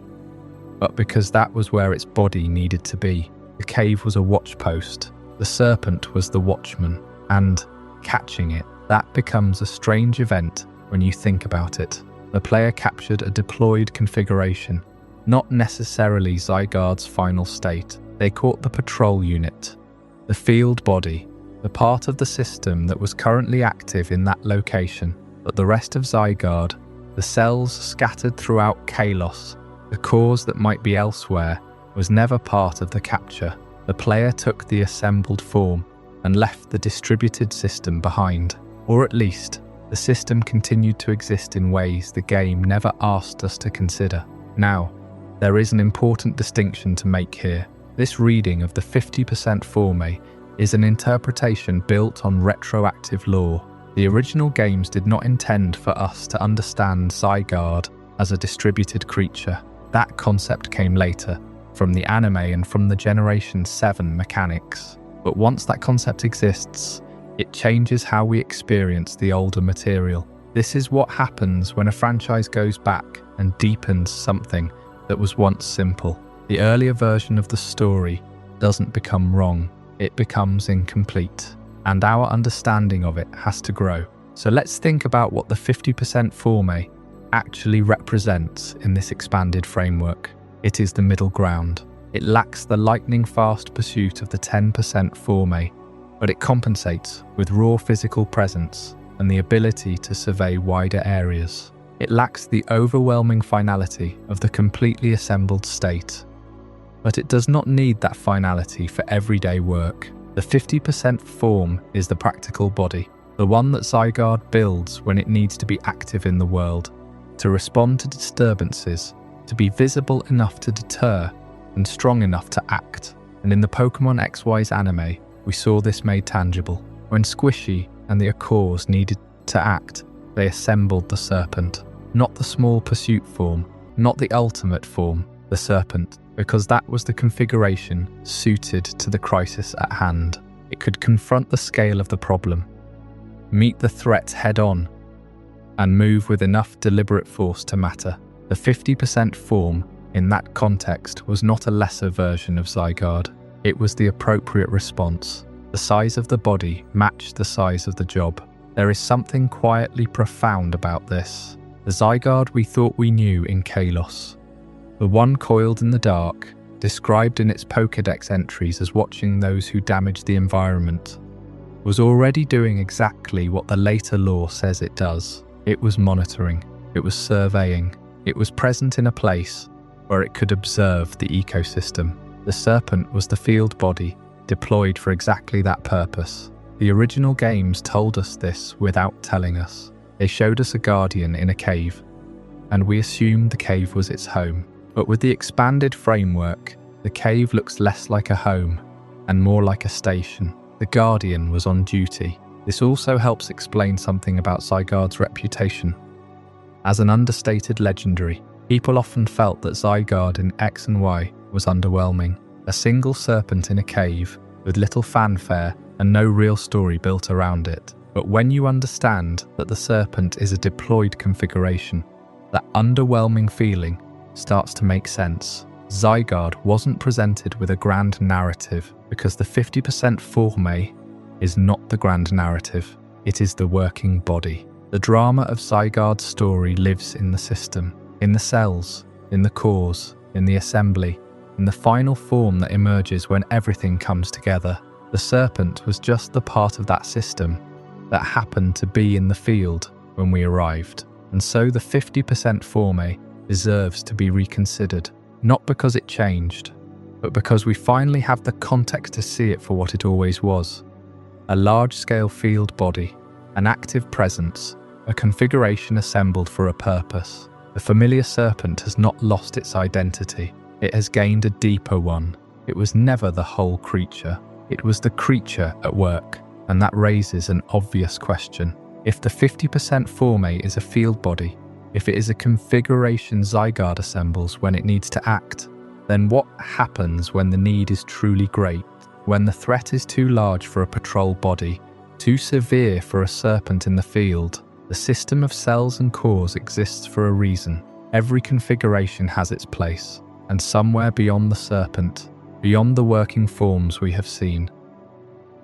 but because that was where its body needed to be. The cave was a watchpost, the serpent was the watchman, and catching it, that becomes a strange event when you think about it. The player captured a deployed configuration, not necessarily Zygarde's final state. They caught the patrol unit, the field body, the part of the system that was currently active in that location. But the rest of Zygarde, the cells scattered throughout Kalos, the cores that might be elsewhere, was never part of the capture. The player took the assembled form and left the distributed system behind, or at least, the system continued to exist in ways the game never asked us to consider. Now, there is an important distinction to make here. This reading of the 50% Forme is an interpretation built on retroactive lore. The original games did not intend for us to understand Zygarde as a distributed creature. That concept came later, from the anime and from the Generation 7 mechanics. But once that concept exists, it changes how we experience the older material. This is what happens when a franchise goes back and deepens something that was once simple. The earlier version of the story doesn't become wrong, it becomes incomplete, and our understanding of it has to grow. So let's think about what the 50% Forme actually represents in this expanded framework. It is the middle ground. It lacks the lightning-fast pursuit of the 10% Forme, but it compensates with raw physical presence and the ability to survey wider areas. It lacks the overwhelming finality of the completely assembled state, but it does not need that finality for everyday work. The 50% form is the practical body, the one that Zygarde builds when it needs to be active in the world, to respond to disturbances, to be visible enough to deter, and strong enough to act. And in the Pokémon XY's anime, we saw this made tangible. When Squishy and the Acors needed to act, they assembled the serpent. Not the small pursuit form, not the ultimate form, the serpent, because that was the configuration suited to the crisis at hand. It could confront the scale of the problem, meet the threat head-on, and move with enough deliberate force to matter. The 50% form in that context was not a lesser version of Zygarde. It was the appropriate response. The size of the body matched the size of the job. There is something quietly profound about this. The Zygarde we thought we knew in Kalos, the one coiled in the dark, described in its Pokédex entries as watching those who damage the environment, was already doing exactly what the later lore says it does. It was monitoring, it was surveying, it was present in a place where it could observe the ecosystem. The serpent was the field body, deployed for exactly that purpose. The original games told us this without telling us. They showed us a guardian in a cave, and we assumed the cave was its home. But with the expanded framework, the cave looks less like a home and more like a station. The guardian was on duty. This also helps explain something about Zygarde's reputation. As an understated legendary, people often felt that Zygarde in X and Y was underwhelming. A single serpent in a cave, with little fanfare and no real story built around it. But when you understand that the serpent is a deployed configuration, that underwhelming feeling starts to make sense. Zygarde wasn't presented with a grand narrative because the 50% Forme is not the grand narrative, it is the working body. The drama of Zygarde's story lives in the system, in the cells, in the cores, in the assembly, in the final form that emerges when everything comes together. The serpent was just the part of that system that happened to be in the field when we arrived. And so the 50% Forme deserves to be reconsidered, not because it changed, but because we finally have the context to see it for what it always was. A large-scale field body, an active presence, a configuration assembled for a purpose. The familiar serpent has not lost its identity. It has gained a deeper one. It was never the whole creature. It was the creature at work, and that raises an obvious question. If the 50% Forme is a field body, if it is a configuration Zygarde assembles when it needs to act, then what happens when the need is truly great? When the threat is too large for a patrol body, too severe for a serpent in the field? The system of cells and cores exists for a reason. Every configuration has its place, and somewhere beyond the serpent, beyond the working forms we have seen,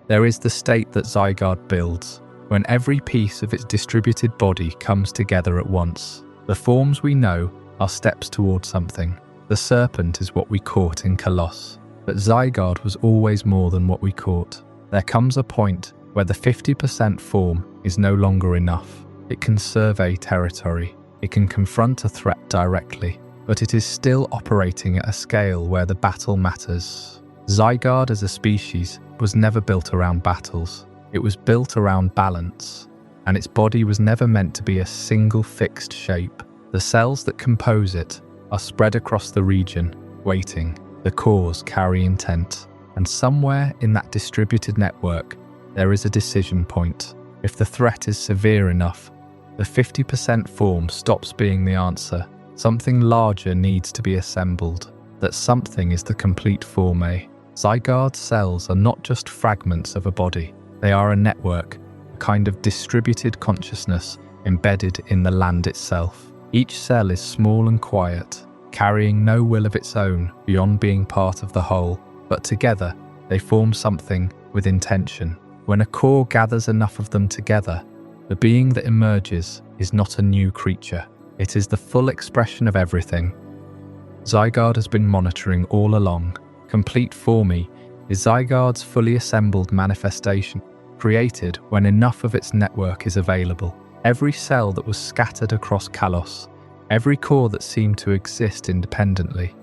there is the state that Zygarde builds, when every piece of its distributed body comes together at once. The forms we know are steps toward something. The serpent is what we caught in Kalos, but Zygarde was always more than what we caught. There comes a point where the 50% form is no longer enough. It can survey territory, it can confront a threat directly, but it is still operating at a scale where the battle matters. Zygarde as a species was never built around battles. It was built around balance, and its body was never meant to be a single fixed shape. The cells that compose it are spread across the region, waiting. The cores carry intent, and somewhere in that distributed network, there is a decision point. If the threat is severe enough, the 50% form stops being the answer. Something larger needs to be assembled. That something is the complete Forme. Zygarde cells are not just fragments of a body. They are a network, a kind of distributed consciousness embedded in the land itself. Each cell is small and quiet, carrying no will of its own beyond being part of the whole, but together they form something with intention. When a core gathers enough of them together, the being that emerges is not a new creature. It is the full expression of everything. Zygarde has been monitoring all along. Complete Forme is Zygarde's fully assembled manifestation, created when enough of its network is available. Every cell that was scattered across Kalos, every core that seemed to exist independently,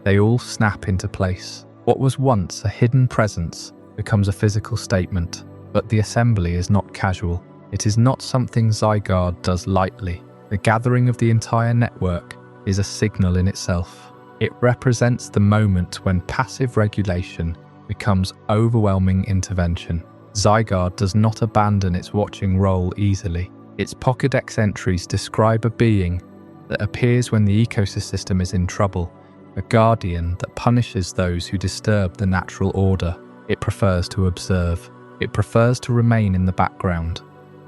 they all snap into place. What was once a hidden presence becomes a physical statement, but the assembly is not casual. It is not something Zygarde does lightly. The gathering of the entire network is a signal in itself. It represents the moment when passive regulation becomes overwhelming intervention. Zygarde does not abandon its watching role easily. Its Pokédex entries describe a being that appears when the ecosystem is in trouble, a guardian that punishes those who disturb the natural order. It prefers to observe. It prefers to remain in the background,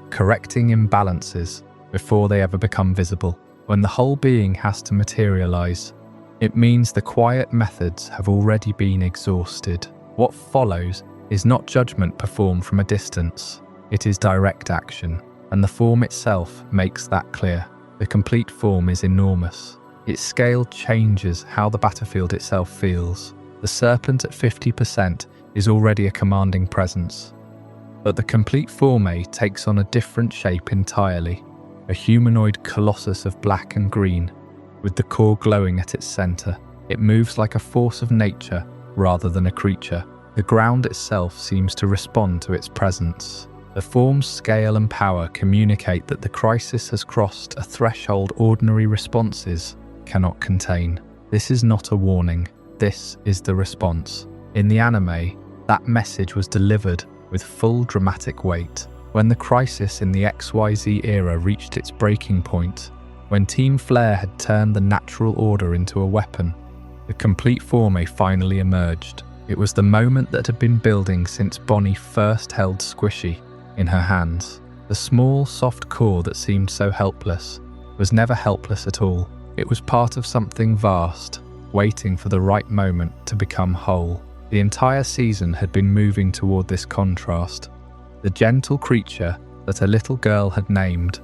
correcting imbalances before they ever become visible. When the whole being has to materialize, it means the quiet methods have already been exhausted. What follows is not judgment performed from a distance. It is direct action, and the form itself makes that clear. The complete form is enormous. Its scale changes how the battlefield itself feels. The serpent at 50% is already a commanding presence. But the complete Forme takes on a different shape entirely. A humanoid colossus of black and green, with the core glowing at its center. It moves like a force of nature rather than a creature. The ground itself seems to respond to its presence. The form's scale and power communicate that the crisis has crossed a threshold ordinary responses cannot contain. This is not a warning. This is the response. In the anime, that message was delivered with full dramatic weight. When the crisis in the XYZ era reached its breaking point, when Team Flare had turned the natural order into a weapon, the complete Forme finally emerged. It was the moment that had been building since Bonnie first held Squishy in her hands. The small, soft core that seemed so helpless was never helpless at all. It was part of something vast, waiting for the right moment to become whole. The entire season had been moving toward this contrast. The gentle creature that a little girl had named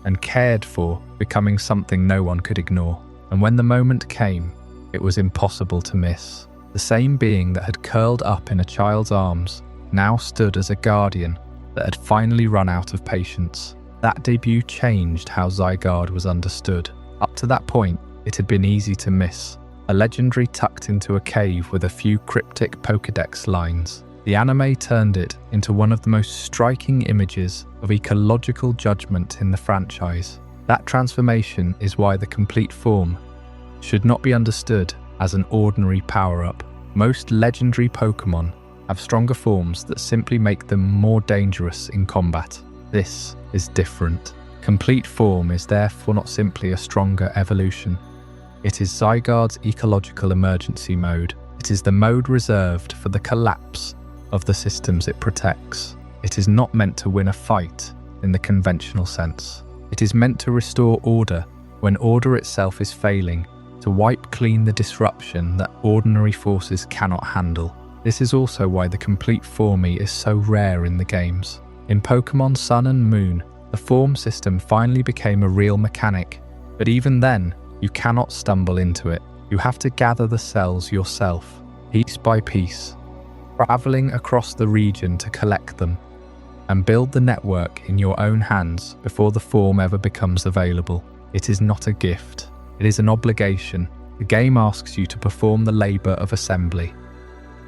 and cared for becoming something no one could ignore. And when the moment came, it was impossible to miss. The same being that had curled up in a child's arms now stood as a guardian that had finally run out of patience. That debut changed how Zygarde was understood. Up to that point, it had been easy to miss. A legendary tucked into a cave with a few cryptic Pokédex lines. The anime turned it into one of the most striking images of ecological judgment in the franchise. That transformation is why the complete form should not be understood as an ordinary power-up. Most legendary Pokémon have stronger forms that simply make them more dangerous in combat. This is different. Complete form is therefore not simply a stronger evolution. It is Zygarde's ecological emergency mode. It is the mode reserved for the collapse of the systems it protects. It is not meant to win a fight in the conventional sense. It is meant to restore order when order itself is failing, to wipe clean the disruption that ordinary forces cannot handle. This is also why the complete Forme is so rare in the games. In Pokémon Sun and Moon, the form system finally became a real mechanic, but even then, you cannot stumble into it. You have to gather the cells yourself, piece by piece, traveling across the region to collect them, and build the network in your own hands before the form ever becomes available. It is not a gift. It is an obligation. The game asks you to perform the labor of assembly,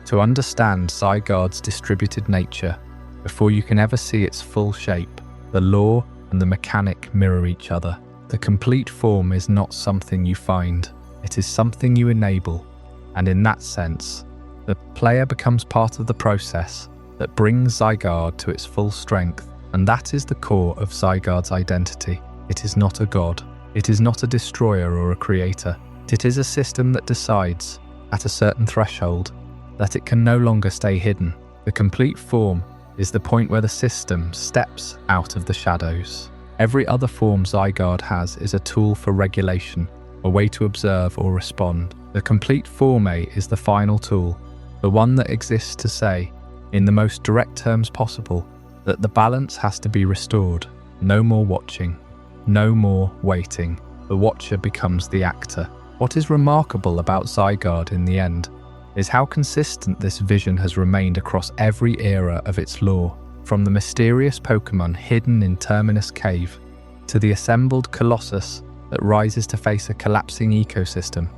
to understand Zygarde's distributed nature before you can ever see its full shape. The law and the mechanic mirror each other. The complete form is not something you find. It is something you enable, and in that sense, the player becomes part of the process that brings Zygarde to its full strength, and that is the core of Zygarde's identity. It is not a god. It is not a destroyer or a creator. It is a system that decides, at a certain threshold, that it can no longer stay hidden. The complete form is the point where the system steps out of the shadows. Every other form Zygarde has is a tool for regulation, a way to observe or respond. The complete Forme is the final tool, the one that exists to say, in the most direct terms possible, that the balance has to be restored. No more watching, no more waiting. The watcher becomes the actor. What is remarkable about Zygarde in the end is how consistent this vision has remained across every era of its lore. From the mysterious Pokémon hidden in Terminous Cave, to the assembled Colossus that rises to face a collapsing ecosystem,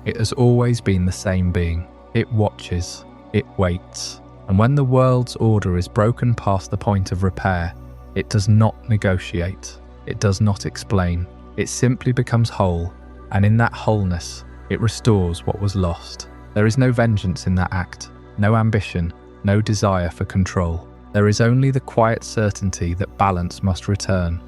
it has always been the same being. It watches, it waits, and when the world's order is broken past the point of repair, it does not negotiate, it does not explain, it simply becomes whole, and in that wholeness, it restores what was lost. There is no vengeance in that act, no ambition, no desire for control. There is only the quiet certainty that balance must return,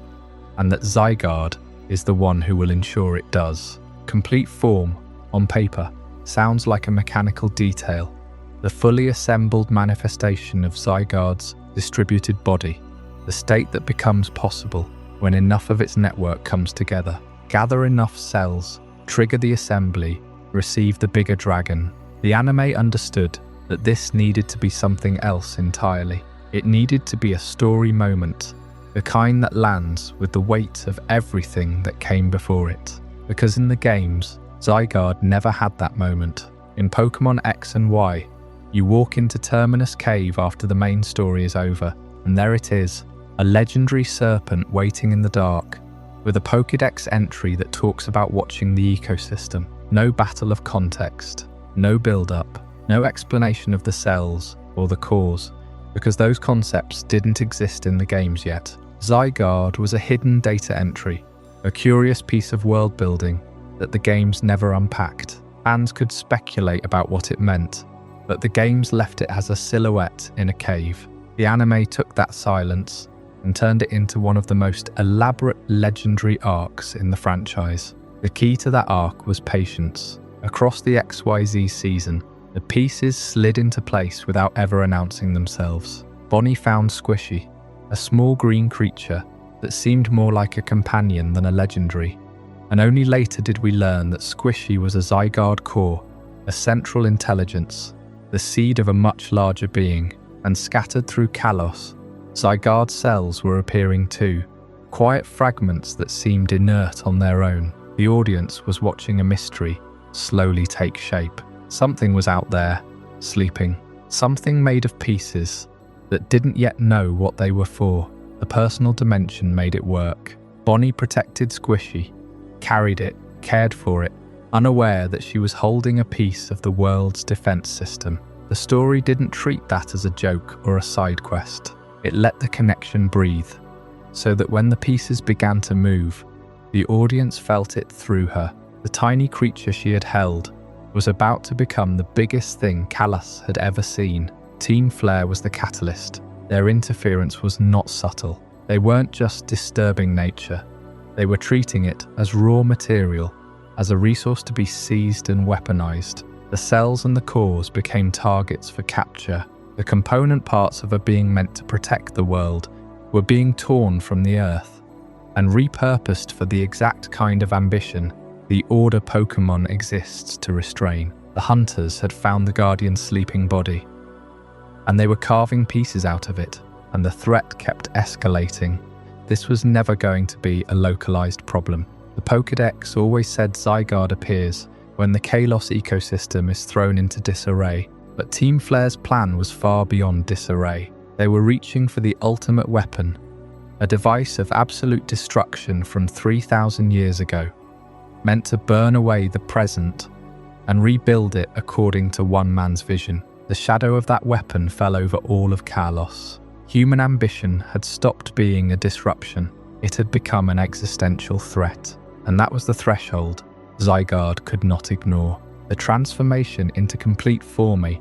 and that Zygarde is the one who will ensure it does. Complete form on paper, sounds like a mechanical detail, the fully assembled manifestation of Zygarde's distributed body, the state that becomes possible when enough of its network comes together. Gather enough cells, trigger the assembly, receive the bigger dragon. The anime understood that this needed to be something else entirely. It needed to be a story moment, the kind that lands with the weight of everything that came before it. Because in the games, Zygarde never had that moment. In Pokémon X and Y, you walk into Terminous Cave after the main story is over, and there it is, a legendary serpent waiting in the dark, with a Pokédex entry that talks about watching the ecosystem. No battle of context, no build-up, no explanation of the cells or the cause, because those concepts didn't exist in the games yet. Zygarde was a hidden data entry, a curious piece of world building that the games never unpacked. Fans could speculate about what it meant, but the games left it as a silhouette in a cave. The anime took that silence and turned it into one of the most elaborate legendary arcs in the franchise. The key to that arc was patience. Across the XYZ season, the pieces slid into place without ever announcing themselves. Bonnie found Squishy, a small green creature that seemed more like a companion than a legendary, and only later did we learn that Squishy was a Zygarde core, a central intelligence, the seed of a much larger being, and scattered through Kalos, Zygarde cells were appearing too, quiet fragments that seemed inert on their own. The audience was watching a mystery slowly take shape. Something was out there, sleeping. Something made of pieces that didn't yet know what they were for. The personal dimension made it work. Bonnie protected Squishy, carried it, cared for it, unaware that she was holding a piece of the world's defense system. The story didn't treat that as a joke or a side quest. It let the connection breathe, so that when the pieces began to move, the audience felt it through her. The tiny creature she had held was about to become the biggest thing Kalos had ever seen. Team Flare was the catalyst. Their interference was not subtle. They weren't just disturbing nature. They were treating it as raw material, as a resource to be seized and weaponized. The cells and the cores became targets for capture. The component parts of a being meant to protect the world were being torn from the earth and repurposed for the exact kind of ambition the Order Pokémon exists to restrain. The hunters had found the Guardian's sleeping body, and they were carving pieces out of it, and the threat kept escalating. This was never going to be a localized problem. The Pokédex always said Zygarde appears when the Kalos ecosystem is thrown into disarray, but Team Flare's plan was far beyond disarray. They were reaching for the ultimate weapon, a device of absolute destruction from 3,000 years ago, meant to burn away the present and rebuild it according to one man's vision. The shadow of that weapon fell over all of Kalos. Human ambition had stopped being a disruption. It had become an existential threat, and that was the threshold Zygarde could not ignore. The transformation into complete Forme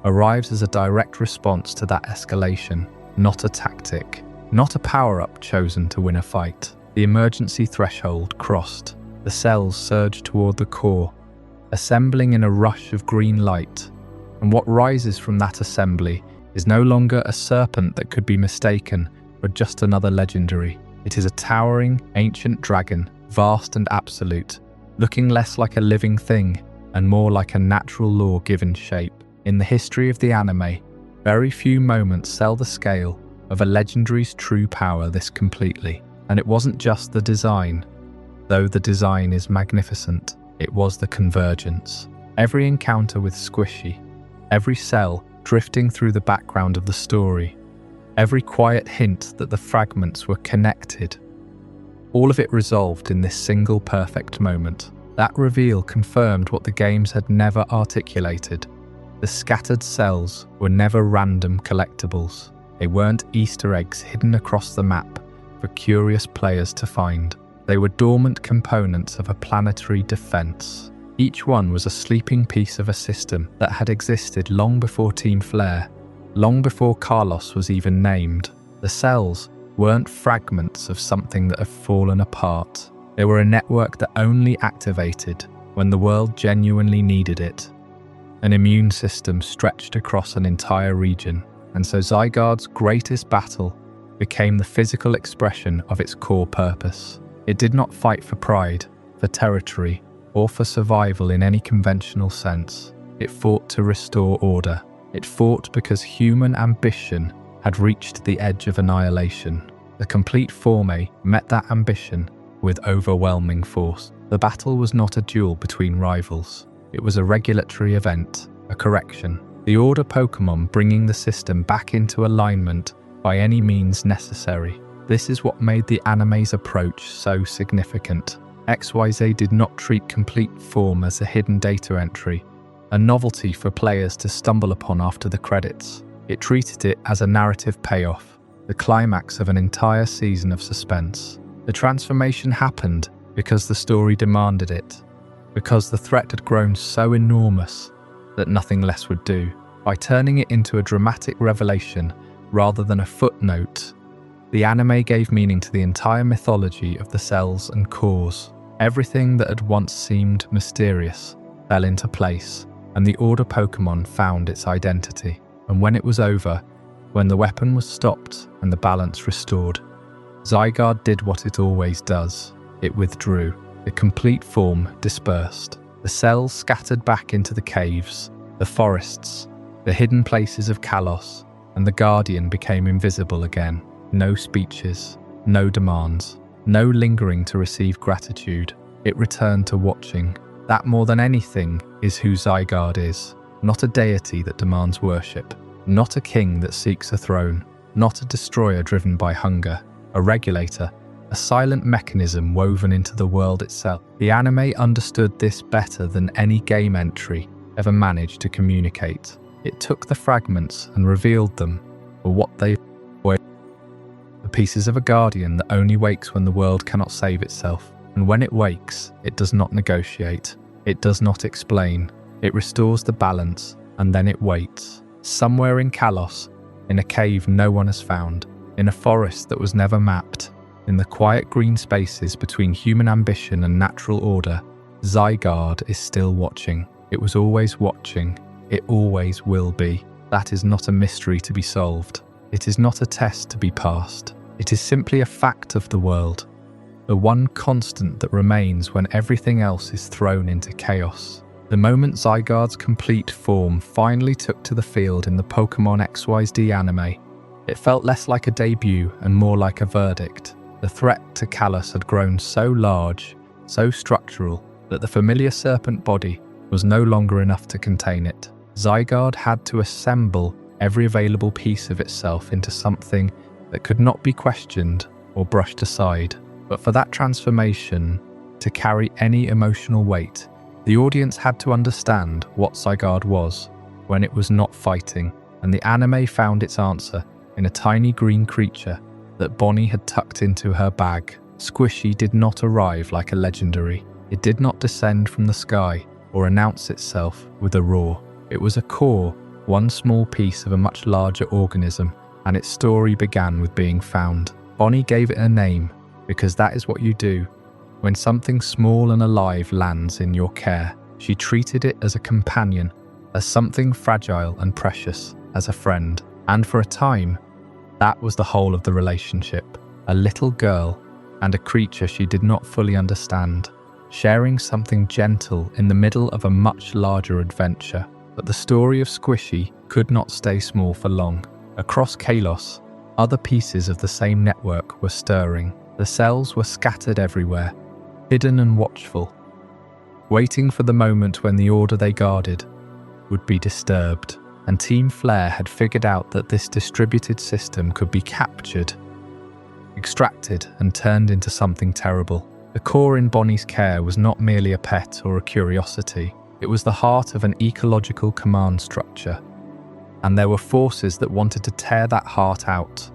arrives as a direct response to that escalation, not a tactic, not a power-up chosen to win a fight. The emergency threshold crossed. The cells surged toward the core, assembling in a rush of green light, and what rises from that assembly is no longer a serpent that could be mistaken for just another legendary. It is a towering, ancient dragon, vast and absolute, looking less like a living thing and more like a natural law given shape. In the history of the anime, very few moments sell the scale of a legendary's true power this completely. And it wasn't just the design. Though the design is magnificent, it was the convergence. Every encounter with Squishy, every cell drifting through the background of the story, every quiet hint that the fragments were connected, all of it resolved in this single perfect moment. That reveal confirmed what the games had never articulated. The scattered cells were never random collectibles. They weren't Easter eggs hidden across the map for curious players to find. They were dormant components of a planetary defense. Each one was a sleeping piece of a system that had existed long before Team Flare, long before Kalos was even named. The cells weren't fragments of something that had fallen apart. They were a network that only activated when the world genuinely needed it. An immune system stretched across an entire region, and so Zygarde's greatest battle became the physical expression of its core purpose. It did not fight for pride, for territory, or for survival in any conventional sense. It fought to restore order. It fought because human ambition had reached the edge of annihilation. The complete Forme met that ambition with overwhelming force. The battle was not a duel between rivals. It was a regulatory event, a correction. The Order Pokémon bringing the system back into alignment by any means necessary. This is what made the anime's approach so significant. XYZ did not treat complete form as a hidden data entry, a novelty for players to stumble upon after the credits. It treated it as a narrative payoff, the climax of an entire season of suspense. The transformation happened because the story demanded it, because the threat had grown so enormous that nothing less would do. By turning it into a dramatic revelation rather than a footnote, the anime gave meaning to the entire mythology of the cells and cores. Everything that had once seemed mysterious fell into place, and the Order Pokémon found its identity. And when it was over, when the weapon was stopped and the balance restored, Zygarde did what it always does. It withdrew. The complete form dispersed. The cells scattered back into the caves, the forests, the hidden places of Kalos, and the Guardian became invisible again. No speeches, no demands, no lingering to receive gratitude. It returned to watching. That more than anything is who Zygarde is. Not a deity that demands worship, not a king that seeks a throne, not a destroyer driven by hunger, a regulator, a silent mechanism woven into the world itself. The anime understood this better than any game entry ever managed to communicate. It took the fragments and revealed them for what they were. The pieces of a guardian that only wakes when the world cannot save itself. And when it wakes, it does not negotiate. It does not explain. It restores the balance, and then it waits. Somewhere in Kalos, in a cave no one has found, in a forest that was never mapped, in the quiet green spaces between human ambition and natural order, Zygarde is still watching. It was always watching. It always will be. That is not a mystery to be solved. It is not a test to be passed. It is simply a fact of the world. The one constant that remains when everything else is thrown into chaos. The moment Zygarde's complete form finally took to the field in the Pokémon XYZ anime, it felt less like a debut and more like a verdict. The threat to Kalos had grown so large, so structural, that the familiar serpent body was no longer enough to contain it. Zygarde had to assemble every available piece of itself into something that could not be questioned or brushed aside. But for that transformation to carry any emotional weight, the audience had to understand what Zygarde was when it was not fighting, and the anime found its answer in a tiny green creature that Bonnie had tucked into her bag. Squishy did not arrive like a legendary. It did not descend from the sky or announce itself with a roar. It was a core, one small piece of a much larger organism, and its story began with being found. Bonnie gave it a name, because that is what you do when something small and alive lands in your care. She treated it as a companion, as something fragile and precious, as a friend. And for a time, that was the whole of the relationship. A little girl and a creature she did not fully understand, sharing something gentle in the middle of a much larger adventure. But the story of Squishy could not stay small for long. Across Kalos, other pieces of the same network were stirring. The cells were scattered everywhere, hidden and watchful, waiting for the moment when the order they guarded would be disturbed. And Team Flare had figured out that this distributed system could be captured, extracted, and turned into something terrible. The core in Bonnie's care was not merely a pet or a curiosity. It was the heart of an ecological command structure. And there were forces that wanted to tear that heart out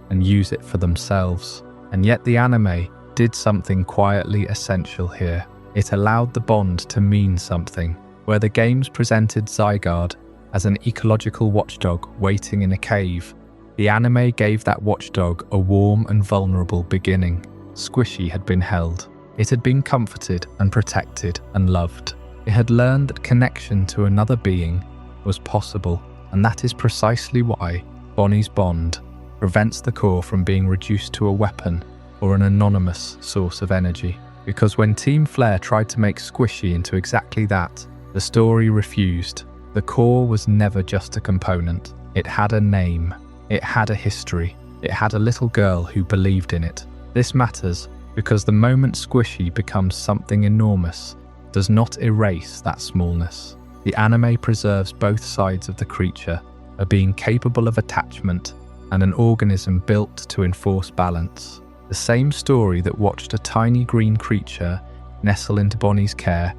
and use it for themselves. And yet the anime did something quietly essential here. It allowed the bond to mean something. Where the games presented Zygarde as an ecological watchdog waiting in a cave, the anime gave that watchdog a warm and vulnerable beginning. Squishy had been held. It had been comforted and protected and loved. It had learned that connection to another being was possible, and that is precisely why Bonnie's bond prevents the core from being reduced to a weapon or an anonymous source of energy. Because when Team Flare tried to make Squishy into exactly that, the story refused. The core was never just a component. It had a name. It had a history. It had a little girl who believed in it. This matters because the moment Squishy becomes something enormous does not erase that smallness. The anime preserves both sides of the creature, a being capable of attachment and an organism built to enforce balance. The same story that watched a tiny green creature nestle into Bonnie's care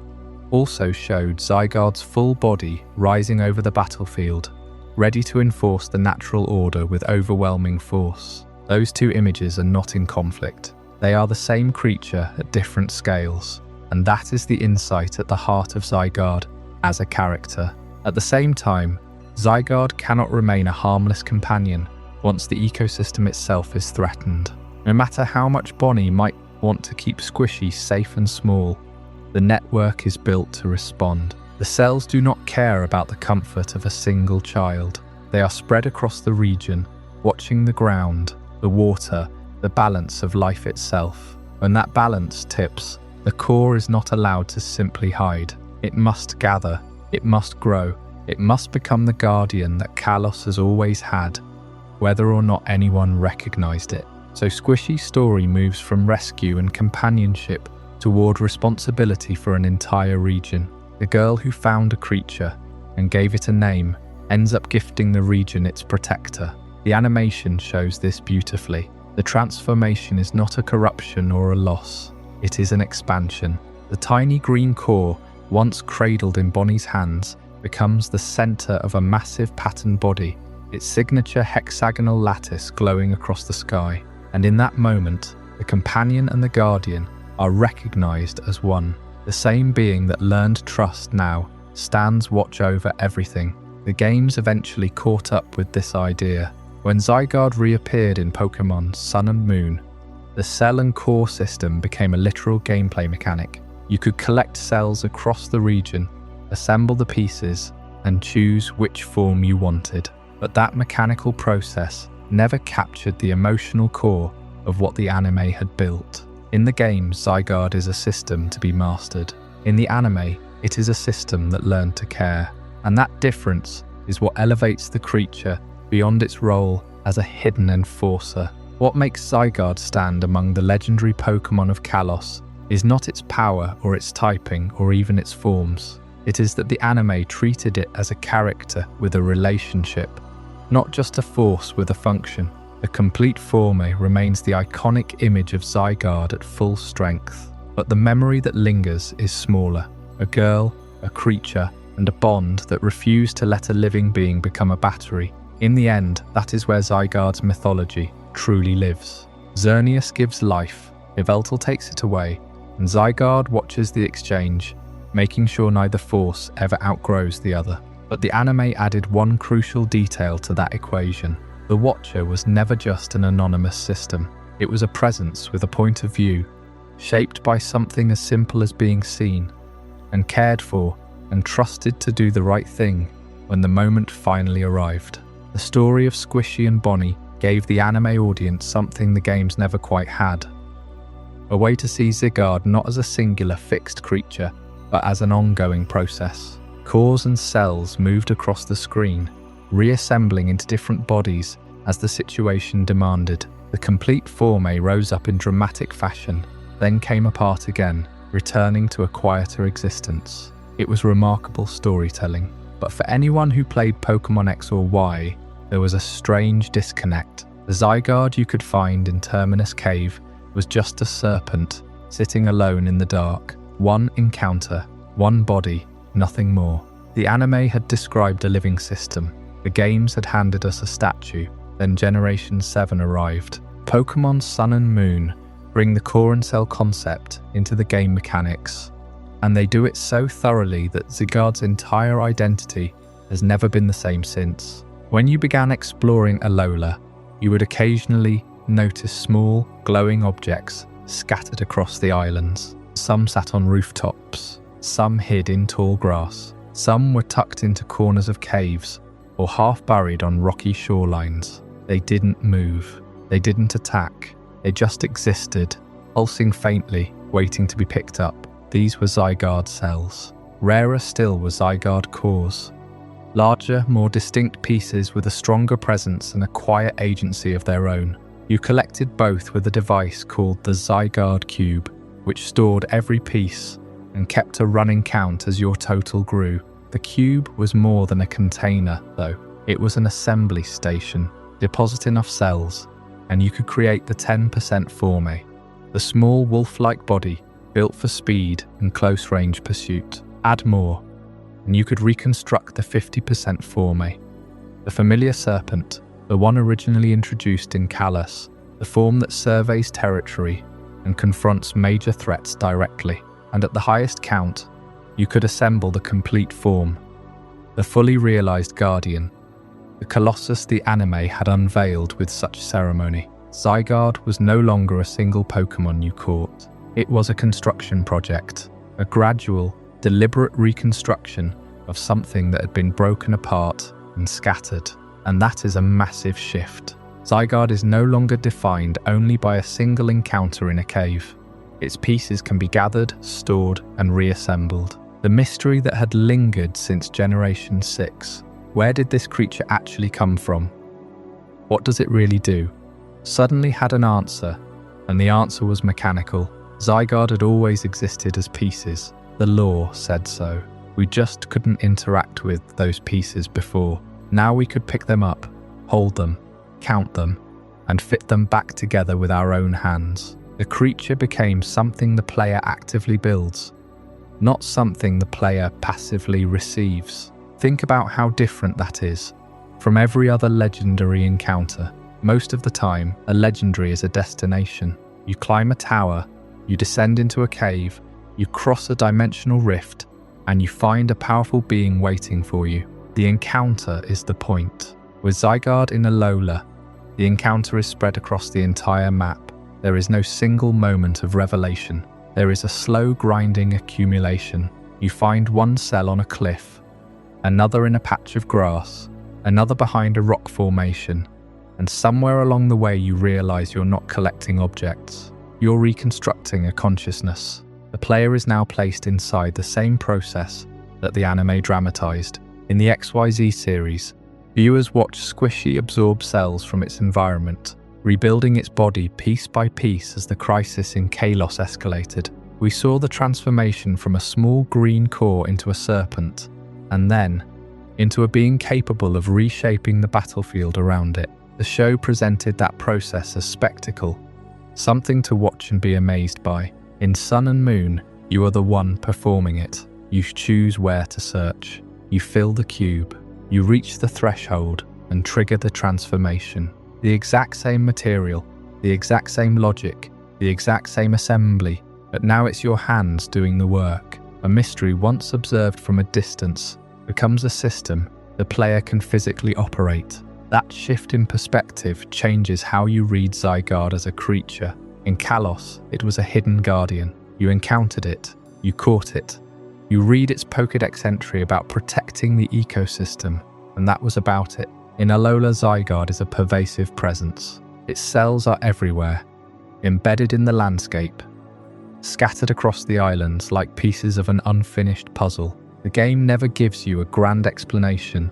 also showed Zygarde's full body rising over the battlefield, ready to enforce the natural order with overwhelming force. Those two images are not in conflict. They are the same creature at different scales, and that is the insight at the heart of Zygarde as a character. At the same time, Zygarde cannot remain a harmless companion once the ecosystem itself is threatened. No matter how much Bonnie might want to keep Squishy safe and small, the network is built to respond. The cells do not care about the comfort of a single child. They are spread across the region, watching the ground, the water, the balance of life itself. When that balance tips, the core is not allowed to simply hide. It must gather, it must grow, it must become the guardian that Kalos has always had, whether or not anyone recognized it. So Squishy's story moves from rescue and companionship toward responsibility for an entire region. The girl who found a creature and gave it a name ends up gifting the region its protector. The animation shows this beautifully. The transformation is not a corruption or a loss. It is an expansion. The tiny green core, once cradled in Bonnie's hands, becomes the center of a massive patterned body, its signature hexagonal lattice glowing across the sky. And in that moment, the companion and the guardian are recognized as one. The same being that learned trust now stands watch over everything. The games eventually caught up with this idea. When Zygarde reappeared in Pokémon Sun and Moon, the cell and core system became a literal gameplay mechanic. You could collect cells across the region, assemble the pieces, and choose which form you wanted. But that mechanical process never captured the emotional core of what the anime had built. In the game, Zygarde is a system to be mastered. In the anime, it is a system that learned to care. And that difference is what elevates the creature beyond its role as a hidden enforcer. What makes Zygarde stand among the legendary Pokémon of Kalos is not its power or its typing or even its forms. It is that the anime treated it as a character with a relationship, not just a force with a function. The complete Forme remains the iconic image of Zygarde at full strength, but the memory that lingers is smaller. A girl, a creature, and a bond that refuse to let a living being become a battery. In the end, that is where Zygarde's mythology truly lives. Xerneas gives life, Yveltal takes it away, and Zygarde watches the exchange, making sure neither force ever outgrows the other. But the anime added one crucial detail to that equation. The Watcher was never just an anonymous system. It was a presence with a point of view, shaped by something as simple as being seen, and cared for, and trusted to do the right thing when the moment finally arrived. The story of Squishy and Bonnie gave the anime audience something the games never quite had. A way to see Zygarde not as a singular fixed creature, but as an ongoing process. Cores and cells moved across the screen, reassembling into different bodies as the situation demanded. The complete Forme rose up in dramatic fashion, then came apart again, returning to a quieter existence. It was remarkable storytelling, but for anyone who played Pokémon X or Y, there was a strange disconnect. The Zygarde you could find in Terminous Cave was just a serpent, sitting alone in the dark. One encounter, one body, nothing more. The anime had described a living system. The games had handed us a statue. Then Generation 7 arrived. Pokémon Sun and Moon bring the core and cell concept into the game mechanics, and they do it so thoroughly that Zygarde's entire identity has never been the same since. When you began exploring Alola, you would occasionally notice small, glowing objects scattered across the islands. Some sat on rooftops, some hid in tall grass, some were tucked into corners of caves or half buried on rocky shorelines. They didn't move, they didn't attack, they just existed, pulsing faintly, waiting to be picked up. These were Zygarde cells. Rarer still were Zygarde cores. Larger, more distinct pieces with a stronger presence and a quiet agency of their own. You collected both with a device called the Zygarde Cube, which stored every piece and kept a running count as your total grew. The cube was more than a container, though. It was an assembly station. Deposit enough cells, and you could create the 10% Forme, the small wolf-like body built for speed and close-range pursuit. Add more, and you could reconstruct the 50% Forme, the familiar serpent, the one originally introduced in Kalos, the form that surveys territory and confronts major threats directly. And at the highest count, you could assemble the complete form, the fully realized Guardian, the Colossus the anime had unveiled with such ceremony. Zygarde was no longer a single Pokémon you caught. It was a construction project, a gradual, deliberate reconstruction of something that had been broken apart and scattered. And that is a massive shift. Zygarde is no longer defined only by a single encounter in a cave. Its pieces can be gathered, stored, and reassembled. The mystery that had lingered since Generation 6. Where did this creature actually come from? What does it really do? Suddenly had an answer, and the answer was mechanical. Zygarde had always existed as pieces. The lore said so. We just couldn't interact with those pieces before. Now we could pick them up, hold them, count them, and fit them back together with our own hands. The creature became something the player actively builds, not something the player passively receives. Think about how different that is from every other legendary encounter. Most of the time, a legendary is a destination. You climb a tower, you descend into a cave, you cross a dimensional rift, and you find a powerful being waiting for you. The encounter is the point. With Zygarde in Alola, the encounter is spread across the entire map. There is no single moment of revelation. There is a slow grinding accumulation. You find one cell on a cliff, another in a patch of grass, another behind a rock formation, and somewhere along the way you realize you're not collecting objects. You're reconstructing a consciousness. The player is now placed inside the same process that the anime dramatized. In the XYZ series, viewers watch Squishy absorb cells from its environment, rebuilding its body piece by piece as the crisis in Kalos escalated. We saw the transformation from a small green core into a serpent, and then into a being capable of reshaping the battlefield around it. The show presented that process as spectacle, something to watch and be amazed by. In Sun and Moon, you are the one performing it. You choose where to search. You fill the cube. You reach the threshold and trigger the transformation. The exact same material, the exact same logic, the exact same assembly, but now it's your hands doing the work. A mystery once observed from a distance becomes a system the player can physically operate. That shift in perspective changes how you read Zygarde as a creature. In Kalos, it was a hidden guardian. You encountered it, you caught it. You read its Pokédex entry about protecting the ecosystem, and that was about it. In Alola, Zygarde is a pervasive presence. Its cells are everywhere, embedded in the landscape, scattered across the islands like pieces of an unfinished puzzle. The game never gives you a grand explanation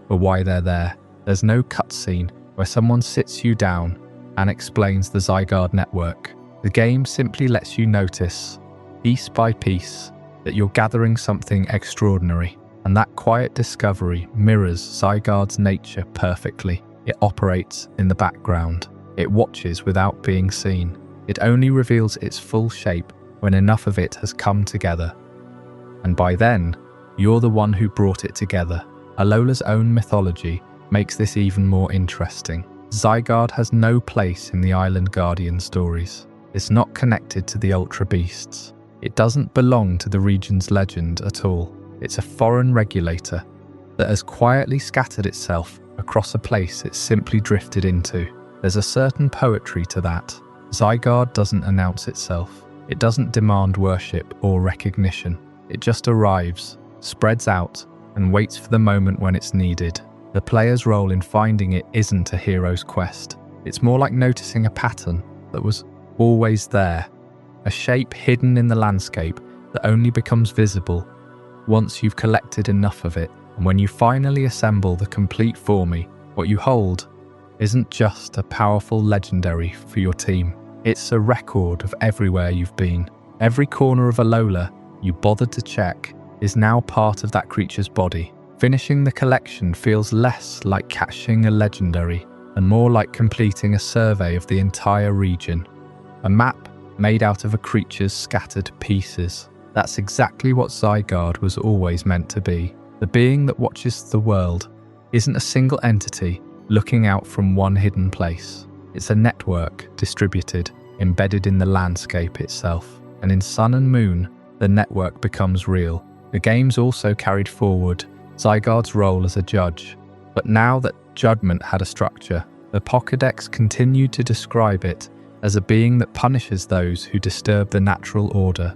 for why they're there. There's no cutscene where someone sits you down and explains the Zygarde network. The game simply lets you notice, piece by piece, that you're gathering something extraordinary, and that quiet discovery mirrors Zygarde's nature perfectly. It operates in the background. It watches without being seen. It only reveals its full shape when enough of it has come together. And by then, you're the one who brought it together. Alola's own mythology makes this even more interesting. Zygarde has no place in the Island Guardian stories. It's not connected to the Ultra Beasts. It doesn't belong to the region's legend at all. It's a foreign regulator that has quietly scattered itself across a place it's simply drifted into. There's a certain poetry to that, Zygarde doesn't announce itself. It doesn't demand worship or recognition. It just arrives, spreads out, and waits for the moment when it's needed. The player's role in finding it isn't a hero's quest. It's more like noticing a pattern that was always there, a shape hidden in the landscape that only becomes visible once you've collected enough of it. And when you finally assemble the complete Forme, what you hold isn't just a powerful legendary for your team. It's a record of everywhere you've been. Every corner of Alola you bothered to check is now part of that creature's body. Finishing the collection feels less like catching a legendary and more like completing a survey of the entire region. A map made out of a creature's scattered pieces. That's exactly what Zygarde was always meant to be. The being that watches the world isn't a single entity looking out from one hidden place. It's a network distributed, embedded in the landscape itself. And in Sun and Moon, the network becomes real. The games also carried forward Zygarde's role as a judge. But now that judgment had a structure, the Pokédex continued to describe it as a being that punishes those who disturb the natural order.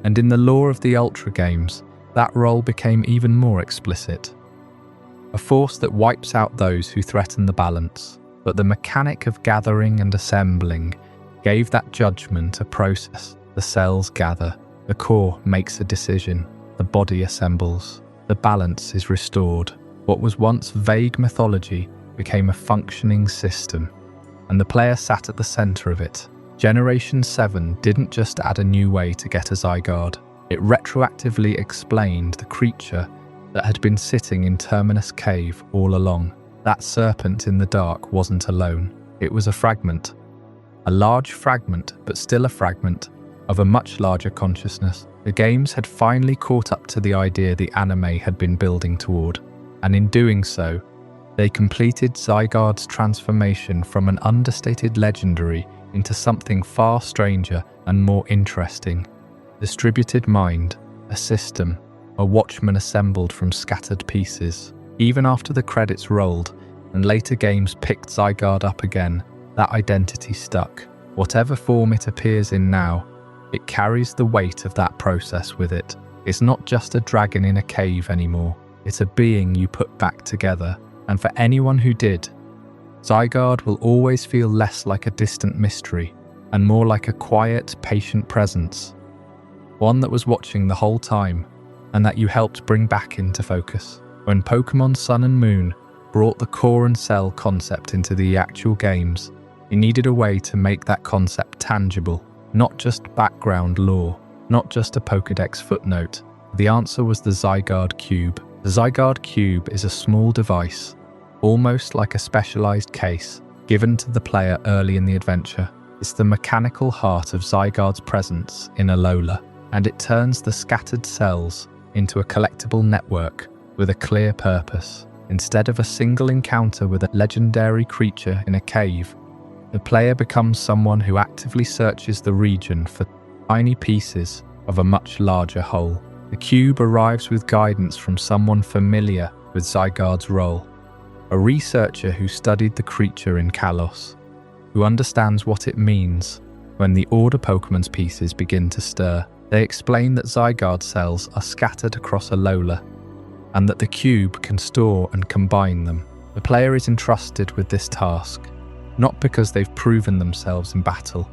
And in the lore of the Ultra games, that role became even more explicit. A force that wipes out those who threaten the balance. But the mechanic of gathering and assembling gave that judgment a process. The cells gather, the core makes a decision, the body assembles, the balance is restored. What was once vague mythology became a functioning system, and the player sat at the center of it. Generation 7 didn't just add a new way to get a Zygarde, it retroactively explained the creature that had been sitting in Terminous Cave all along. That serpent in the dark wasn't alone. It was a fragment. A large fragment, but still a fragment, of a much larger consciousness. The games had finally caught up to the idea the anime had been building toward, and in doing so, they completed Zygarde's transformation from an understated legendary into something far stranger and more interesting. Distributed mind, a system, a watchman assembled from scattered pieces. Even after the credits rolled and later games picked Zygarde up again, that identity stuck. Whatever form it appears in now, it carries the weight of that process with it. It's not just a dragon in a cave anymore. It's a being you put back together. And for anyone who did, Zygarde will always feel less like a distant mystery and more like a quiet, patient presence. One that was watching the whole time and that you helped bring back into focus. When Pokémon Sun and Moon brought the core and cell concept into the actual games, it needed a way to make that concept tangible, not just background lore, not just a Pokédex footnote. The answer was the Zygarde Cube. The Zygarde Cube is a small device, almost like a specialized case, given to the player early in the adventure. It's the mechanical heart of Zygarde's presence in Alola, and it turns the scattered cells into a collectible network with a clear purpose. Instead of a single encounter with a legendary creature in a cave, the player becomes someone who actively searches the region for tiny pieces of a much larger whole. The cube arrives with guidance from someone familiar with Zygarde's role, a researcher who studied the creature in Kalos, who understands what it means when the Order Pokemon's pieces begin to stir. They explain that Zygarde cells are scattered across Alola, and that the cube can store and combine them. The player is entrusted with this task, not because they've proven themselves in battle,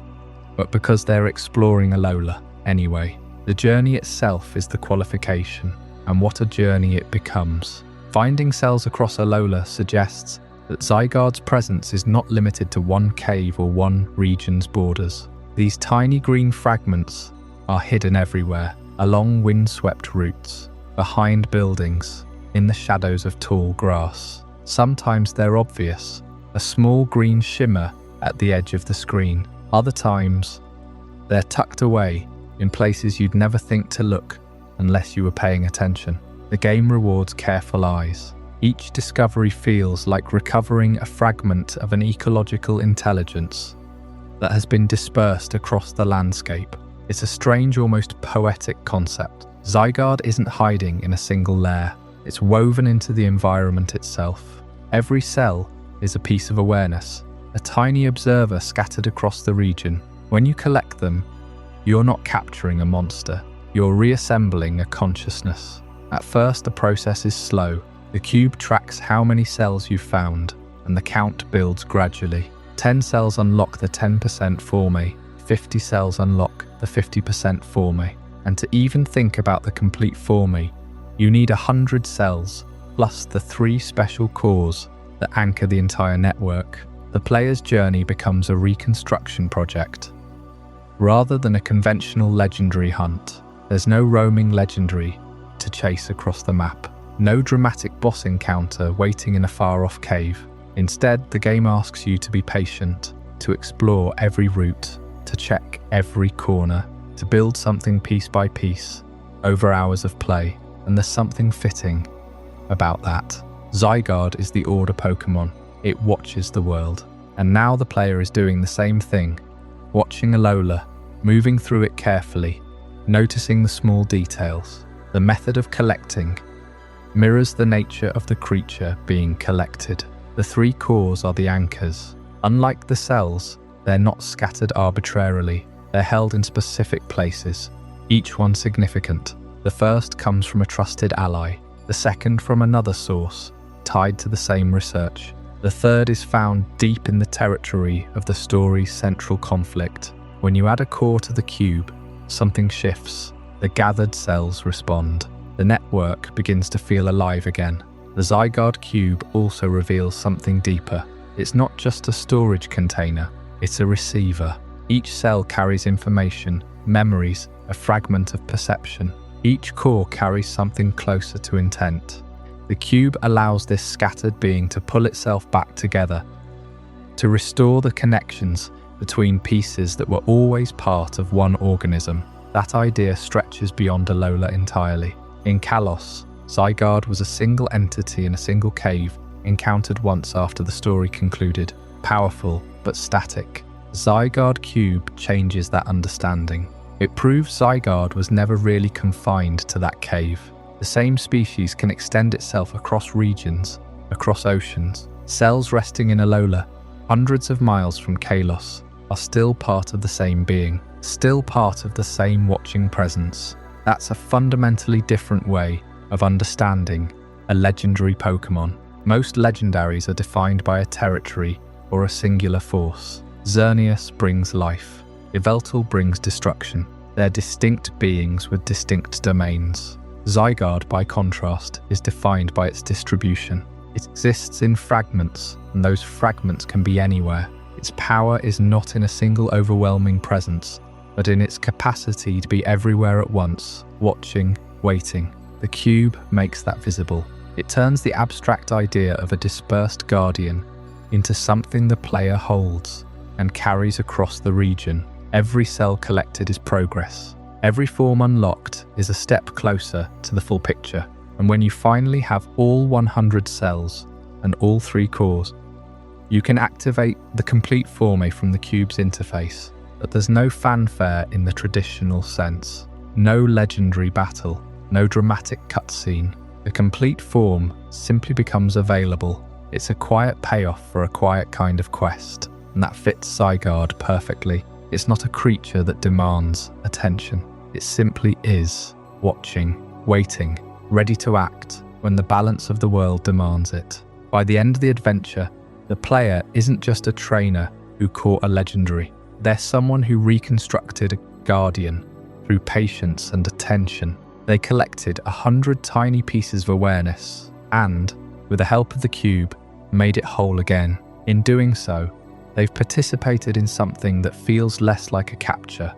but because they're exploring Alola anyway. The journey itself is the qualification, and what a journey it becomes. Finding cells across Alola suggests that Zygarde's presence is not limited to one cave or one region's borders. These tiny green fragments are hidden everywhere, along windswept routes, behind buildings, in the shadows of tall grass. Sometimes they're obvious, a small green shimmer at the edge of the screen. Other times, they're tucked away in places you'd never think to look unless you were paying attention. The game rewards careful eyes. Each discovery feels like recovering a fragment of an ecological intelligence that has been dispersed across the landscape. It's a strange, almost poetic concept. Zygarde isn't hiding in a single lair. It's woven into the environment itself. Every cell is a piece of awareness, a tiny observer scattered across the region. When you collect them, you're not capturing a monster, you're reassembling a consciousness. At first, the process is slow. The cube tracks how many cells you've found, and the count builds gradually. 10 cells unlock the 10% Forme, 50 cells unlock the 50% Forme. And to even think about the complete Forme, you need 100 cells, plus the 3 special cores that anchor the entire network. The player's journey becomes a reconstruction project. Rather than a conventional legendary hunt, there's no roaming legendary to chase across the map. No dramatic boss encounter waiting in a far-off cave. Instead, the game asks you to be patient, to explore every route, to check every corner, to build something piece by piece, over hours of play. And there's something fitting about that. Zygarde is the order Pokémon. It watches the world. And now the player is doing the same thing, watching Alola, moving through it carefully, noticing the small details. The method of collecting mirrors the nature of the creature being collected. The 3 cores are the anchors. Unlike the cells, they're not scattered arbitrarily. They're held in specific places, each one significant. The first comes from a trusted ally, the second from another source, tied to the same research. The third is found deep in the territory of the story's central conflict. When you add a core to the cube, something shifts. The gathered cells respond. The network begins to feel alive again. The Zygarde Cube also reveals something deeper. It's not just a storage container, it's a receiver. Each cell carries information, memories, a fragment of perception. Each core carries something closer to intent. The cube allows this scattered being to pull itself back together, to restore the connections between pieces that were always part of one organism. That idea stretches beyond Alola entirely. In Kalos, Zygarde was a single entity in a single cave, encountered once after the story concluded. Powerful, but static. Zygarde Cube changes that understanding. It proves Zygarde was never really confined to that cave. The same species can extend itself across regions, across oceans. Cells resting in Alola, hundreds of miles from Kalos, are still part of the same being, still part of the same watching presence. That's a fundamentally different way of understanding a legendary Pokémon. Most legendaries are defined by a territory or a singular force. Xerneas brings life. Yveltal brings destruction. They're distinct beings with distinct domains. Zygarde, by contrast, is defined by its distribution. It exists in fragments, and those fragments can be anywhere. Its power is not in a single overwhelming presence, but in its capacity to be everywhere at once, watching, waiting. The cube makes that visible. It turns the abstract idea of a dispersed guardian into something the player holds and carries across the region. Every cell collected is progress. Every form unlocked is a step closer to the full picture. And when you finally have all 100 cells and all 3 cores, you can activate the complete Forme from the cube's interface. But there's no fanfare in the traditional sense. No legendary battle, no dramatic cutscene. The complete form simply becomes available. It's a quiet payoff for a quiet kind of quest, and that fits Zygarde perfectly. It's not a creature that demands attention. It simply is, watching, waiting, ready to act when the balance of the world demands it. By the end of the adventure, the player isn't just a trainer who caught a legendary. They're someone who reconstructed a guardian through patience and attention. They collected 100 tiny pieces of awareness and, with the help of the cube, made it whole again. In doing so, they've participated in something that feels less like a capture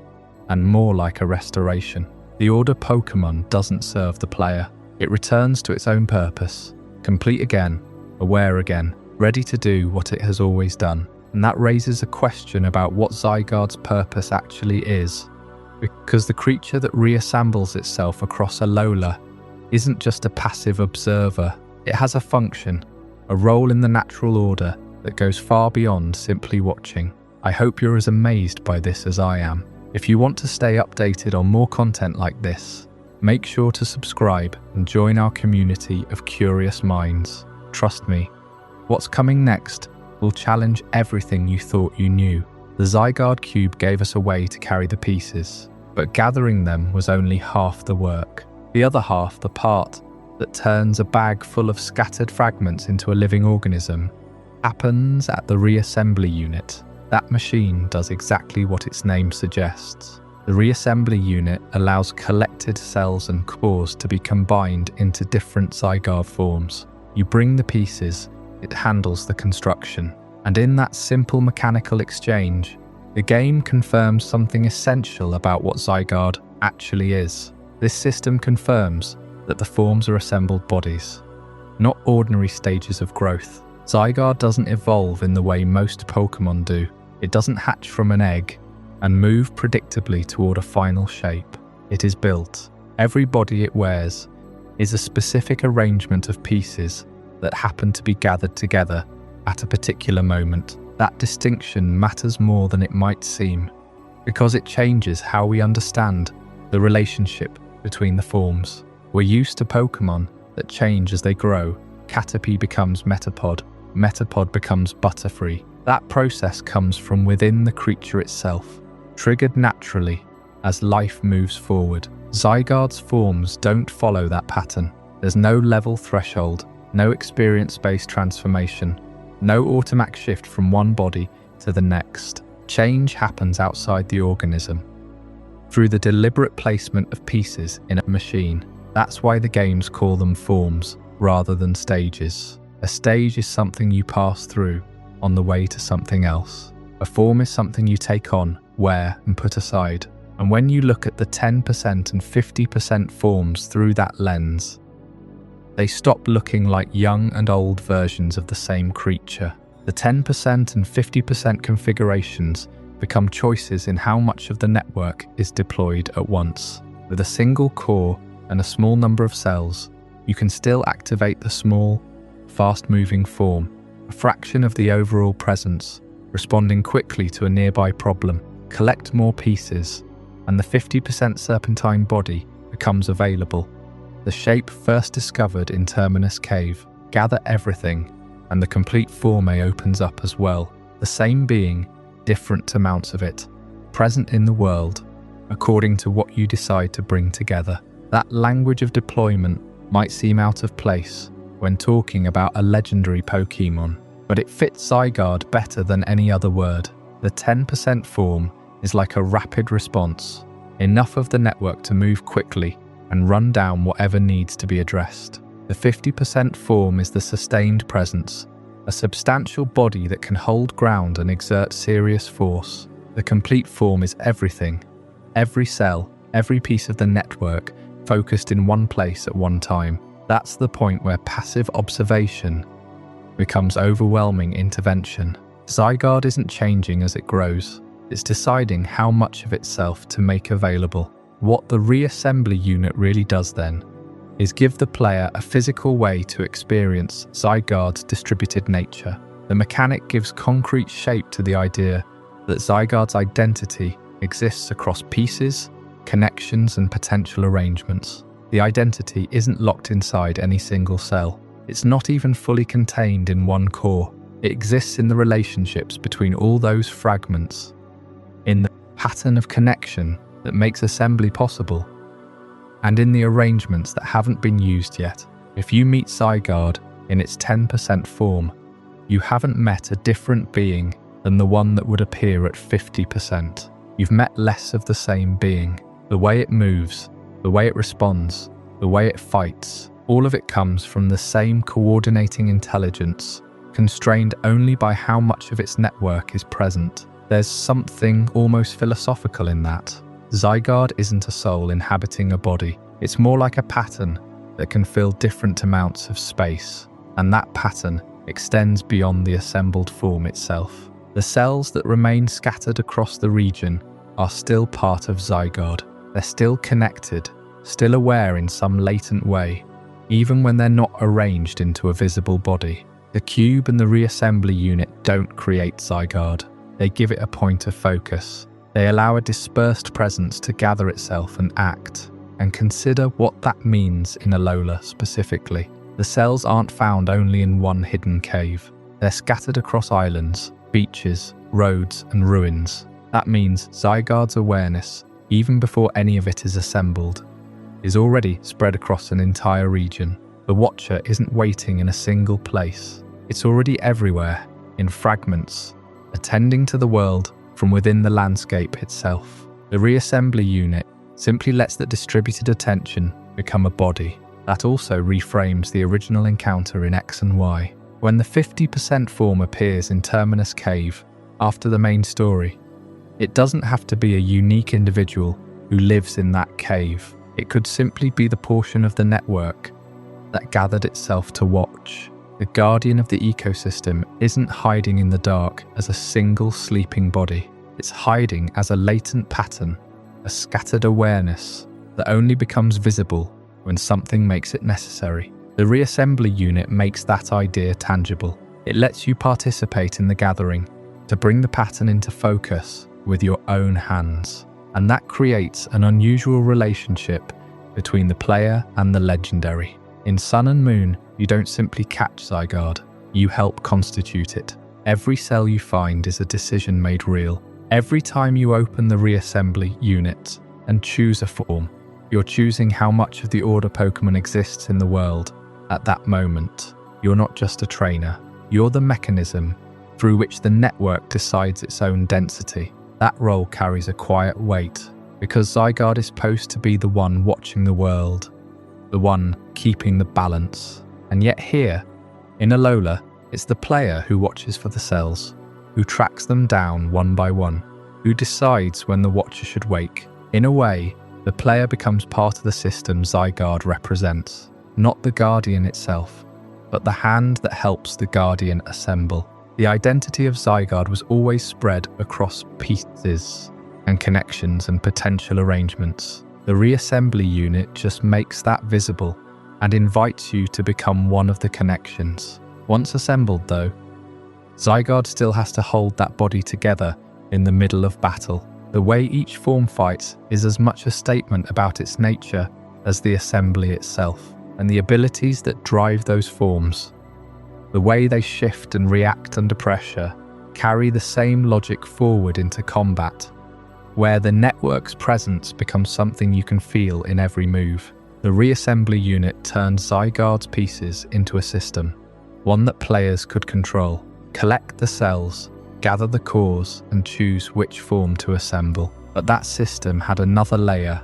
and more like a restoration. The order Pokémon doesn't serve the player. It returns to its own purpose, complete again, aware again, ready to do what it has always done. And that raises a question about what Zygarde's purpose actually is. Because the creature that reassembles itself across Alola isn't just a passive observer. It has a function, a role in the natural order that goes far beyond simply watching. I hope you're as amazed by this as I am. If you want to stay updated on more content like this, make sure to subscribe and join our community of curious minds. Trust me, what's coming next will will challenge everything you thought you knew. The Zygarde Cube gave us a way to carry the pieces, but gathering them was only half the work. The other half, the part that turns a bag full of scattered fragments into a living organism, happens at the Reassembly unit. That machine does exactly what its name suggests. The Reassembly unit allows collected cells and cores to be combined into different Zygarde forms. You bring the pieces, it handles the construction. And in that simple mechanical exchange, the game confirms something essential about what Zygarde actually is. This system confirms that the forms are assembled bodies, not ordinary stages of growth. Zygarde doesn't evolve in the way most Pokémon do. It doesn't hatch from an egg and move predictably toward a final shape. It is built. Every body it wears is a specific arrangement of pieces that happen to be gathered together at a particular moment. That distinction matters more than it might seem, because it changes how we understand the relationship between the forms. We're used to Pokémon that change as they grow. Caterpie becomes Metapod, Metapod becomes Butterfree. That process comes from within the creature itself, triggered naturally as life moves forward. Zygarde's forms don't follow that pattern. There's no level threshold, no experience-based transformation, no automatic shift from one body to the next. Change happens outside the organism, through the deliberate placement of pieces in a machine. That's why the games call them forms rather than stages. A stage is something you pass through on the way to something else. A form is something you take on, wear, and put aside. And when you look at the 10% and 50% forms through that lens, they stop looking like young and old versions of the same creature. The 10% and 50% configurations become choices in how much of the network is deployed at once. With a single core and a small number of cells, you can still activate the small, fast-moving form, a fraction of the overall presence, responding quickly to a nearby problem. Collect more pieces, and the 50% serpentine body becomes available. The shape first discovered in Terminous Cave. Gather everything, and the complete Forme opens up as well. The same being, different amounts of it, present in the world, according to what you decide to bring together. That language of deployment might seem out of place when talking about a legendary Pokémon, but it fits Zygarde better than any other word. The 10% form is like a rapid response, enough of the network to move quickly and run down whatever needs to be addressed. The 50% form is the sustained presence, a substantial body that can hold ground and exert serious force. The complete form is everything, every cell, every piece of the network focused in one place at one time. That's the point where passive observation becomes overwhelming intervention. Zygarde isn't changing as it grows, it's deciding how much of itself to make available. What the Reassembly unit really does then is give the player a physical way to experience Zygarde's distributed nature. The mechanic gives concrete shape to the idea that Zygarde's identity exists across pieces, connections, and potential arrangements. The identity isn't locked inside any single cell. It's not even fully contained in one core. It exists in the relationships between all those fragments, in the pattern of connection that makes assembly possible, and in the arrangements that haven't been used yet. If you meet Zygarde in its 10% form, you haven't met a different being than the one that would appear at 50%. You've met less of the same being. The way it moves, the way it responds, the way it fights, all of it comes from the same coordinating intelligence, constrained only by how much of its network is present. There's something almost philosophical in that. Zygarde isn't a soul inhabiting a body. It's more like a pattern that can fill different amounts of space, and that pattern extends beyond the assembled form itself. The cells that remain scattered across the region are still part of Zygarde. They're still connected, still aware in some latent way, even when they're not arranged into a visible body. The cube and the reassembly unit don't create Zygarde. They give it a point of focus. They allow a dispersed presence to gather itself and act. And consider what that means in Alola specifically. The cells aren't found only in one hidden cave. They're scattered across islands, beaches, roads, and ruins. That means Zygarde's awareness, even before any of it is assembled, is already spread across an entire region. The Watcher isn't waiting in a single place. It's already everywhere, in fragments, attending to the world from within the landscape itself. The Reassembly unit simply lets that distributed attention become a body. That also reframes the original encounter in X and Y. When the 50% form appears in Terminous Cave after the main story, it doesn't have to be a unique individual who lives in that cave. It could simply be the portion of the network that gathered itself to watch. The guardian of the ecosystem isn't hiding in the dark as a single sleeping body. It's hiding as a latent pattern, a scattered awareness that only becomes visible when something makes it necessary. The Reassembly unit makes that idea tangible. It lets you participate in the gathering, to bring the pattern into focus with your own hands. And that creates an unusual relationship between the player and the legendary. In Sun and Moon, you don't simply catch Zygarde, you help constitute it. Every cell you find is a decision made real. Every time you open the Reassembly unit and choose a form, you're choosing how much of the Order Pokémon exists in the world at that moment. You're not just a trainer, you're the mechanism through which the network decides its own density. That role carries a quiet weight, because Zygarde is supposed to be the one watching the world, the one keeping the balance. And yet here, in Alola, it's the player who watches for the cells, who tracks them down one by one, who decides when the Watcher should wake. In a way, the player becomes part of the system Zygarde represents, not the Guardian itself, but the hand that helps the Guardian assemble. The identity of Zygarde was always spread across pieces and connections and potential arrangements. The Reassembly unit just makes that visible and invites you to become one of the connections. Once assembled though, Zygarde still has to hold that body together in the middle of battle. The way each form fights is as much a statement about its nature as the assembly itself, and the abilities that drive those forms, the way they shift and react under pressure, carry the same logic forward into combat, where the network's presence becomes something you can feel in every move. The Reassembly unit turns Zygarde's pieces into a system, one that players could control, collect the cells, gather the cores, and choose which form to assemble. But that system had another layer,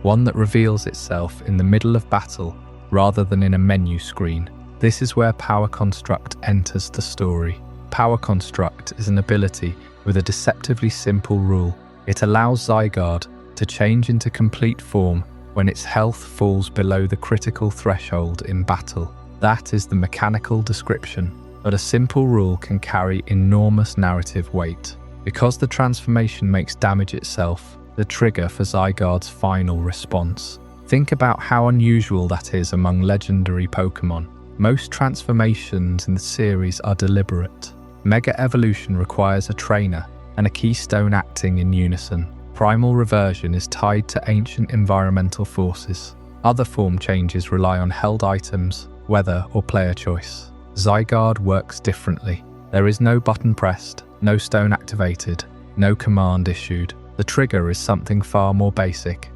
one that reveals itself in the middle of battle rather than in a menu screen. This is where Power Construct enters the story. Power Construct is an ability with a deceptively simple rule. It allows Zygarde to change into complete form when its health falls below the critical threshold in battle. That is the mechanical description, but a simple rule can carry enormous narrative weight. Because the transformation makes damage itself the trigger for Zygarde's final response. Think about how unusual that is among legendary Pokémon. Most transformations in the series are deliberate. Mega Evolution requires a trainer and a keystone acting in unison. Primal Reversion is tied to ancient environmental forces. Other form changes rely on held items, weather, or player choice. Zygarde works differently. There is no button pressed, no stone activated, no command issued. The trigger is something far more basic: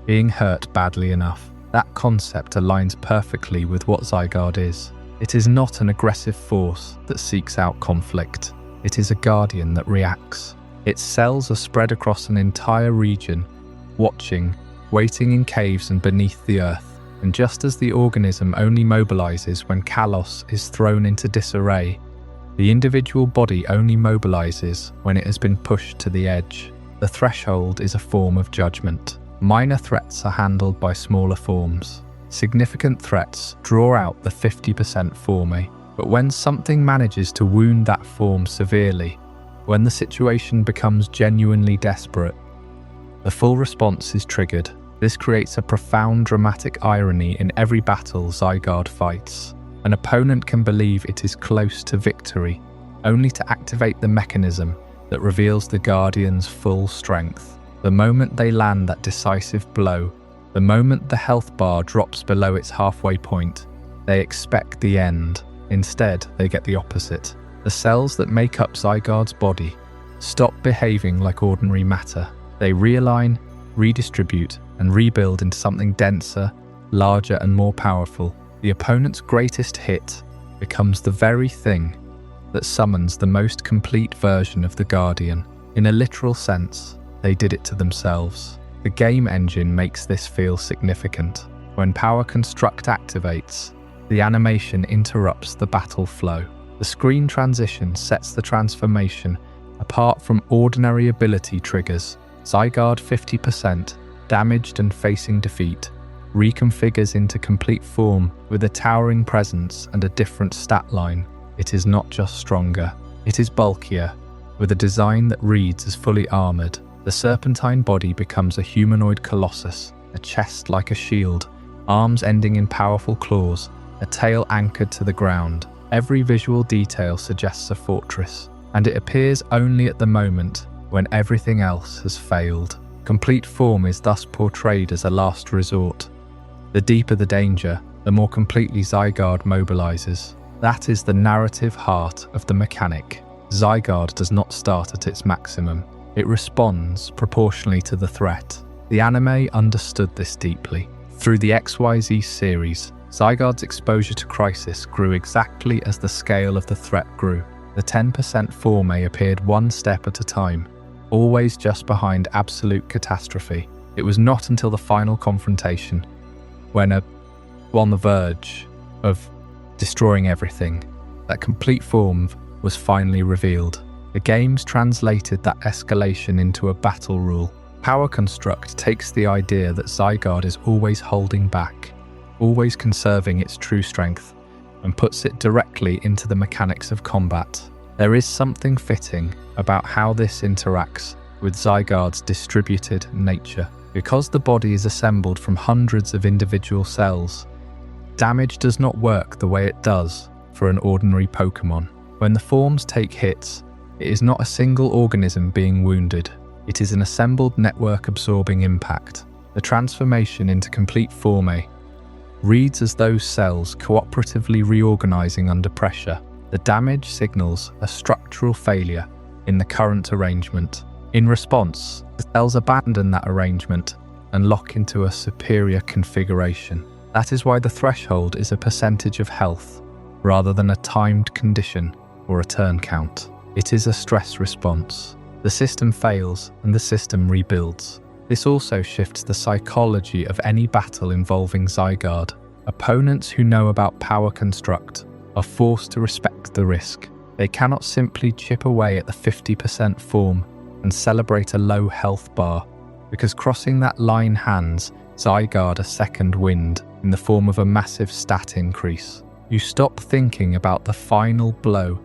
being hurt badly enough. That concept aligns perfectly with what Zygarde is. It is not an aggressive force that seeks out conflict. It is a guardian that reacts. Its cells are spread across an entire region, watching, waiting in caves and beneath the earth. And just as the organism only mobilizes when Kalos is thrown into disarray, the individual body only mobilizes when it has been pushed to the edge. The threshold is a form of judgment. Minor threats are handled by smaller forms. Significant threats draw out the 50% forme. But when something manages to wound that form severely, when the situation becomes genuinely desperate, the full response is triggered. This creates a profound dramatic irony in every battle Zygarde fights. An opponent can believe it is close to victory, only to activate the mechanism that reveals the Guardian's full strength. The moment they land that decisive blow, the moment the health bar drops below its halfway point, they expect the end. Instead, they get the opposite. The cells that make up Zygarde's body stop behaving like ordinary matter. They realign, redistribute, and rebuild into something denser, larger, and more powerful. The opponent's greatest hit becomes the very thing that summons the most complete version of the Guardian. In a literal sense, they did it to themselves. The game engine makes this feel significant. When Power Construct activates, the animation interrupts the battle flow. The screen transition sets the transformation apart from ordinary ability triggers. Zygarde 50%, damaged and facing defeat, reconfigures into complete form with a towering presence and a different stat line. It is not just stronger, it is bulkier, with a design that reads as fully armoured. The serpentine body becomes a humanoid colossus, a chest like a shield, arms ending in powerful claws, a tail anchored to the ground. Every visual detail suggests a fortress, and it appears only at the moment when everything else has failed. Complete form is thus portrayed as a last resort. The deeper the danger, the more completely Zygarde mobilizes. That is the narrative heart of the mechanic. Zygarde does not start at its maximum. It responds proportionally to the threat. The anime understood this deeply. Through the XYZ series, Zygarde's exposure to crisis grew exactly as the scale of the threat grew. The 10% Forme appeared one step at a time, always just behind absolute catastrophe. It was not until the final confrontation, when on the verge of destroying everything, that complete form was finally revealed. The games translated that escalation into a battle rule. Power Construct takes the idea that Zygarde is always holding back, always conserving its true strength, and puts it directly into the mechanics of combat. There is something fitting about how this interacts with Zygarde's distributed nature. Because the body is assembled from hundreds of individual cells, damage does not work the way it does for an ordinary Pokémon. When the forms take hits, it is not a single organism being wounded. It is an assembled network absorbing impact. The transformation into complete Forme reads as those cells cooperatively reorganizing under pressure. The damage signals a structural failure in the current arrangement. In response, the cells abandon that arrangement and lock into a superior configuration. That is why the threshold is a percentage of health, rather than a timed condition or a turn count. It is a stress response. The system fails and the system rebuilds. This also shifts the psychology of any battle involving Zygarde. Opponents who know about Power Construct are forced to respect the risk. They cannot simply chip away at the 50% form and celebrate a low health bar, because crossing that line hands Zygarde a second wind in the form of a massive stat increase. You stop thinking about the final blow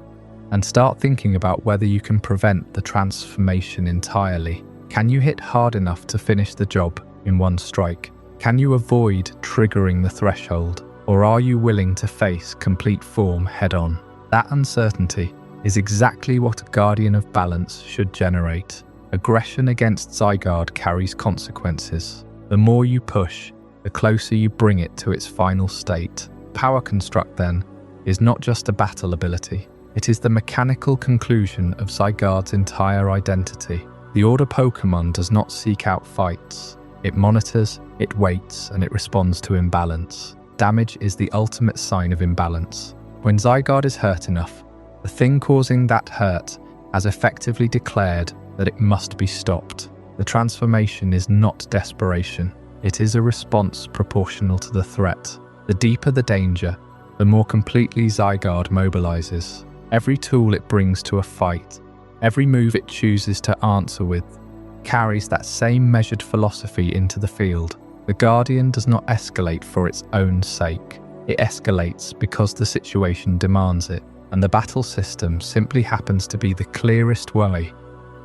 and start thinking about whether you can prevent the transformation entirely. Can you hit hard enough to finish the job in one strike? Can you avoid triggering the threshold? Or are you willing to face complete form head-on? That uncertainty is exactly what a Guardian of Balance should generate. Aggression against Zygarde carries consequences. The more you push, the closer you bring it to its final state. Power Construct, then, is not just a battle ability. It is the mechanical conclusion of Zygarde's entire identity. The Order Pokémon does not seek out fights. It monitors, it waits, and it responds to imbalance. Damage is the ultimate sign of imbalance. When Zygarde is hurt enough, the thing causing that hurt has effectively declared that it must be stopped. The transformation is not desperation. It is a response proportional to the threat. The deeper the danger, the more completely Zygarde mobilizes. Every tool it brings to a fight, every move it chooses to answer with, carries that same measured philosophy into the field. The Guardian does not escalate for its own sake. It escalates because the situation demands it, and the battle system simply happens to be the clearest way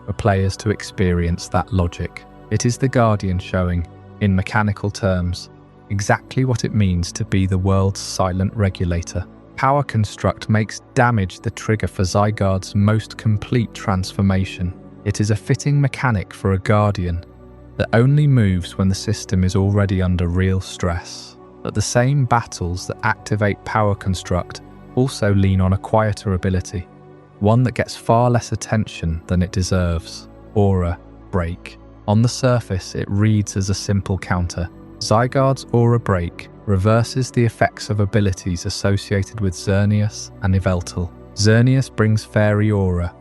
for players to experience that logic. It is the Guardian showing, in mechanical terms, exactly what it means to be the world's silent regulator. Power Construct makes damage the trigger for Zygarde's most complete transformation. It is a fitting mechanic for a Guardian that only moves when the system is already under real stress. But the same battles that activate Power Construct also lean on a quieter ability, one that gets far less attention than it deserves: Aura Break. On the surface, it reads as a simple counter. Zygarde's Aura Break reverses the effects of abilities associated with Xerneas and Yveltal. Xerneas brings Fairy Aura,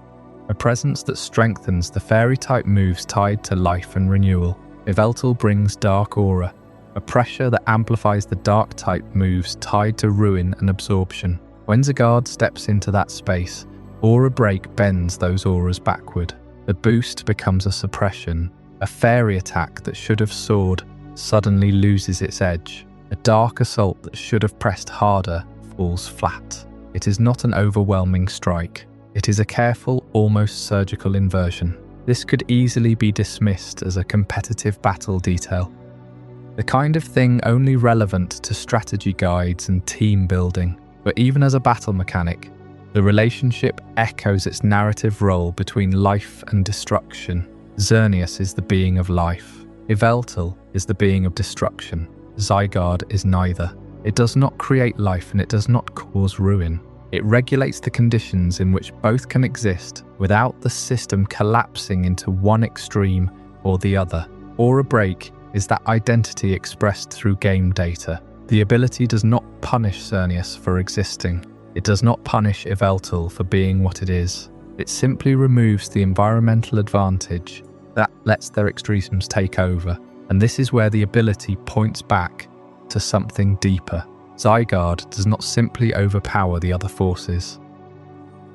a presence that strengthens the Fairy-type moves tied to life and renewal. Yveltal brings Dark Aura, a pressure that amplifies the Dark-type moves tied to ruin and absorption. When Zygarde steps into that space, Aura Break bends those auras backward. The boost becomes a suppression. A Fairy attack that should have soared suddenly loses its edge. A Dark assault that should have pressed harder falls flat. It is not an overwhelming strike. It is a careful, almost surgical inversion. This could easily be dismissed as a competitive battle detail, the kind of thing only relevant to strategy guides and team building. But even as a battle mechanic, the relationship echoes its narrative role between life and destruction. Xerneas is the being of life. Yveltal is the being of destruction. Zygarde is neither. It does not create life and it does not cause ruin. It regulates the conditions in which both can exist without the system collapsing into one extreme or the other. Aura Break is that identity expressed through game data. The ability does not punish Xerneas for existing. It does not punish Yveltal for being what it is. It simply removes the environmental advantage that lets their extremes take over. And this is where the ability points back to something deeper. Zygarde does not simply overpower the other forces.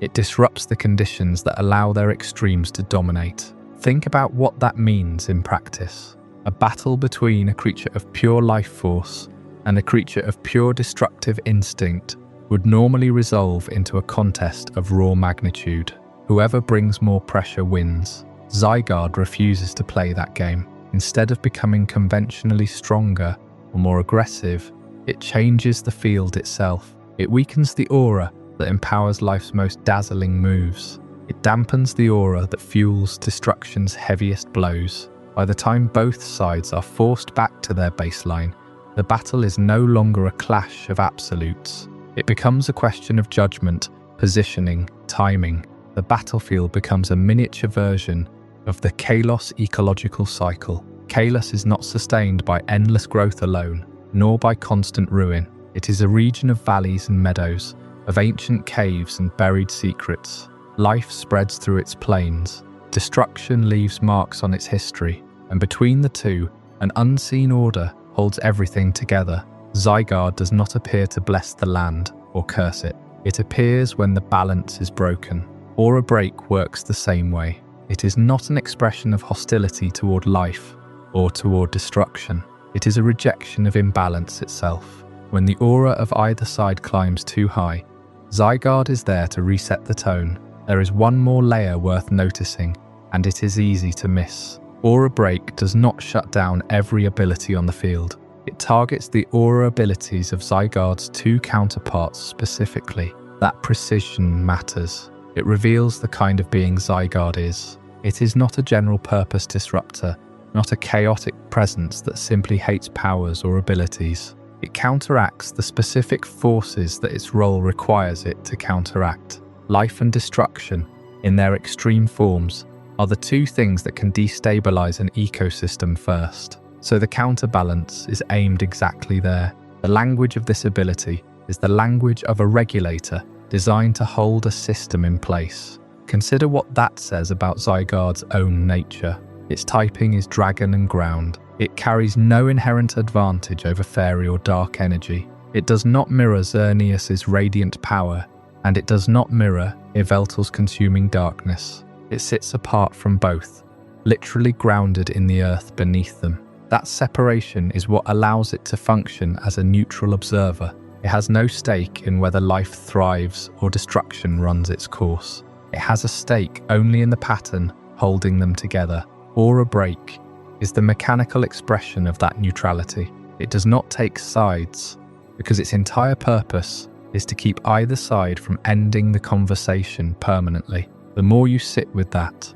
It disrupts the conditions that allow their extremes to dominate. Think about what that means in practice. A battle between a creature of pure life force and a creature of pure destructive instinct would normally resolve into a contest of raw magnitude. Whoever brings more pressure wins. Zygarde refuses to play that game. Instead of becoming conventionally stronger or more aggressive, it changes the field itself. It weakens the aura that empowers life's most dazzling moves. It dampens the aura that fuels destruction's heaviest blows. By the time both sides are forced back to their baseline, the battle is no longer a clash of absolutes. It becomes a question of judgment, positioning, timing. The battlefield becomes a miniature version of the Kalos ecological cycle. Kalos is not sustained by endless growth alone, nor by constant ruin. It is a region of valleys and meadows, of ancient caves and buried secrets. Life spreads through its plains. Destruction leaves marks on its history, and between the two, an unseen order holds everything together. Zygarde does not appear to bless the land or curse it. It appears when the balance is broken. Aura Break works the same way. It is not an expression of hostility toward life or toward destruction. It is a rejection of imbalance itself. When the aura of either side climbs too high, Zygarde is there to reset the tone. There is one more layer worth noticing, and it is easy to miss. Aura Break does not shut down every ability on the field. It targets the aura abilities of Zygarde's two counterparts specifically. That precision matters. It reveals the kind of being Zygarde is. It is not a general-purpose disruptor, not a chaotic presence that simply hates powers or abilities. It counteracts the specific forces that its role requires it to counteract. Life and destruction, in their extreme forms, are the two things that can destabilize an ecosystem first. So the counterbalance is aimed exactly there. The language of this ability is the language of a regulator designed to hold a system in place. Consider what that says about Zygarde's own nature. Its typing is dragon and ground. It carries no inherent advantage over fairy or dark energy. It does not mirror Xerneas' radiant power, and it does not mirror Yveltal's consuming darkness. It sits apart from both, literally grounded in the earth beneath them. That separation is what allows it to function as a neutral observer. It has no stake in whether life thrives or destruction runs its course. It has a stake only in the pattern holding them together. Aura Break is the mechanical expression of that neutrality. It does not take sides, because its entire purpose is to keep either side from ending the conversation permanently. The more you sit with that,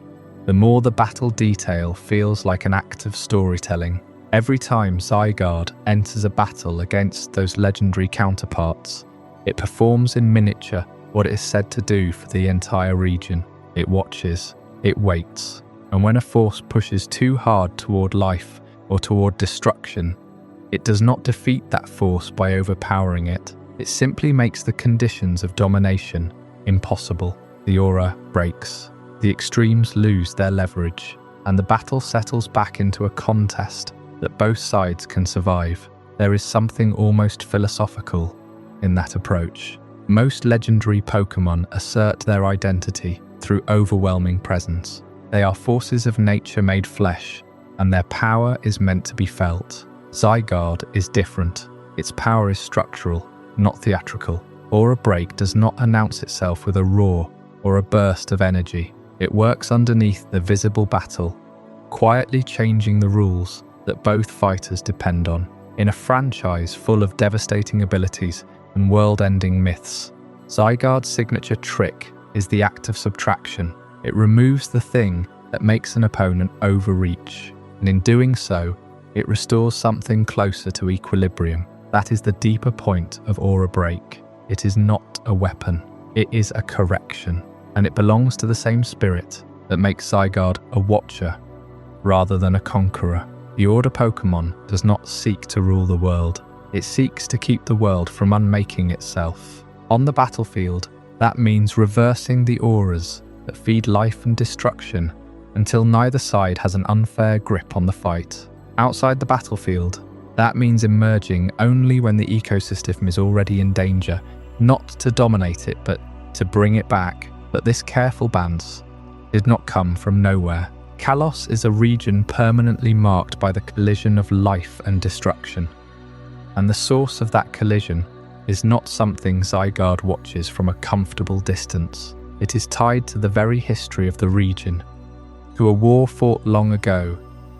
the more the battle detail feels like an act of storytelling. Every time Zygarde enters a battle against those legendary counterparts, It performs in miniature what it is said to do for the entire region. It watches, it waits, and when a force pushes too hard toward life or toward destruction, it does not defeat that force by overpowering it. It simply makes the conditions of domination impossible. The aura breaks, the extremes lose their leverage, and the battle settles back into a contest that both sides can survive. There is something almost philosophical in that approach. Most legendary Pokémon assert their identity through overwhelming presence. They are forces of nature made flesh, and their power is meant to be felt. Zygarde is different. Its power is structural, not theatrical. Aura Break does not announce itself with a roar or a burst of energy. It works underneath the visible battle, quietly changing the rules that both fighters depend on. In a franchise full of devastating abilities and world-ending myths, Zygarde's signature trick is the act of subtraction. It removes the thing that makes an opponent overreach, and in doing so, it restores something closer to equilibrium. That is the deeper point of Aura Break. It is not a weapon, it is a correction, and it belongs to the same spirit that makes Zygarde a watcher rather than a conqueror. The Order Pokémon does not seek to rule the world, it seeks to keep the world from unmaking itself. On the battlefield, that means reversing the auras that feed life and destruction until neither side has an unfair grip on the fight. Outside the battlefield, that means emerging only when the ecosystem is already in danger, not to dominate it, but to bring it back. But this careful balance did not come from nowhere. Kalos is a region permanently marked by the collision of life and destruction. And the source of that collision is not something Zygarde watches from a comfortable distance. It is tied to the very history of the region, to a war fought long ago,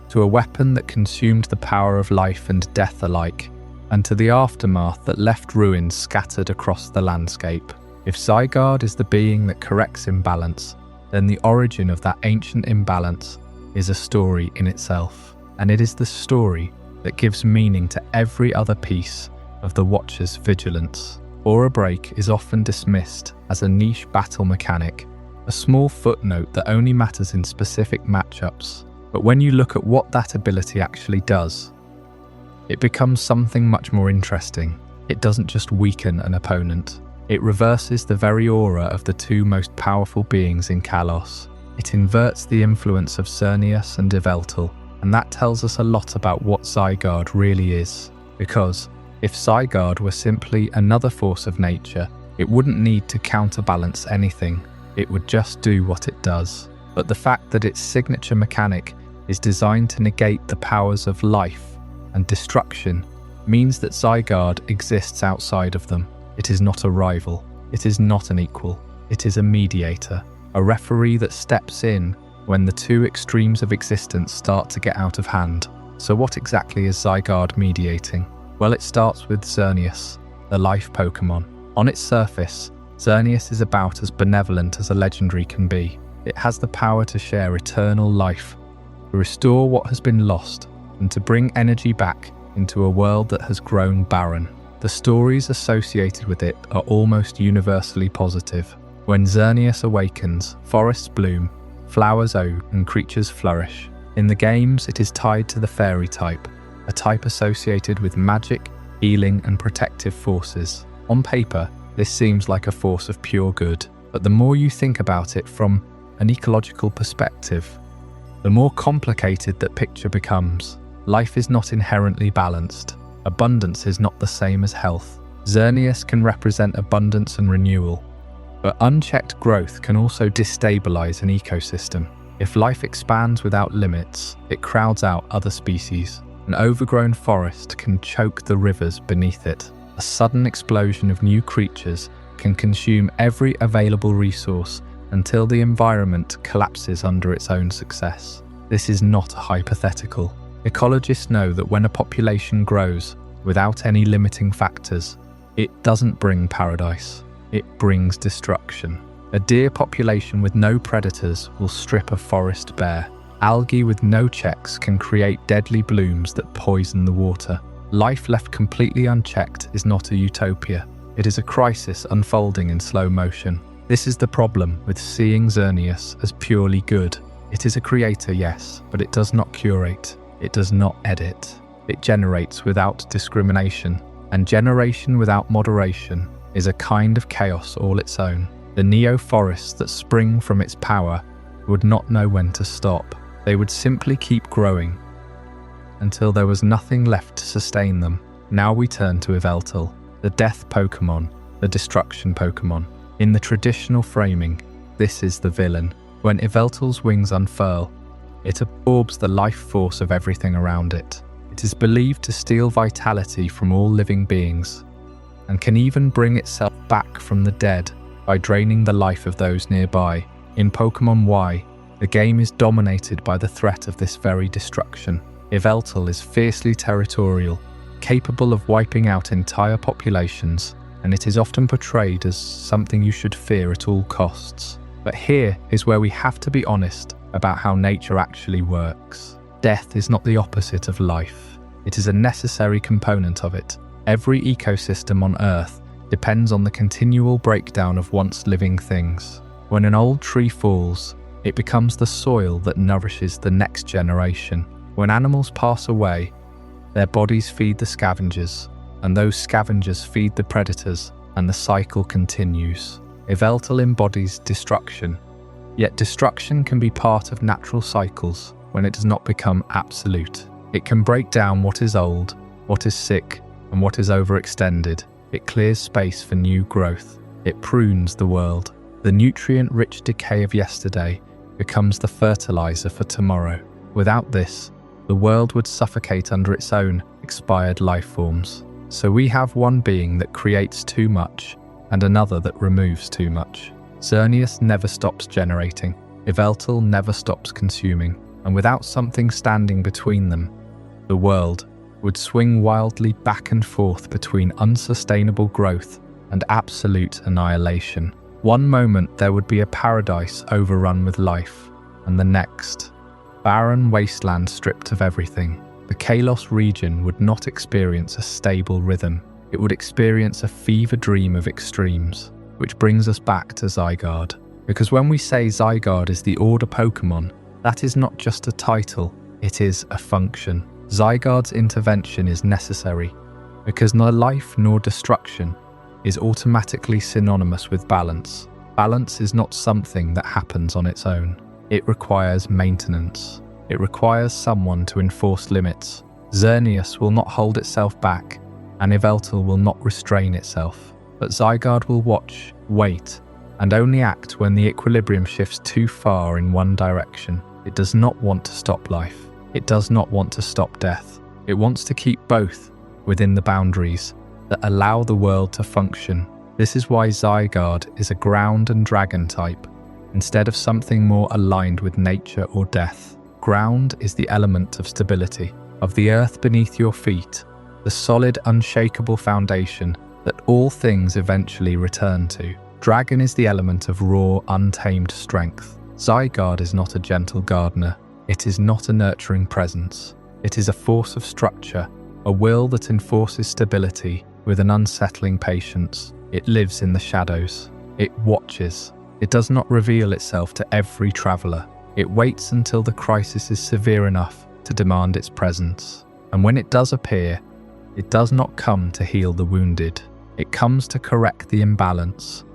to a weapon that consumed the power of life and death alike, and to the aftermath that left ruins scattered across the landscape. If Zygarde is the being that corrects imbalance, then the origin of that ancient imbalance is a story in itself, and it is the story that gives meaning to every other piece of the Watcher's vigilance. Aura Break is often dismissed as a niche battle mechanic, a small footnote that only matters in specific matchups. But when you look at what that ability actually does, it becomes something much more interesting. It doesn't just weaken an opponent, it reverses the very aura of the two most powerful beings in Kalos. It inverts the influence of Xerneas and Yveltal, and that tells us a lot about what Zygarde really is. Because if Zygarde were simply another force of nature, it wouldn't need to counterbalance anything. It would just do what it does. But the fact that its signature mechanic is designed to negate the powers of life and destruction means that Zygarde exists outside of them. It is not a rival, it is not an equal, it is a mediator, a referee that steps in when the two extremes of existence start to get out of hand. So what exactly is Zygarde mediating? Well, it starts with Xerneas, the life Pokémon. On its surface, Xerneas is about as benevolent as a legendary can be. It has the power to share eternal life, to restore what has been lost, and to bring energy back into a world that has grown barren. The stories associated with it are almost universally positive. When Xerneas awakens, forests bloom, flowers own, and creatures flourish. In the games, it is tied to the fairy type, a type associated with magic, healing, and protective forces. On paper, this seems like a force of pure good, but the more you think about it from an ecological perspective, the more complicated that picture becomes. Life is not inherently balanced. Abundance is not the same as health. Xerneas can represent abundance and renewal, but unchecked growth can also destabilize an ecosystem. If life expands without limits, it crowds out other species. An overgrown forest can choke the rivers beneath it. A sudden explosion of new creatures can consume every available resource until the environment collapses under its own success. This is not a hypothetical. Ecologists know that when a population grows without any limiting factors, it doesn't bring paradise, it brings destruction. A deer population with no predators will strip a forest bare. Algae with no checks can create deadly blooms that poison the water. Life left completely unchecked is not a utopia, It is a crisis unfolding in slow motion. This is the problem with seeing Xerneas as purely good. It is a creator, yes, but it does not curate. It does not edit. It generates without discrimination, and generation without moderation is a kind of chaos all its own. The neo-forests that spring from its power would not know when to stop. They would simply keep growing until there was nothing left to sustain them. Now we turn to Yveltal, the death Pokémon, the destruction Pokémon. In the traditional framing, this is the villain. When Yveltal's wings unfurl, it absorbs the life force of everything around it. It is believed to steal vitality from all living beings, and can even bring itself back from the dead by draining the life of those nearby. In Pokémon Y, the game is dominated by the threat of this very destruction. Yveltal is fiercely territorial, capable of wiping out entire populations, and it is often portrayed as something you should fear at all costs. But here is where we have to be honest about how nature actually works. Death is not the opposite of life. It is a necessary component of it. Every ecosystem on Earth depends on the continual breakdown of once living things. When an old tree falls, it becomes the soil that nourishes the next generation. When animals pass away, their bodies feed the scavengers, and those scavengers feed the predators, and the cycle continues. Yveltal embodies destruction, yet destruction can be part of natural cycles when it does not become absolute. It can break down what is old, what is sick, and what is overextended. It clears space for new growth. It prunes the world. The nutrient-rich decay of yesterday becomes the fertilizer for tomorrow. Without this, the world would suffocate under its own expired life forms. So we have one being that creates too much and another that removes too much. Xerneas never stops generating. Yveltal never stops consuming. And without something standing between them, the world would swing wildly back and forth between unsustainable growth and absolute annihilation. One moment there would be a paradise overrun with life, and the next, barren wasteland stripped of everything. The Kalos region would not experience a stable rhythm. It would experience a fever dream of extremes, which brings us back to Zygarde. Because when we say Zygarde is the order Pokémon, that is not just a title, it is a function. Zygarde's intervention is necessary, because neither life nor destruction is automatically synonymous with balance. Balance is not something that happens on its own. It requires maintenance. It requires someone to enforce limits. Xerneas will not hold itself back, and Yveltal will not restrain itself. But Zygarde will watch, wait, and only act when the equilibrium shifts too far in one direction. It does not want to stop life. It does not want to stop death. It wants to keep both within the boundaries that allow the world to function. This is why Zygarde is a ground and dragon type, instead of something more aligned with nature or death. Ground is the element of stability, of the earth beneath your feet, the solid, unshakable foundation that all things eventually return to. Dragon is the element of raw, untamed strength. Zygarde is not a gentle gardener. It is not a nurturing presence. It is a force of structure, a will that enforces stability with an unsettling patience. It lives in the shadows. It watches. It does not reveal itself to every traveller. It waits until the crisis is severe enough to demand its presence. And when it does appear, it does not come to heal the wounded. It comes to correct the imbalance,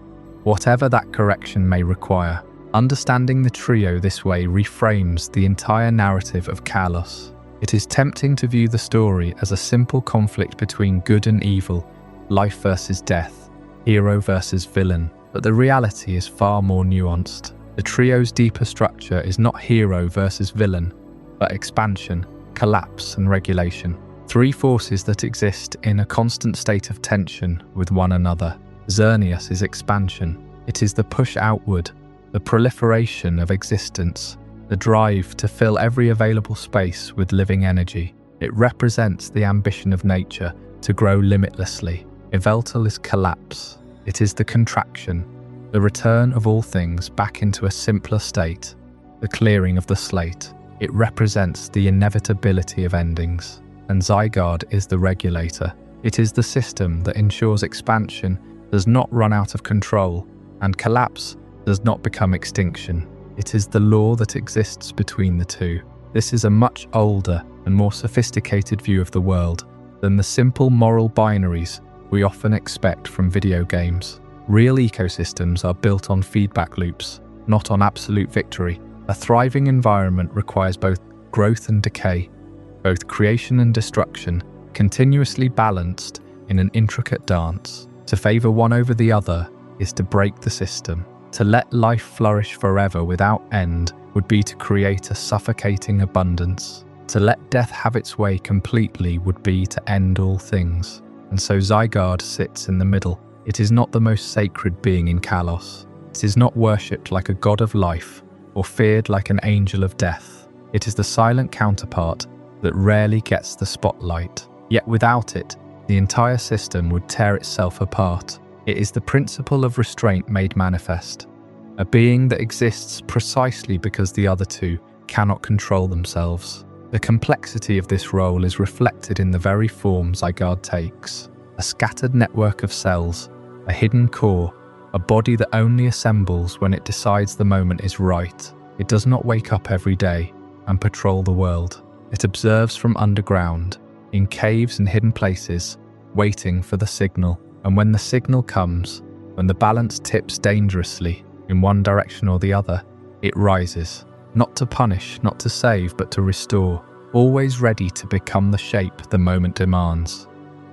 whatever that correction may require. Understanding the trio this way reframes the entire narrative of Kalos. It is tempting to view the story as a simple conflict between good and evil, life versus death, hero versus villain, but the reality is far more nuanced. The trio's deeper structure is not hero versus villain, but expansion, collapse, and regulation. Three forces that exist in a constant state of tension with one another. Xerneas is expansion. It is the push outward, the proliferation of existence, the drive to fill every available space with living energy. It represents the ambition of nature to grow limitlessly. Yveltal is collapse. It is the contraction, the return of all things back into a simpler state, the clearing of the slate. It represents the inevitability of endings. And Zygarde is the regulator. It is the system that ensures expansion does not run out of control, and collapse does not become extinction. It is the law that exists between the two. This is a much older and more sophisticated view of the world than the simple moral binaries we often expect from video games. Real ecosystems are built on feedback loops, not on absolute victory. A thriving environment requires both growth and decay, both creation and destruction, continuously balanced in an intricate dance. To favor one over the other is to break the system. To let life flourish forever without end would be to create a suffocating abundance. To let death have its way completely would be to end all things. And so Zygarde sits in the middle. It is not the most sacred being in Kalos. It is not worshipped like a god of life or feared like an angel of death. It is the silent counterpart that rarely gets the spotlight. Yet without it, the entire system would tear itself apart. It is the principle of restraint made manifest, a being that exists precisely because the other two cannot control themselves. The complexity of this role is reflected in the very form Zygarde takes: a scattered network of cells, a hidden core, a body that only assembles when it decides the moment is right. It does not wake up every day and patrol the world. It observes from underground, in caves and hidden places, waiting for the signal. And when the signal comes, when the balance tips dangerously in one direction or the other, it rises, not to punish, not to save, but to restore, always ready to become the shape the moment demands.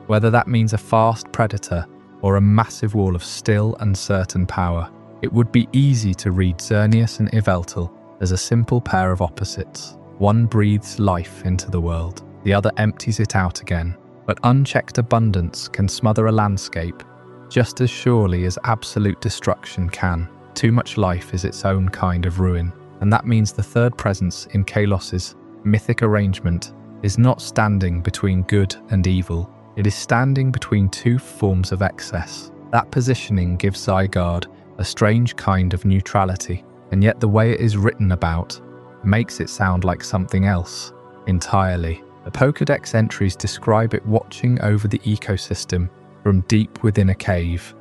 Whether that means a fast predator or a massive wall of still and certain power, it would be easy to read Xerneas and Yveltal as a simple pair of opposites. One breathes life into the world, the other empties it out again. But unchecked abundance can smother a landscape just as surely as absolute destruction can. Too much life is its own kind of ruin, and that means the third presence in Kalos's mythic arrangement is not standing between good and evil. It is standing between two forms of excess. That positioning gives Zygarde a strange kind of neutrality, and yet the way it is written about makes it sound like something else entirely. The Pokédex entries describe it watching over the ecosystem from deep within a cave,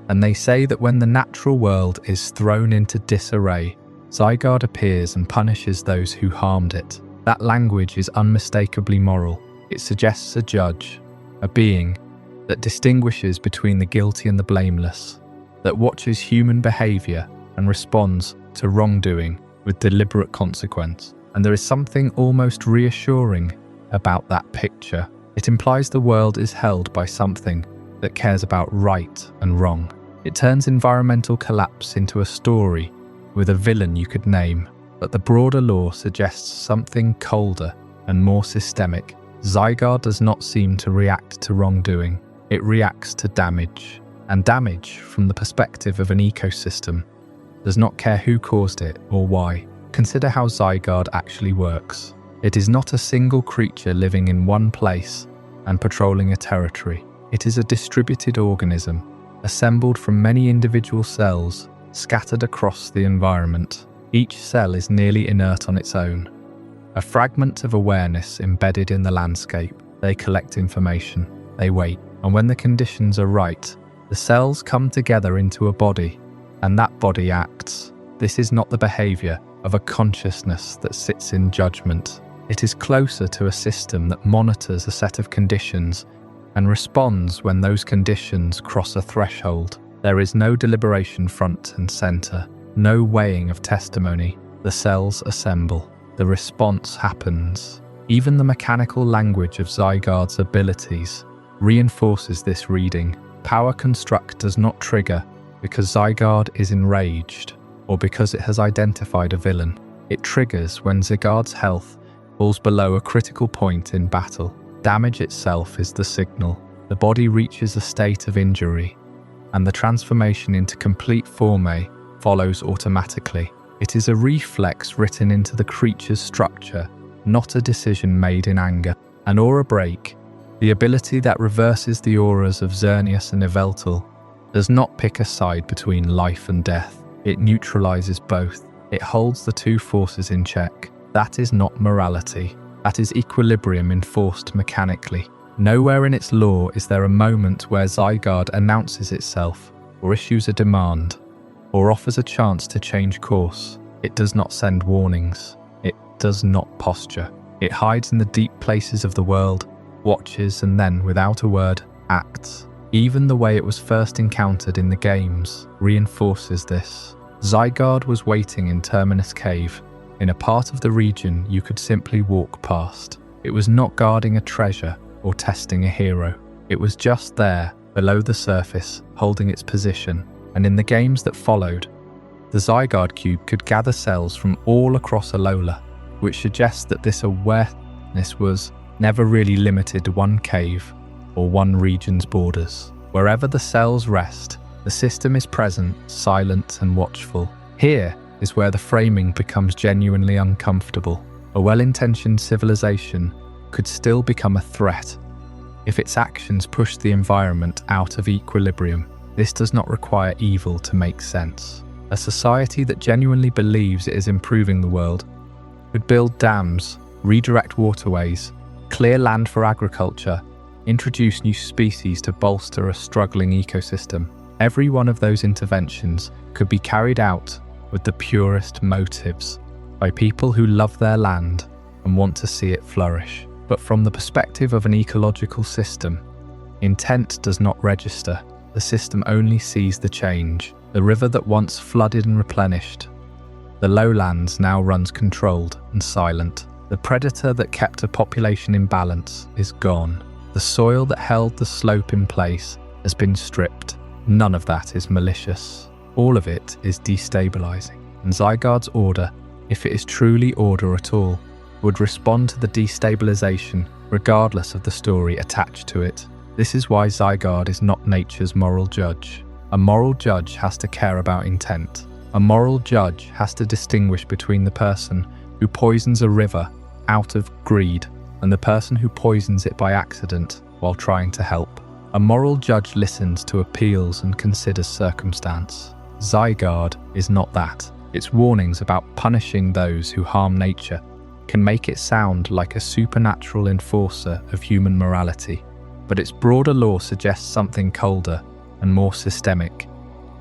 and they say that when the natural world is thrown into disarray, Zygarde appears and punishes those who harmed it. That language is unmistakably moral. It suggests a judge, a being that distinguishes between the guilty and the blameless, that watches human behavior and responds to wrongdoing with deliberate consequence. And there is something almost reassuring about that picture. It implies the world is held by something that cares about right and wrong. It turns environmental collapse into a story with a villain you could name, but the broader lore suggests something colder and more systemic. Zygarde does not seem to react to wrongdoing. It reacts to damage. And damage, from the perspective of an ecosystem, does not care who caused it or why. Consider how Zygarde actually works. It is not a single creature living in one place and patrolling a territory. It is a distributed organism, assembled from many individual cells scattered across the environment. Each cell is nearly inert on its own, a fragment of awareness embedded in the landscape. They collect information, they wait, and when the conditions are right, the cells come together into a body, and that body acts. This is not the behavior of a consciousness that sits in judgment. It is closer to a system that monitors a set of conditions and responds when those conditions cross a threshold. There is no deliberation front and center, no weighing of testimony. The cells assemble. The response happens. Even the mechanical language of Zygarde's abilities reinforces this reading. Power construct does not trigger because Zygarde is enraged or because it has identified a villain. It triggers when Zygarde's health falls below a critical point in battle. Damage itself is the signal. The body reaches a state of injury, and the transformation into complete Forme follows automatically. It is a reflex written into the creature's structure, not a decision made in anger. An aura break, the ability that reverses the auras of Xerneas and Yveltal, does not pick a side between life and death. It neutralizes both. It holds the two forces in check. That is not morality. That is equilibrium enforced mechanically. Nowhere in its lore is there a moment where Zygarde announces itself, or issues a demand, or offers a chance to change course. It does not send warnings. It does not posture. It hides in the deep places of the world, watches, and then, without a word, acts. Even the way it was first encountered in the games reinforces this. Zygarde was waiting in Terminous Cave, in a part of the region you could simply walk past. It was not guarding a treasure or testing a hero. It was just there, below the surface, holding its position. And in the games that followed, the Zygarde Cube could gather cells from all across Alola, which suggests that this awareness was never really limited to one cave or one region's borders. Wherever the cells rest, the system is present, silent and watchful. Here is where the framing becomes genuinely uncomfortable. A well-intentioned civilization could still become a threat if its actions push the environment out of equilibrium. This does not require evil to make sense. A society that genuinely believes it is improving the world could build dams, redirect waterways, clear land for agriculture, introduce new species to bolster a struggling ecosystem. Every one of those interventions could be carried out with the purest motives, by people who love their land and want to see it flourish. But from the perspective of an ecological system, intent does not register. The system only sees the change. The river that once flooded and replenished the lowlands now runs controlled and silent. The predator that kept a population in balance is gone. The soil that held the slope in place has been stripped. None of that is malicious. All of it is destabilizing. And Zygarde's order, if it is truly order at all, would respond to the destabilization regardless of the story attached to it. This is why Zygarde is not nature's moral judge. A moral judge has to care about intent. A moral judge has to distinguish between the person who poisons a river out of greed and the person who poisons it by accident while trying to help. A moral judge listens to appeals and considers circumstance. Zygarde is not that. Its warnings about punishing those who harm nature can make it sound like a supernatural enforcer of human morality, but its broader law suggests something colder and more systemic.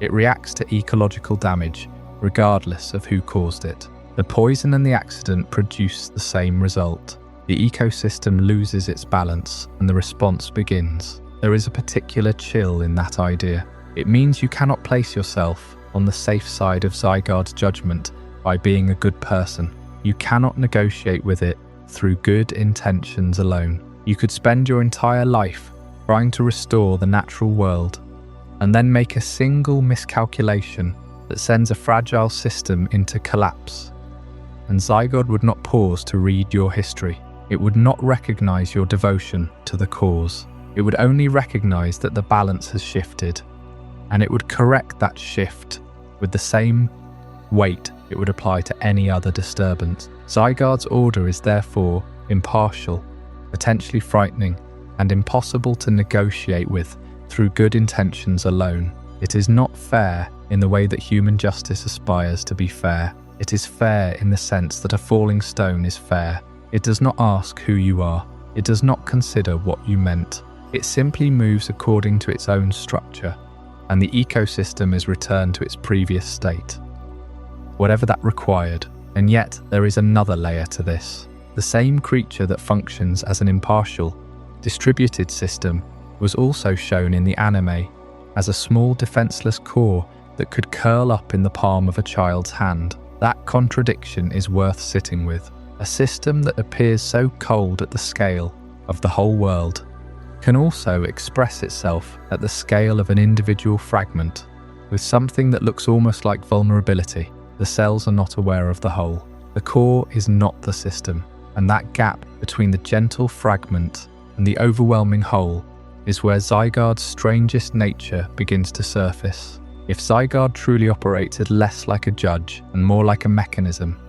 It reacts to ecological damage, regardless of who caused it. The poison and the accident produce the same result. The ecosystem loses its balance and the response begins. There is a particular chill in that idea. It means you cannot place yourself on the safe side of Zygarde's judgment by being a good person. You cannot negotiate with it through good intentions alone. You could spend your entire life trying to restore the natural world and then make a single miscalculation that sends a fragile system into collapse. And Zygarde would not pause to read your history. It would not recognize your devotion to the cause. It would only recognize that the balance has shifted, and it would correct that shift with the same weight it would apply to any other disturbance. Zygarde's order is therefore impartial, potentially frightening, and impossible to negotiate with through good intentions alone. It is not fair in the way that human justice aspires to be fair. It is fair in the sense that a falling stone is fair. It does not ask who you are. It does not consider what you meant. It simply moves according to its own structure, and the ecosystem is returned to its previous state, whatever that required. And yet there is another layer to this. The same creature that functions as an impartial, distributed system was also shown in the anime as a small defenseless core that could curl up in the palm of a child's hand. That contradiction is worth sitting with. A system that appears so cold at the scale of the whole world can also express itself at the scale of an individual fragment with something that looks almost like vulnerability. The cells are not aware of the whole. The core is not the system, and that gap between the gentle fragment and the overwhelming whole is where Zygarde's strangest nature begins to surface. If Zygarde truly operated less like a judge and more like a mechanism,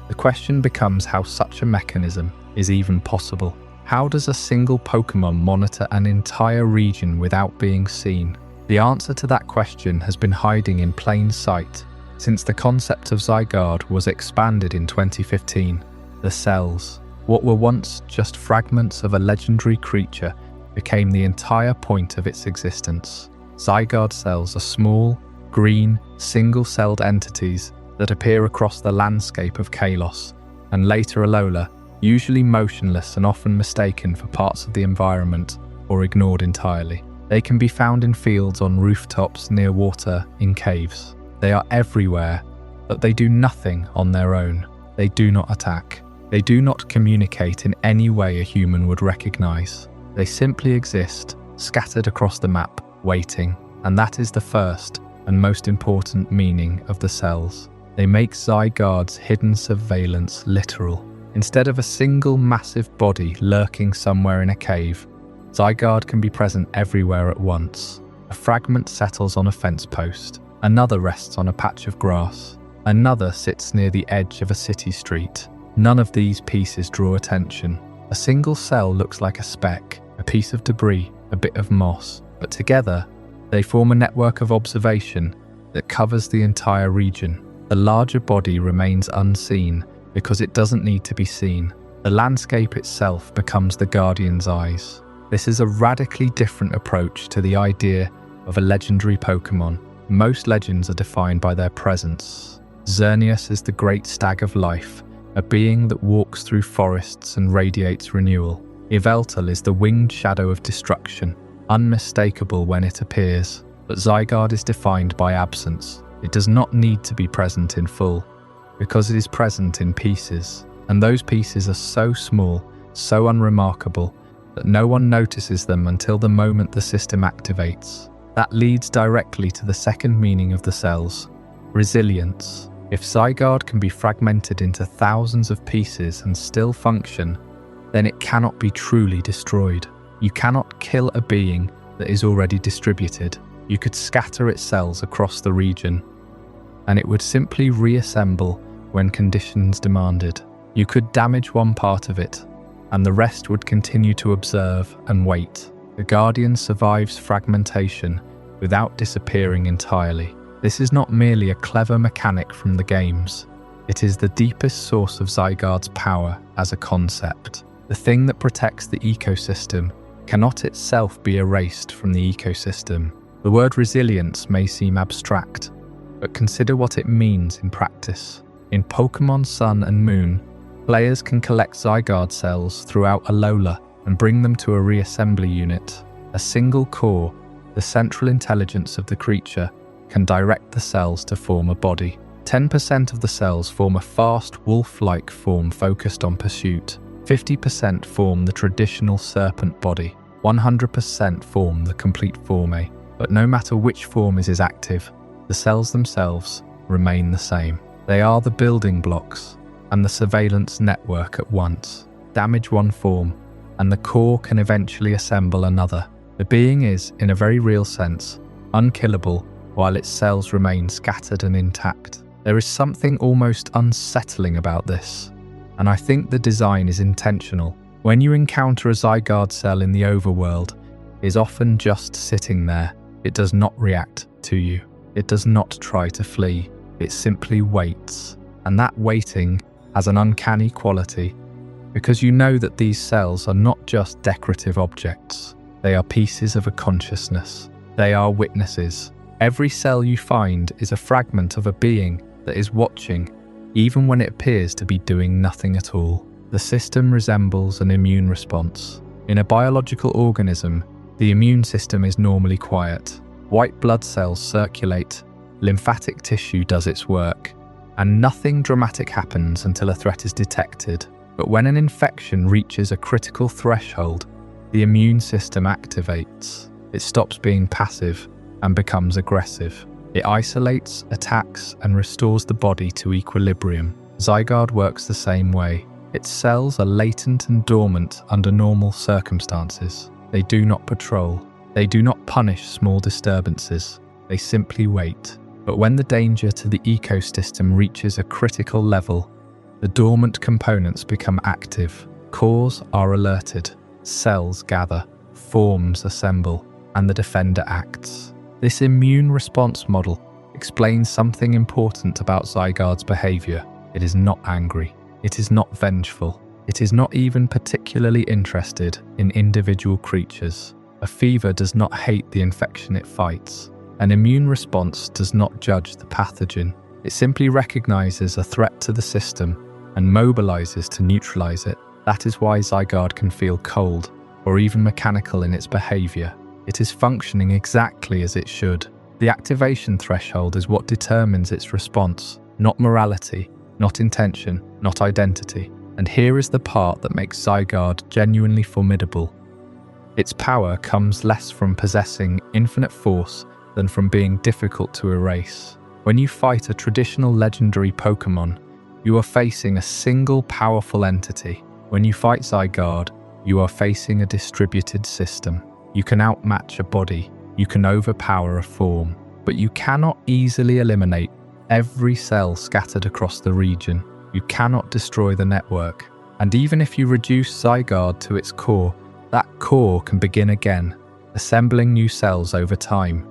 the question becomes how such a mechanism is even possible. How does a single Pokémon monitor an entire region without being seen? The answer to that question has been hiding in plain sight since the concept of Zygarde was expanded in 2015. The cells. What were once just fragments of a legendary creature became the entire point of its existence. Zygarde cells are small, green, single-celled entities that appear across the landscape of Kalos, and later Alola, usually motionless and often mistaken for parts of the environment or ignored entirely. They can be found in fields, on rooftops, near water, in caves. They are everywhere, but they do nothing on their own. They do not attack. They do not communicate in any way a human would recognize. They simply exist, scattered across the map, waiting. And that is the first and most important meaning of the cells. They make Zygarde's hidden surveillance literal. Instead of a single massive body lurking somewhere in a cave, Zygarde can be present everywhere at once. A fragment settles on a fence post. Another rests on a patch of grass. Another sits near the edge of a city street. None of these pieces draw attention. A single cell looks like a speck, a piece of debris, a bit of moss, but together they form a network of observation that covers the entire region. The larger body remains unseen because it doesn't need to be seen. The landscape itself becomes the Guardian's eyes. This is a radically different approach to the idea of a legendary Pokémon. Most legends are defined by their presence. Xerneas is the great stag of life, a being that walks through forests and radiates renewal. Yveltal is the winged shadow of destruction, unmistakable when it appears. But Zygarde is defined by absence. It does not need to be present in full, because it is present in pieces. And those pieces are so small, so unremarkable, that no one notices them until the moment the system activates. That leads directly to the second meaning of the cells: resilience. If Zygarde can be fragmented into thousands of pieces and still function, then it cannot be truly destroyed. You cannot kill a being that is already distributed. You could scatter its cells across the region, and it would simply reassemble when conditions demanded. You could damage one part of it, and the rest would continue to observe and wait. The Guardian survives fragmentation without disappearing entirely. This is not merely a clever mechanic from the games. It is the deepest source of Zygarde's power as a concept. The thing that protects the ecosystem cannot itself be erased from the ecosystem. The word resilience may seem abstract, but consider what it means in practice. In Pokémon Sun and Moon, players can collect Zygarde cells throughout Alola and bring them to a reassembly unit. A single core, the central intelligence of the creature, can direct the cells to form a body. 10% of the cells form a fast, wolf-like form focused on pursuit. 50% form the traditional serpent body. 100% form the complete Forme. But no matter which form is active, the cells themselves remain the same. They are the building blocks and the surveillance network at once. Damage one form, and the core can eventually assemble another. The being is, in a very real sense, unkillable while its cells remain scattered and intact. There is something almost unsettling about this, and I think the design is intentional. When you encounter a Zygarde cell in the overworld, it is often just sitting there. It does not react to you. It does not try to flee. It simply waits. And that waiting has an uncanny quality, because you know that these cells are not just decorative objects. They are pieces of a consciousness. They are witnesses. Every cell you find is a fragment of a being that is watching, even when it appears to be doing nothing at all. The system resembles an immune response. In a biological organism, the immune system is normally quiet. White blood cells circulate, lymphatic tissue does its work, and nothing dramatic happens until a threat is detected. But when an infection reaches a critical threshold, the immune system activates. It stops being passive and becomes aggressive. It isolates, attacks, and restores the body to equilibrium. Zygarde works the same way. Its cells are latent and dormant under normal circumstances. They do not patrol. They do not punish small disturbances. They simply wait. But when the danger to the ecosystem reaches a critical level, the dormant components become active. Cores are alerted. Cells gather. Forms assemble. And the defender acts. This immune response model explains something important about Zygarde's behavior. It is not angry. It is not vengeful. It is not even particularly interested in individual creatures. A fever does not hate the infection it fights. An immune response does not judge the pathogen. It simply recognizes a threat to the system and mobilizes to neutralize it. That is why Zygarde can feel cold or even mechanical in its behavior. It is functioning exactly as it should. The activation threshold is what determines its response, not morality, not intention, not identity. And here is the part that makes Zygarde genuinely formidable. Its power comes less from possessing infinite force than from being difficult to erase. When you fight a traditional legendary Pokémon, you are facing a single powerful entity. When you fight Zygarde, you are facing a distributed system. You can outmatch a body, you can overpower a form, but you cannot easily eliminate every cell scattered across the region. You cannot destroy the network. And even if you reduce Zygarde to its core, that core can begin again, assembling new cells over time,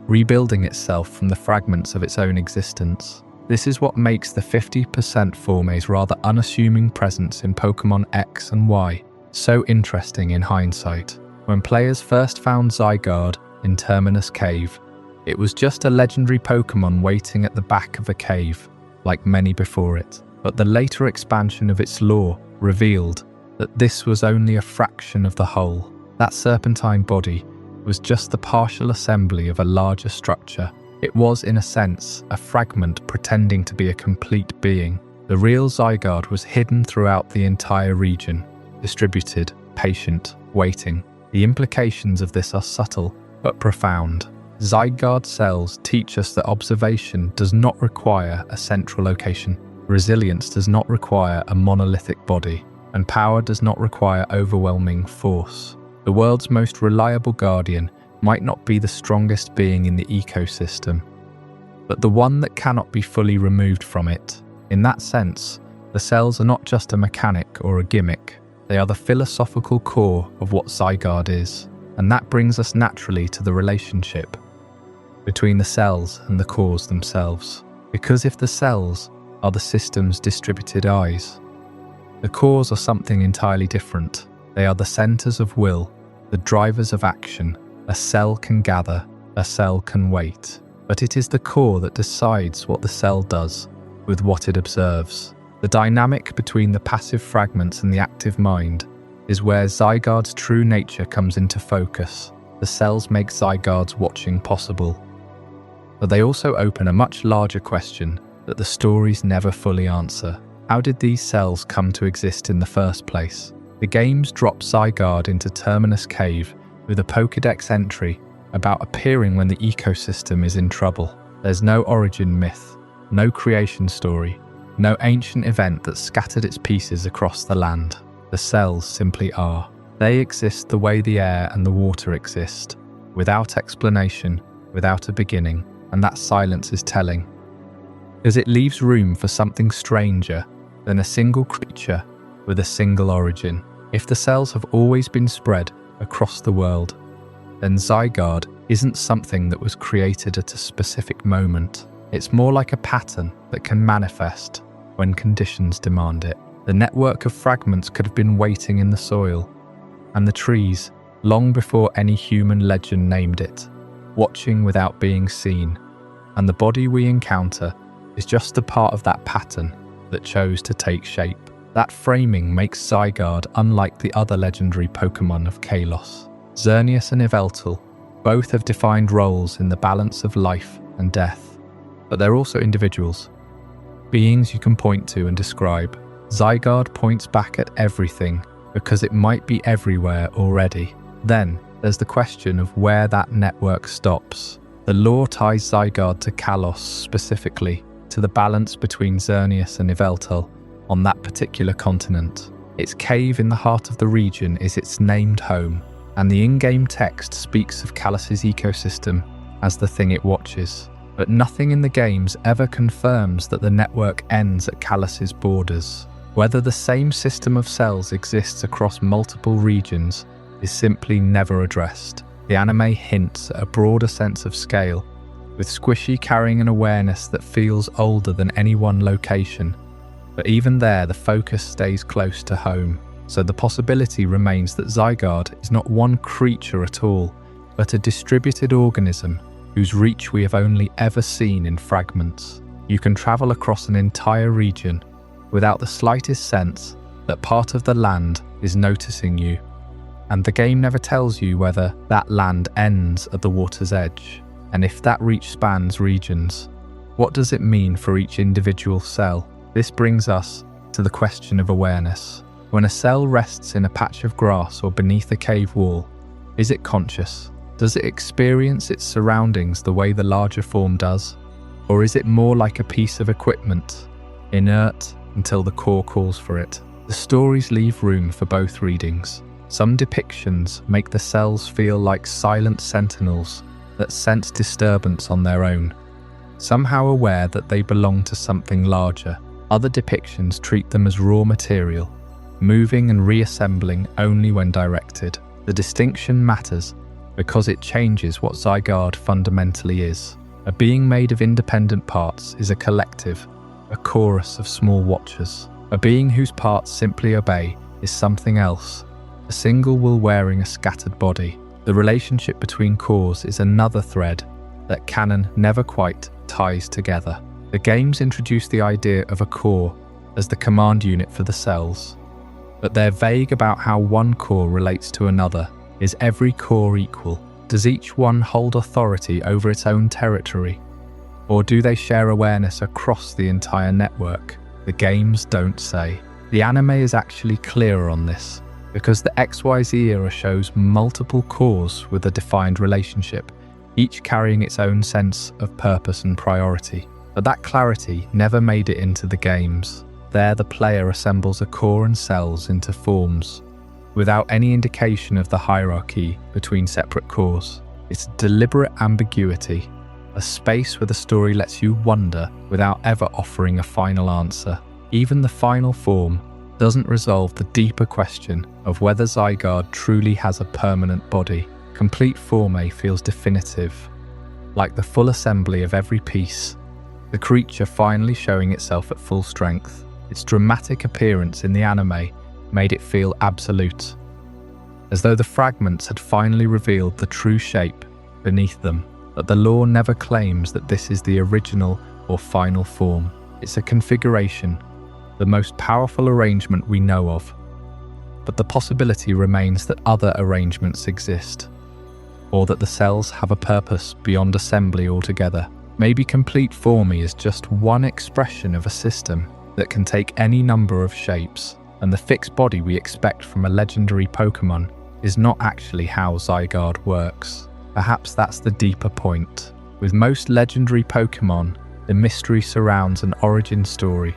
rebuilding itself from the fragments of its own existence. This is what makes the 50% Forme's rather unassuming presence in Pokémon X and Y so interesting in hindsight. When players first found Zygarde in Terminous Cave, it was just a legendary Pokémon waiting at the back of a cave, like many before it. But the later expansion of its lore revealed that this was only a fraction of the whole. That serpentine body was just the partial assembly of a larger structure. It was, in a sense, a fragment pretending to be a complete being. The real Zygarde was hidden throughout the entire region, distributed, patient, waiting. The implications of this are subtle but profound. Zygarde cells teach us that observation does not require a central location, resilience does not require a monolithic body, and power does not require overwhelming force. The world's most reliable guardian might not be the strongest being in the ecosystem, but the one that cannot be fully removed from it. In that sense, the cells are not just a mechanic or a gimmick, they are the philosophical core of what Zygarde is. And that brings us naturally to the relationship between the cells and the cores themselves. Because if the cells are the system's distributed eyes, the cores are something entirely different. They are the centers of will, the drivers of action. A cell can gather, a cell can wait. But it is the core that decides what the cell does with what it observes. The dynamic between the passive fragments and the active mind is where Zygarde's true nature comes into focus. The cells make Zygarde's watching possible. But they also open a much larger question that the stories never fully answer. How did these cells come to exist in the first place? The games drop Zygarde into Terminous Cave with a Pokédex entry about appearing when the ecosystem is in trouble. There's no origin myth, no creation story, no ancient event that scattered its pieces across the land. The cells simply are. They exist the way the air and the water exist, without explanation, without a beginning, and that silence is telling, because it leaves room for something stranger than a single creature with a single origin. If the cells have always been spread across the world, then Zygarde isn't something that was created at a specific moment. It's more like a pattern that can manifest when conditions demand it. The network of fragments could have been waiting in the soil, and the trees, long before any human legend named it, watching without being seen. And the body we encounter is just a part of that pattern that chose to take shape. That framing makes Zygarde unlike the other legendary Pokémon of Kalos. Xerneas and Yveltal both have defined roles in the balance of life and death, but they're also individuals, beings you can point to and describe. Zygarde points back at everything because it might be everywhere already. Then there's the question of where that network stops. The lore ties Zygarde to Kalos specifically, to the balance between Xerneas and Yveltal on that particular continent. Its cave in the heart of the region is its named home, and the in-game text speaks of Kalos's ecosystem as the thing it watches. But nothing in the games ever confirms that the network ends at Kalos's borders. Whether the same system of cells exists across multiple regions is simply never addressed. The anime hints at a broader sense of scale, with Squishy carrying an awareness that feels older than any one location. But even there, the focus stays close to home. So the possibility remains that Zygarde is not one creature at all, but a distributed organism whose reach we have only ever seen in fragments. You can travel across an entire region without the slightest sense that part of the land is noticing you. And the game never tells you whether that land ends at the water's edge, and if that reach spans regions. What does it mean for each individual cell? This brings us to the question of awareness. When a cell rests in a patch of grass or beneath a cave wall, is it conscious? Does it experience its surroundings the way the larger form does? Or is it more like a piece of equipment, inert until the core calls for it? The stories leave room for both readings. Some depictions make the cells feel like silent sentinels that sense disturbance on their own, somehow aware that they belong to something larger. Other depictions treat them as raw material, moving and reassembling only when directed. The distinction matters because it changes what Zygarde fundamentally is. A being made of independent parts is a collective, a chorus of small watchers. A being whose parts simply obey is something else, a single will wearing a scattered body. The relationship between cores is another thread that Canon never quite ties together. The games introduce the idea of a core as the command unit for the cells, but they're vague about how one core relates to another. Is every core equal? Does each one hold authority over its own territory? Or do they share awareness across the entire network? The games don't say. The anime is actually clearer on this, because the XYZ era shows multiple cores with a defined relationship, each carrying its own sense of purpose and priority. But that clarity never made it into the games. There the player assembles a core and cells into forms, without any indication of the hierarchy between separate cores. It's deliberate ambiguity, a space where the story lets you wonder without ever offering a final answer. Even the final form doesn't resolve the deeper question of whether Zygarde truly has a permanent body. Complete Forme feels definitive, like the full assembly of every piece, the creature finally showing itself at full strength. Its dramatic appearance in the anime made it feel absolute, as though the fragments had finally revealed the true shape beneath them. But the lore never claims that this is the original or final form. It's a configuration, the most powerful arrangement we know of. But the possibility remains that other arrangements exist, or that the cells have a purpose beyond assembly altogether. Maybe Complete Forme is just one expression of a system that can take any number of shapes, and the fixed body we expect from a legendary Pokémon is not actually how Zygarde works. Perhaps that's the deeper point. With most legendary Pokémon, the mystery surrounds an origin story,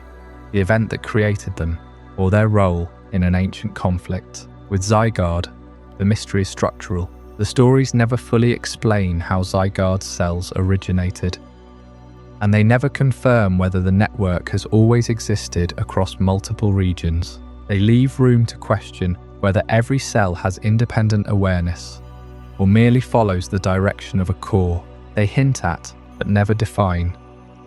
the event that created them, or their role in an ancient conflict. With Zygarde, the mystery is structural. The stories never fully explain how Zygarde's cells originated, and they never confirm whether the network has always existed across multiple regions. They leave room to question whether every cell has independent awareness, or merely follows the direction of a core. They hint at, but never define,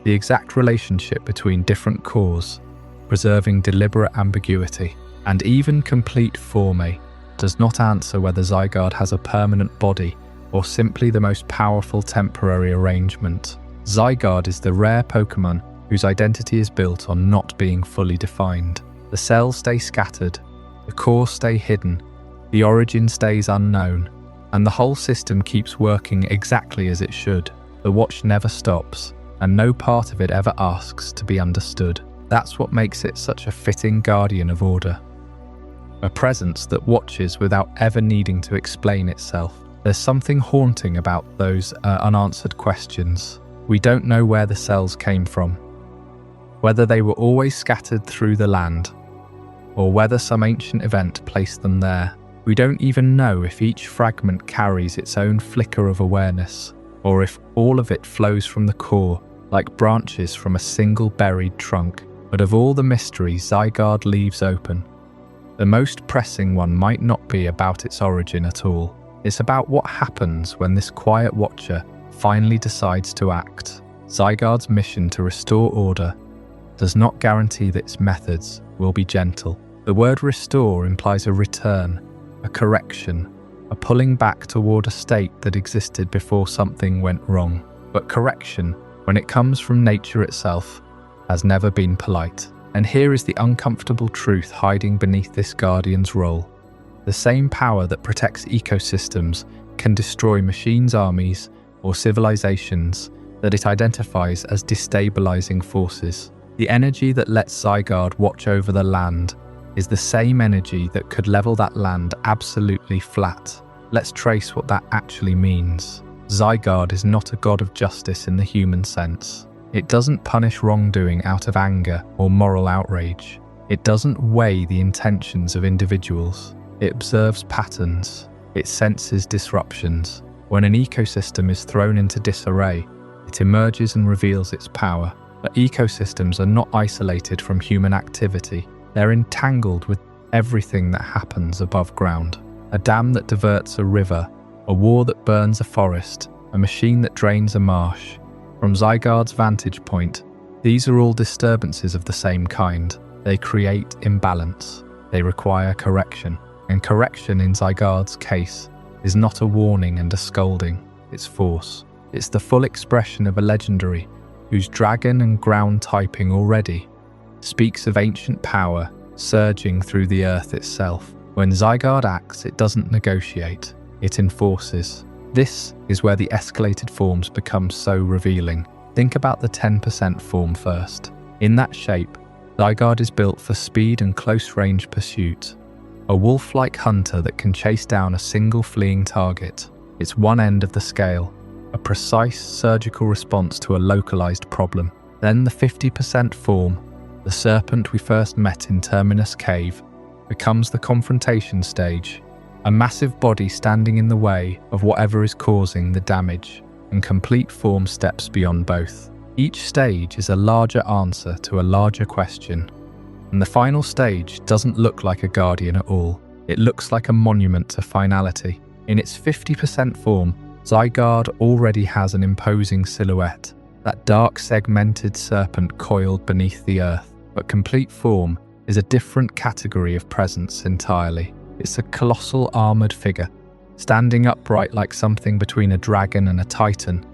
the exact relationship between different cores, preserving deliberate ambiguity. And even Complete Forme does not answer whether Zygarde has a permanent body or simply the most powerful temporary arrangement. Zygarde is the rare Pokémon whose identity is built on not being fully defined. The cells stay scattered, the cores stay hidden, the origin stays unknown, and the whole system keeps working exactly as it should. The watch never stops, and no part of it ever asks to be understood. That's what makes it such a fitting guardian of order. A presence that watches without ever needing to explain itself. There's something haunting about those unanswered questions. We don't know where the cells came from, whether they were always scattered through the land, or whether some ancient event placed them there. We don't even know if each fragment carries its own flicker of awareness, or if all of it flows from the core, like branches from a single buried trunk. But of all the mysteries Zygarde leaves open, the most pressing one might not be about its origin at all. It's about what happens when this quiet watcher finally decides to act. Zygarde's mission to restore order does not guarantee that its methods will be gentle. The word restore implies a return, a correction, a pulling back toward a state that existed before something went wrong. But correction, when it comes from nature itself, has never been polite. And here is the uncomfortable truth hiding beneath this guardian's role. The same power that protects ecosystems can destroy machines' armies or civilizations that it identifies as destabilizing forces. The energy that lets Zygarde watch over the land is the same energy that could level that land absolutely flat. Let's trace what that actually means. Zygarde is not a god of justice in the human sense. It doesn't punish wrongdoing out of anger or moral outrage. It doesn't weigh the intentions of individuals. It observes patterns. It senses disruptions. When an ecosystem is thrown into disarray, it emerges and reveals its power. But ecosystems are not isolated from human activity. They're entangled with everything that happens above ground. A dam that diverts a river, a war that burns a forest, a machine that drains a marsh. From Zygarde's vantage point, these are all disturbances of the same kind. They create imbalance. They require correction. And correction in Zygarde's case is not a warning and a scolding. It's force. It's the full expression of a legendary whose dragon and ground typing already speaks of ancient power surging through the earth itself. When Zygarde acts, it doesn't negotiate, it enforces. This is where the escalated forms become so revealing. Think about the 10% form first. In that shape, Zygarde is built for speed and close-range pursuit. A wolf-like hunter that can chase down a single fleeing target. It's one end of the scale, a precise surgical response to a localized problem. Then the 50% form, the serpent we first met in Terminous Cave, becomes the confrontation stage, a massive body standing in the way of whatever is causing the damage, and complete form steps beyond both. Each stage is a larger answer to a larger question, and the final stage doesn't look like a guardian at all. It looks like a monument to finality. In its 50% form, Zygarde already has an imposing silhouette, that dark segmented serpent coiled beneath the earth. But complete form is a different category of presence entirely. It's a colossal armoured figure, standing upright like something between a dragon and a titan.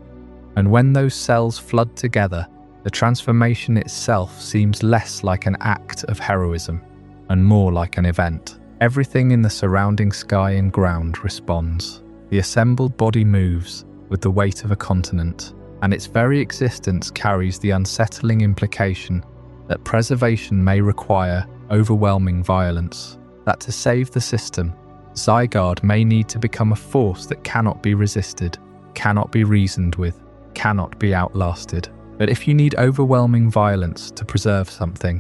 And when those cells flood together, the transformation itself seems less like an act of heroism and more like an event. Everything in the surrounding sky and ground responds. The assembled body moves with the weight of a continent, and its very existence carries the unsettling implication that preservation may require overwhelming violence, that to save the system, Zygarde may need to become a force that cannot be resisted, cannot be reasoned with, cannot be outlasted. But if you need overwhelming violence to preserve something,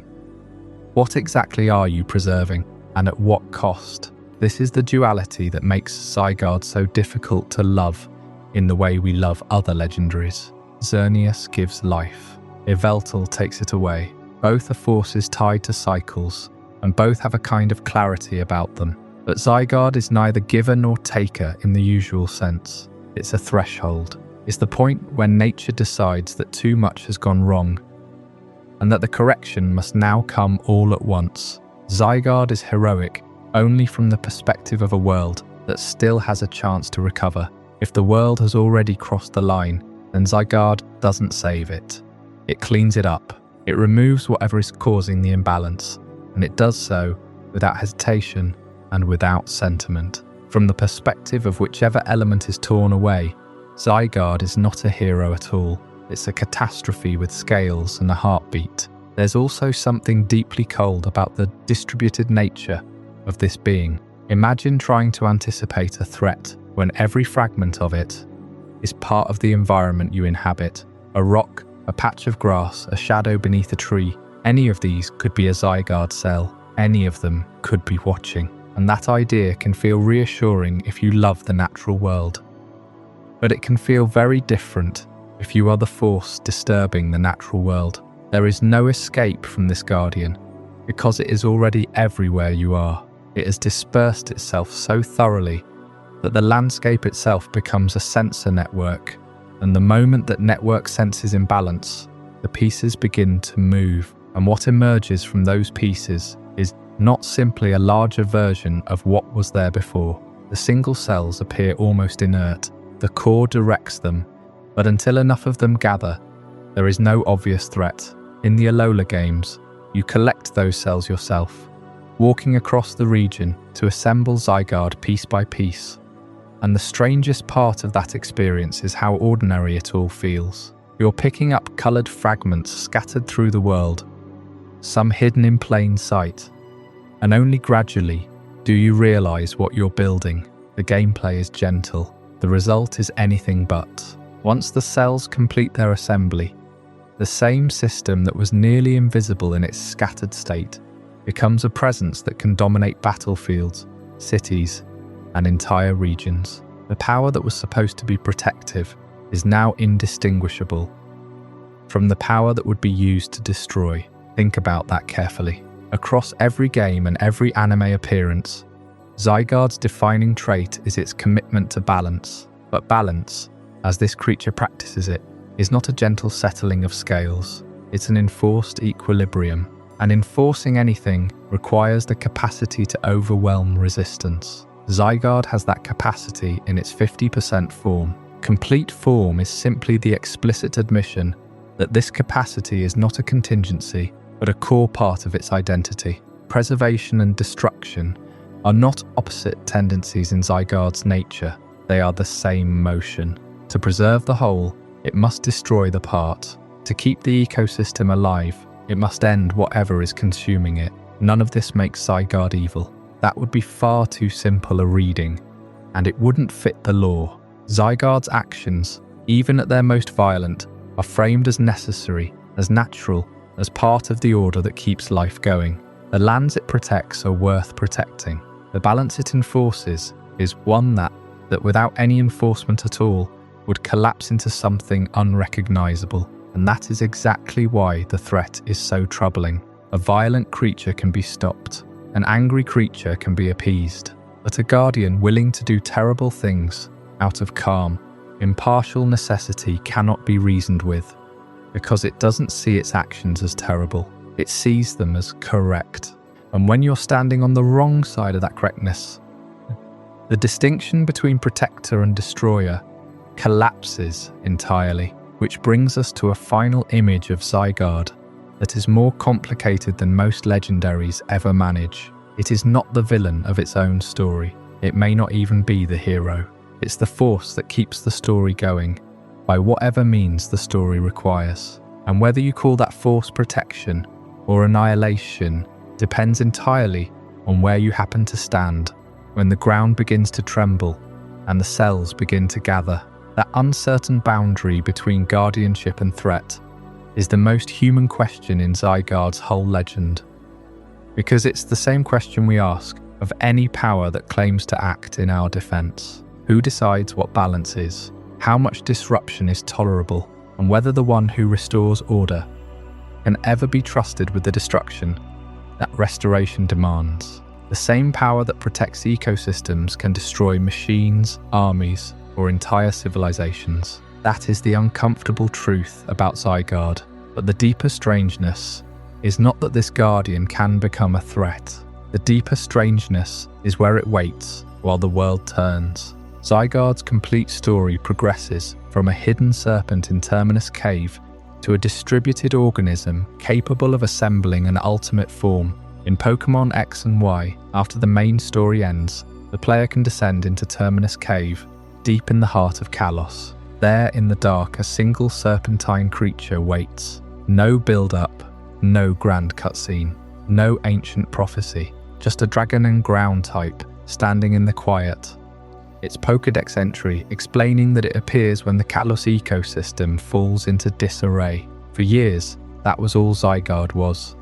what exactly are you preserving, and at what cost? This is the duality that makes Zygarde so difficult to love in the way we love other legendaries. Xerneas gives life. Yveltal takes it away. Both are forces tied to cycles, and both have a kind of clarity about them. But Zygarde is neither giver nor taker in the usual sense. It's a threshold. It's the point when nature decides that too much has gone wrong, and that the correction must now come all at once. Zygarde is heroic only from the perspective of a world that still has a chance to recover. If the world has already crossed the line, then Zygarde doesn't save it. It cleans it up. It removes whatever is causing the imbalance, and it does so without hesitation and without sentiment. From the perspective of whichever element is torn away, Zygarde is not a hero at all. It's a catastrophe with scales and a heartbeat. There's also something deeply cold about the distributed nature of this being. Imagine trying to anticipate a threat when every fragment of it is part of the environment you inhabit. A rock, a patch of grass, a shadow beneath a tree. Any of these could be a Zygarde cell. Any of them could be watching. And that idea can feel reassuring if you love the natural world. But it can feel very different if you are the force disturbing the natural world. There is no escape from this guardian, because it is already everywhere you are. It has dispersed itself so thoroughly that the landscape itself becomes a sensor network, and the moment that network senses imbalance, the pieces begin to move And what emerges from those pieces is not simply a larger version of what was there before. The single cells appear almost inert. The core directs them, but until enough of them gather, there is no obvious threat. In the Alola games, you collect those cells yourself, walking across the region to assemble Zygarde piece by piece. And the strangest part of that experience is how ordinary it all feels. You're picking up coloured fragments scattered through the world, some hidden in plain sight, and only gradually do you realise what you're building. The gameplay is gentle. The result is anything but. Once the cells complete their assembly, the same system that was nearly invisible in its scattered state becomes a presence that can dominate battlefields, cities, and entire regions. The power that was supposed to be protective is now indistinguishable from the power that would be used to destroy. Think about that carefully. Across every game and every anime appearance, Zygarde's defining trait is its commitment to balance. But balance, as this creature practices it, is not a gentle settling of scales. It's an enforced equilibrium. And enforcing anything requires the capacity to overwhelm resistance. Zygarde has that capacity in its 50% form. Complete form is simply the explicit admission that this capacity is not a contingency, but a core part of its identity. Preservation and destruction are not opposite tendencies in Zygarde's nature. They are the same motion. To preserve the whole, it must destroy the part. To keep the ecosystem alive, it must end whatever is consuming it. None of this makes Zygarde evil. That would be far too simple a reading, and it wouldn't fit the lore. Zygarde's actions, even at their most violent, are framed as necessary, as natural, as part of the order that keeps life going. The lands it protects are worth protecting. The balance it enforces is one that without any enforcement at all, would collapse into something unrecognizable. And that is exactly why the threat is so troubling. A violent creature can be stopped. An angry creature can be appeased. But a guardian willing to do terrible things out of calm, impartial necessity cannot be reasoned with, because it doesn't see its actions as terrible. It sees them as correct. And when you're standing on the wrong side of that correctness, the distinction between protector and destroyer collapses entirely, which brings us to a final image of Zygarde that is more complicated than most legendaries ever manage. It is not the villain of its own story. It may not even be the hero. It's the force that keeps the story going, by whatever means the story requires. And whether you call that force protection or annihilation depends entirely on where you happen to stand when the ground begins to tremble and the cells begin to gather. That uncertain boundary between guardianship and threat is the most human question in Zygarde's whole legend. Because it's the same question we ask of any power that claims to act in our defense. Who decides what balance is? How much disruption is tolerable? And whether the one who restores order can ever be trusted with the destruction that restoration demands. The same power that protects ecosystems can destroy machines, armies, or entire civilizations. That is the uncomfortable truth about Zygarde. But the deeper strangeness is not that this guardian can become a threat. The deeper strangeness is where it waits while the world turns. Zygarde's complete story progresses from a hidden serpent in Terminous cave to a distributed organism capable of assembling an ultimate form. In Pokémon X and Y, after the main story ends, the player can descend into Terminous cave, deep in the heart of Kalos. There in the dark, a single serpentine creature waits. No build-up, no grand cutscene, no ancient prophecy, just a dragon and ground type standing in the quiet. Its Pokédex entry explaining that it appears when the Kalos ecosystem falls into disarray. For years, that was all Zygarde was.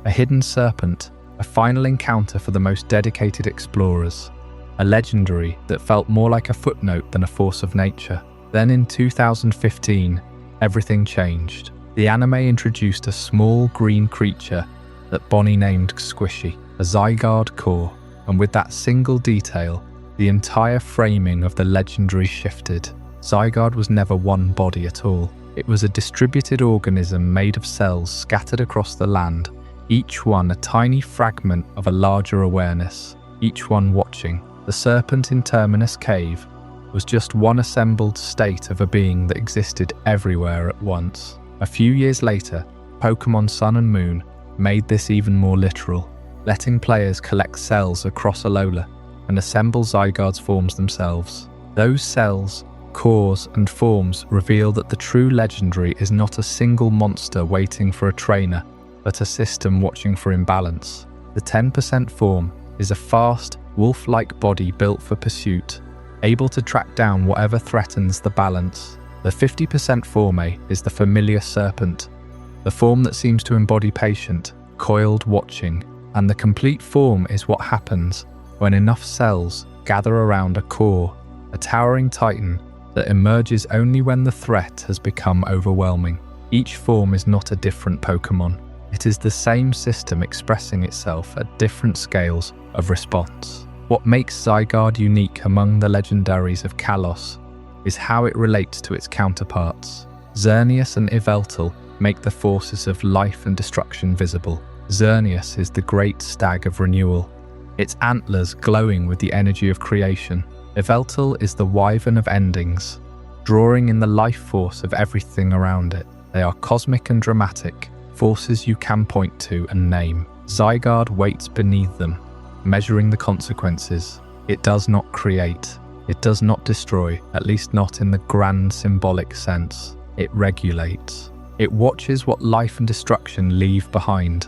A hidden serpent, a final encounter for the most dedicated explorers. A legendary that felt more like a footnote than a force of nature. Then in 2015, everything changed. The anime introduced a small green creature that Bonnie named Squishy, a Zygarde core, and with that single detail, the entire framing of the legendary shifted. Zygarde was never one body at all. It was a distributed organism made of cells scattered across the land, each one a tiny fragment of a larger awareness, each one watching. The serpent in Terminous Cave was just one assembled state of a being that existed everywhere at once. A few years later, Pokémon Sun and Moon made this even more literal, letting players collect cells across Alola and assemble Zygarde's forms themselves. Those cells, cores, and forms reveal that the true legendary is not a single monster waiting for a trainer, but a system watching for imbalance. The 10% form is a fast, wolf-like body built for pursuit, able to track down whatever threatens the balance. The 50% forme is the familiar serpent, the form that seems to embody patient, coiled watching, and the complete form is what happens when enough cells gather around a core, a towering titan that emerges only when the threat has become overwhelming. Each form is not a different Pokémon. It is the same system expressing itself at different scales of response. What makes Zygarde unique among the legendaries of Kalos is how it relates to its counterparts. Xerneas and Yveltal make the forces of life and destruction visible. Xerneas is the great stag of renewal, its antlers glowing with the energy of creation. Yveltal is the wyvern of endings, drawing in the life force of everything around it. They are cosmic and dramatic, forces you can point to and name. Zygarde waits beneath them, measuring the consequences. It does not create. It does not destroy, at least not in the grand symbolic sense. It regulates. It watches what life and destruction leave behind,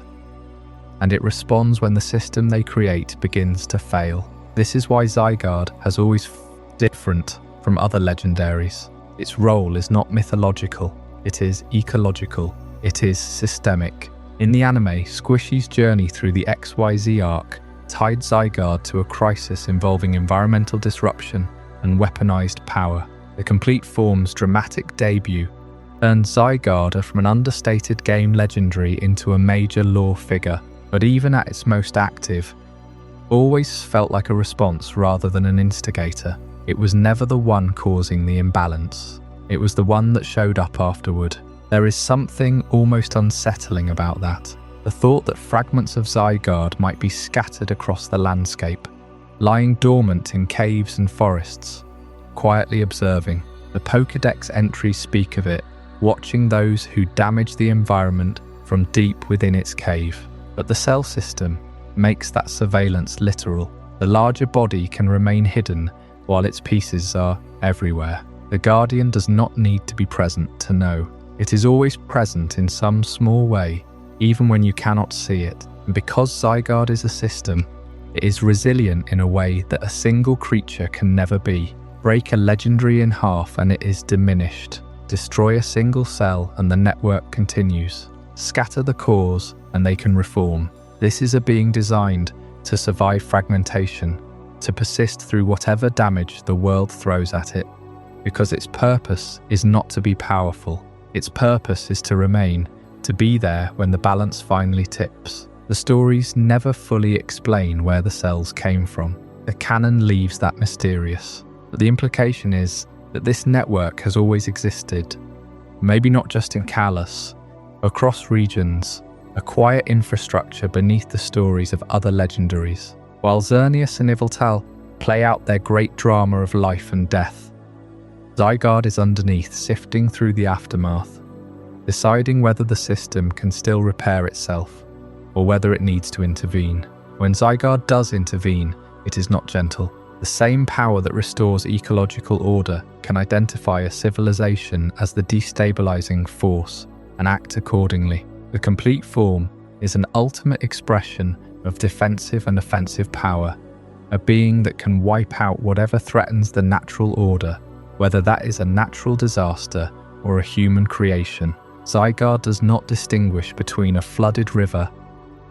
and it responds when the system they create begins to fail. This is why Zygarde has always different from other legendaries. Its role is not mythological, it is ecological, it is systemic. In the anime, Squishy's journey through the XYZ arc tied Zygarde to a crisis involving environmental disruption and weaponized power. The complete form's dramatic debut turned Zygarde from an understated game legendary into a major lore figure, but even at its most active, always felt like a response rather than an instigator. It was never the one causing the imbalance. It was the one that showed up afterward. There is something almost unsettling about that. The thought that fragments of Zygarde might be scattered across the landscape, lying dormant in caves and forests, quietly observing. The Pokédex entries speak of it, watching those who damage the environment from deep within its cave. But the cell system makes that surveillance literal. The larger body can remain hidden while its pieces are everywhere. The Guardian does not need to be present to know. It is always present in some small way, even when you cannot see it. And because Zygarde is a system, it is resilient in a way that a single creature can never be. Break a legendary in half and it is diminished. Destroy a single cell and the network continues. Scatter the cores and they can reform. This is a being designed to survive fragmentation, to persist through whatever damage the world throws at it, because its purpose is not to be powerful. Its purpose is to remain, to be there when the balance finally tips. The stories never fully explain where the cells came from. The canon leaves that mysterious, but the implication is that this network has always existed, maybe not just in Kalos, across regions, a quiet infrastructure beneath the stories of other legendaries. While Xerneas and Yveltal play out their great drama of life and death, Zygarde is underneath, sifting through the aftermath, deciding whether the system can still repair itself, or whether it needs to intervene. When Zygarde does intervene, it is not gentle. The same power that restores ecological order can identify a civilization as the destabilizing force and act accordingly. The complete form is an ultimate expression of defensive and offensive power, a being that can wipe out whatever threatens the natural order, whether that is a natural disaster or a human creation. Zygarde does not distinguish between a flooded river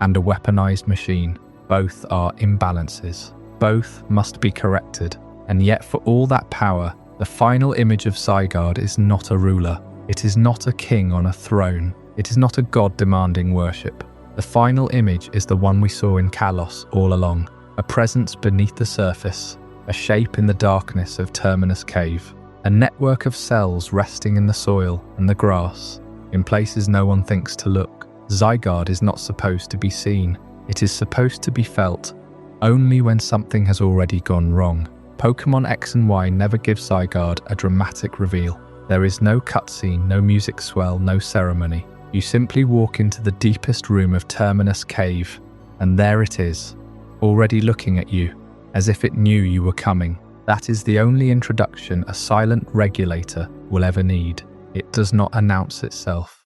and a weaponized machine. Both are imbalances. Both must be corrected. And yet for all that power, the final image of Zygarde is not a ruler. It is not a king on a throne. It is not a god demanding worship. The final image is the one we saw in Kalos all along, a presence beneath the surface, a shape in the darkness of Terminous Cave. A network of cells resting in the soil and the grass, in places no one thinks to look. Zygarde is not supposed to be seen. It is supposed to be felt, only when something has already gone wrong. Pokémon X and Y never give Zygarde a dramatic reveal. There is no cutscene, no music swell, no ceremony. You simply walk into the deepest room of Terminous Cave, and there it is, already looking at you, as if it knew you were coming. That is the only introduction a silent regulator will ever need. It does not announce itself.